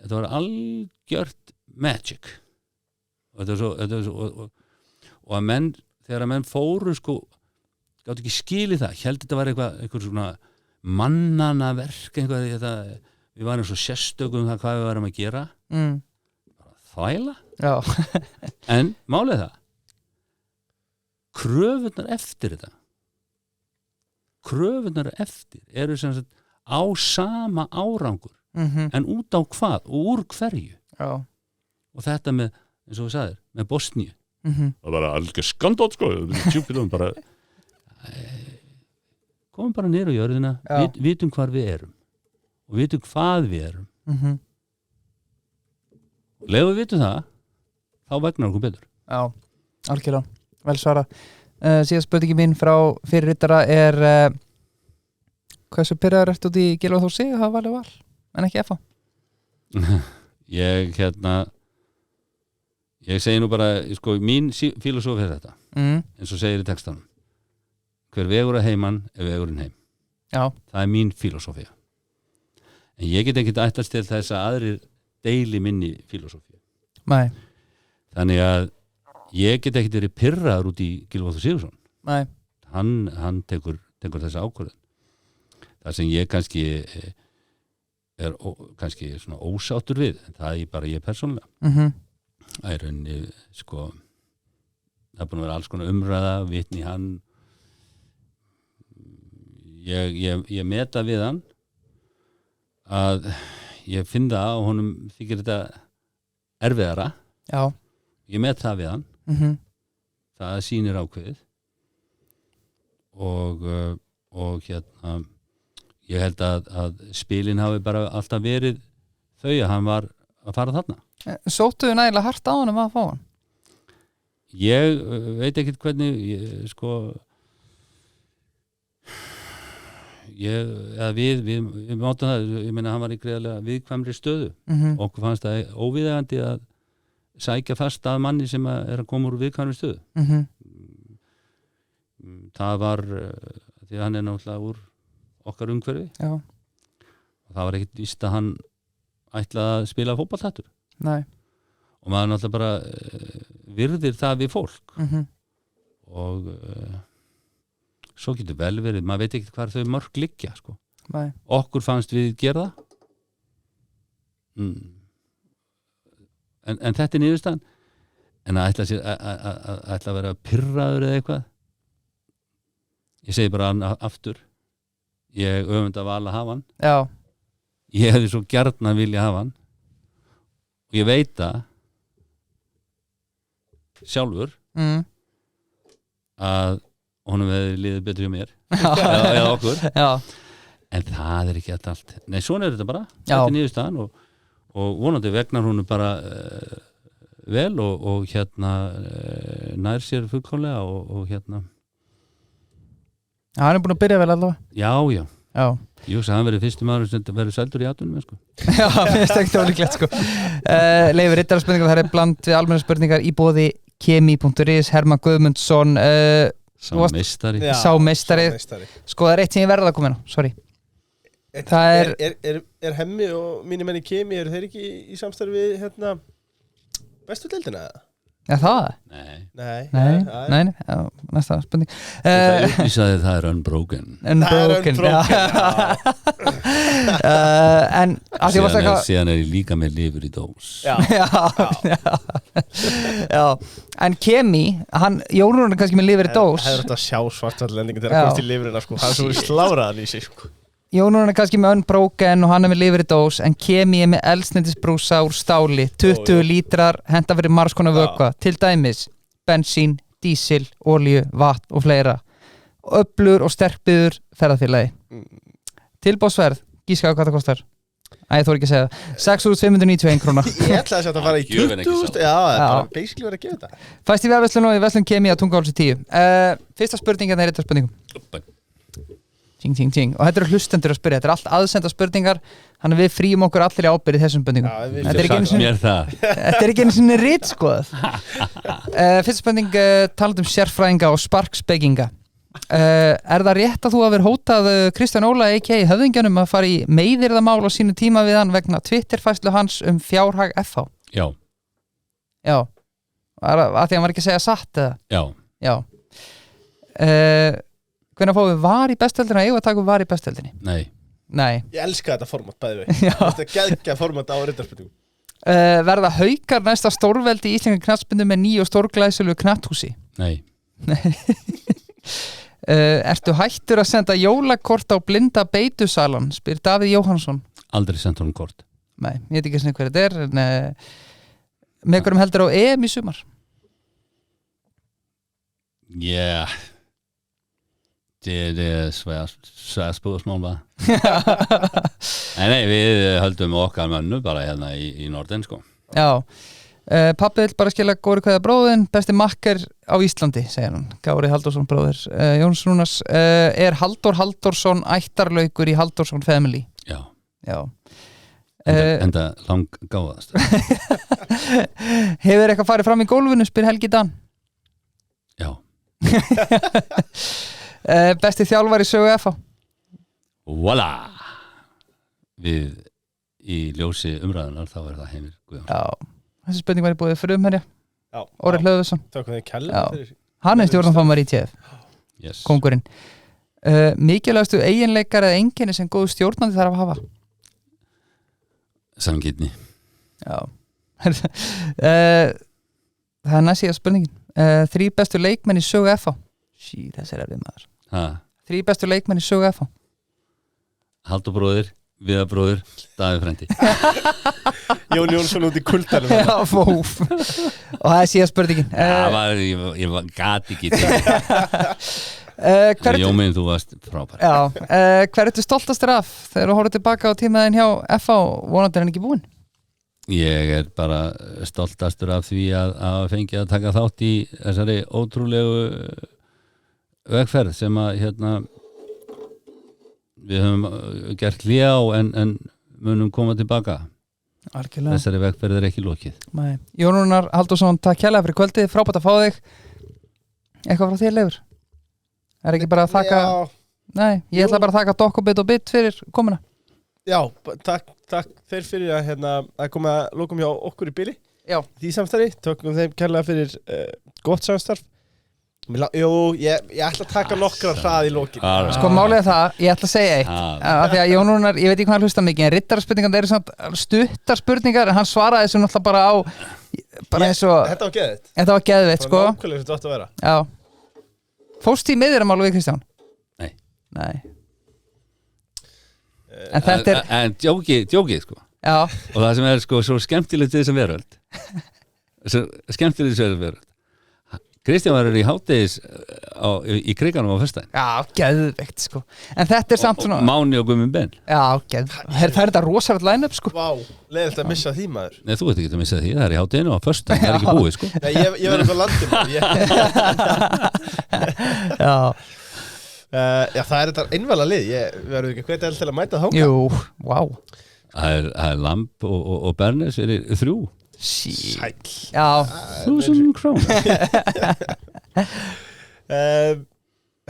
þetta var algjört magic og þetta var svo og að menn þegar að menn fóru sko gátt ekki skilið það held þetta var eitthvað svona mannana verk eitthvað við varum svo sérstökum það hvað við varum að gera þvæla en málið það kröfurnar eftir þetta eru sem sagt á sama árangur en út á hvað og úr hverju og þetta með, eins og við sagðir með Bosníu það var alveg skandát sko bara komum bara niður á jörðina vitum hvar við erum og vitum hvað við erum og leið við vitum það þá vegnar okkur betur algjörlega, vel svara síðan spurningi mín frá fyrirritara er hversu pyrraður ert út í Gylfa Þór Sig það valið val, en ekki FH ég segi nú bara sko, mín filosófi er þetta eins og segir í textanum hver vegur að heiman er vegurinn heim það er mín filosófi en ég get ekki ætlast til þess að aðrir deili minni filosófi þannig að ég get ekki verið pirraður út í Gylfa Þór Sigurðsson hann tekur þessa ákvörðun það sem ég kannski er kannski svona ósáttur við en það er bara ég persónulega það er rauninni sko það er búin að vera alls konar umræða vitni hann ég meta við hann að ég finn það og honum þykir þetta erfiðara Já. Ég met það við hann það sýnir ákveðið og hérna ég held að spilin hafi bara alltaf verið þau að hann var að fara þarna Sóttuðu nægilega hart á hann að fá hann? Ég veit ekkert hvernig við mátum það, ég meina hann var í greiðlega viðkvæmri stöðu okkur fannst það óviðeigandi að sækja fast að manni sem er að koma úr viðkvæmri stöðu það var því að hann er náttúrulega úr okkar umhverfi Já. og það var ekkert víst að hann ætlaði að spila fótboltattur Nei. og maður náttúrulega bara virðir það við fólk og svo getur vel verið, maður veit ekki hvað þau mörg liggja sko. Okkur fannst við gera það en þetta er niðurstaðan en að ætla að vera pirraður eða eitthvað ég segi bara aftur ég öfunda val að hafa hann Já. Ég hefði svo gjarnan vilja hafa hann og ég veit það sjálfur að honum hefði liðið betur hjá mér eða okkur Já. en það er ekki allt nei, svona er þetta bara, þetta er niðurstaðan og vonandi vegnar hún bara vel og hérna nær sér fullkomlega og hérna hann er búin að byrja vel allavega Já ég hugsa að hann verið fyrstu maður sem verið seldur í atvinnum sko. Já, mér finnst ekki ólíklegt sko. Leifur rittararspurningar, það er bland við almennar spurningar í boði kemi.is Hermann Guðmundsson Sá meistari Sko það er eitt sem ég verða að koma inn á, sorry Það er Hemmi og mínir menn í Kemi eru þeir ekki í samstarfi hérna bestu deildina eða? Já það? Nei, næsta spurning Það upplýsaði það er unbroken En síðan er ég líka með lifur í dós Já En Kemi, Jón er kannski með lifur í dós Það er þetta að sjá svartallendingu þegar það komst í lifurina sko. Það er svo sláraðan í sig sko. Jón er kannski með unbroken og hann er með lifur í dós en Kemi er með eldsneytisbrúsa úr stáli 20 lítrar henta fyrir margs konar vökva til dæmis bensín, dísil, olíu, vatn og fleira öflur og sterkbyður ferðarfélagi tilbóðsverð, gíska á hvað það kostar Æ, þú er ekki að segja það 6.591 krónar Ég ætlaði að setja að fara í 20.000 Já, bara basically verið að gefa þetta Fæst í verðverslun og í verslun Kemi á Tungahálsi 10 Fyrsta spurning er þetta spurningum Ting. Og þetta eru hlustendur að spyrja, þetta er allt aðsenda spurningar þannig að við frýjum okkur allir í ábyrgð í þessum spurningum Þetta er ekki einu sinni ritskoð Fyrsta spurning talað sérfræðinga og sparkspekinga Er það rétt að þú hafi hótað Kristján Óla a.k.a. höfðingjanum að fara í meiðyrðamál á sínu tíma við hann vegna Twitterfærslu hans fjárhag FH? Já að því hann var ekki að segja satt eða? Já Hvernig fáum við var í bestöldina eða taka var í bestöldinni? Nei. Ég elska þetta format bæði við Þetta geggja format á rittarspurningum Verða Haukar næsta stórveldi í Íslenska knattspyrnu með nýju stórglæsilegu knatthúsi? Nei Ertu hættur að senda jólakort á blinda beitusalan? Spyr Davíð Jóhannsson Aldrei senda hún kort Nei, ég veit ekki svona hver þetta er en með hverjum heldur á EM í sumar? Det er svært spørgsmål va? Nei, við höldum okkar mönnu bara hérna í Norden sko Já, pappi vill bara skilja Góri kveða bróðin, besti makker á Íslandi segir hann, Gári Halldórsson bróðir Jóns Rúnars, er Halldór Halldórsson ættarlaukur í Halldórsson family? Já Enda lang gáðast Hefur eitthvað farið fram í gólfinu, spyr Helgi Dan? Já Besti þjálfari sögu FH? Voilà Við í ljósi umræðunar þá er það Heimir Guðjónsson Já, þessi spurning var í búið frumherja Orri Hlöðursson Hann er stjórnarformaður í ITF Kóngurinn Mikilvægastu eiginleikar eða einkenni sem góðu stjórnandi þarf að hafa? Samgirni Já Það er næst síðan spurningin 3 bestu leikmenn í sögu FH. Þessi erfið maður. 3 bestu leikmenn í sögu FH. Haldur bróðir, Viðar bróðir, Davíð frændi. Jón Jónsson út í kuldanum. Já, fóf. Og það síðan spurningin. Ég gat ekki Jóminn, þú varst frábær. Já, hver ertu stoltastur af þegar þú horfður tilbaka á tímaðin hjá FH, vonandi er hann ekki búinn? Ég bara stoltastur af því að fengi að taka þátt í þessari ótrúlegu vegferð sem að við höfum gert hlé á en munum koma tilbaka. Algjörlega. Þessari vegferð ekki lokið. Nei. Jón Rúnar Halldórsson, takk kærlega fyrir kvöldið, frábært að fá þig. Eitthvað frá þér, Leifur? Er ekki bara að þakka... Nei, ég ætla bara að þakka Dokk og Bit fyrir komuna. Já, takk þeir fyrir að koma að lokum hjá okkur í bili. Já. Því samstarfi, tökum þeim kærlega fyrir gott samstarf. Ég ætla að taka nokkra hrað í lokin. Sko málið það, ég ætla að segja eitt af því að Jón Rúnar, ég veit ekki hvað hann hlusta mikið en riddaraspurningar eru svona stuttar spurningar en hann svaraði þessu náttúrulega bara á eins og Þetta var geðveitt sko. Nákvæmlega sem þetta átti að vera. Já. Fórst í miðjuramál við Kristján? Nei. En þetta er En djókið sko. Já. Og það sem er sko svo skemmtilegt við þessum veröld. Skemmtilegt við þessum veröld. Kristján var í hádegis í kriganum á föstudaginn. Já, geðveikt sko. En þetta er samt svona Máni og Guðmund Ben. Já, geðveikt. Það er þetta rosalegt line-up sko. Vá, leiðilegt að missa því maður. Nei, þú ert ekki að missa því, það er í hádeginu á föstudaginn, það er ekki búið sko. Nei, ég var eitthvað landinu. Já, það er þetta einvala lið. Við verðum ekki hvernig til að mæta þáka. Jú, vá. Það er Lamb og Bernes fyrir 3. Sæll. Já. 1000 krónur.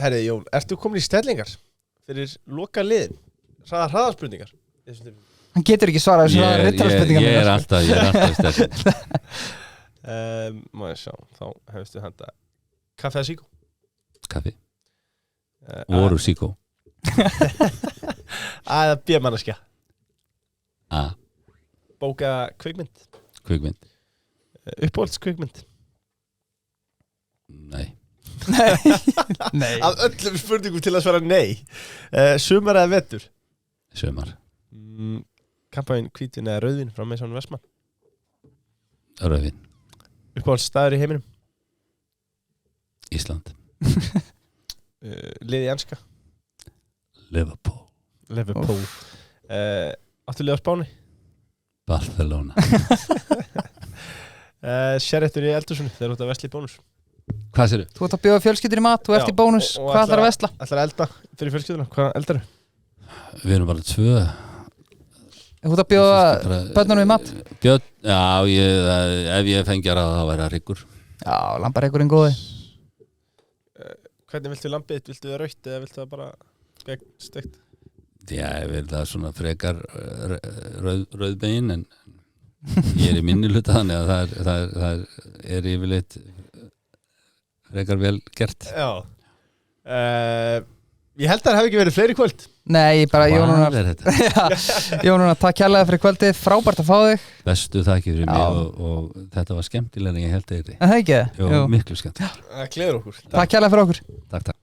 Herri Jón, ertu komin í stellingar fyrir loka liðin? Hraðarspurningar? Hann getur ekki svarað þessu rittararspurningar. Ég er alltaf í stellingar. Má ég sjá, þá hefstu handa kaffi eða síkó? Kaffi. Voru síkó. Eða bjömannaskja? Bóka kvikmynd? Kvikmynd. Uppáhalds kvikmynd? Nei. Nei. Af öllum spurningum til að svara nei. Sumar eða vetur? Sumar. Kampæn hvítvin eða rauðvin frá Mason Westman? Rauðvin. Uppáhalds staður í heiminum? Ísland. Lið í enska? Liverpool. Áttu lið á Spáni? Barcelona. Sérréttur í eldhúsinu þegar þú ert að versla í Bónus. Hvað séru? Þú ert að bjóða fjölskyldur í mat, þú ert í Bónus, hvað ætlar að versla? Ætlar að elda fyrir fjölskylduna, hvað eldaru? Við erum bara 2. Þú ert að bjóða börnunum í mat? Já, ef ég fengi að það væri að hryggur. Já, lambahryggur góði. Hvernig viltu lambið? Viltu það rautt eða viltu það bara steikt? Já, ég vil það svona frekar rauðbein en ég er í minni hluta þannig að það er yfirleitt frekar vel gert. Já. Ég held að það hefði ekki verið fleiri kvöld. Nei, bara Jónuna, takk kærlega fyrir kvöldið, frábært að fá þig. Bestu þakkir fyrir mig og þetta var skemmtilega en ég held að það ekki? Jú, miklu skemmt. Það gleður okkur. Takk kærlega fyrir okkur. Takk.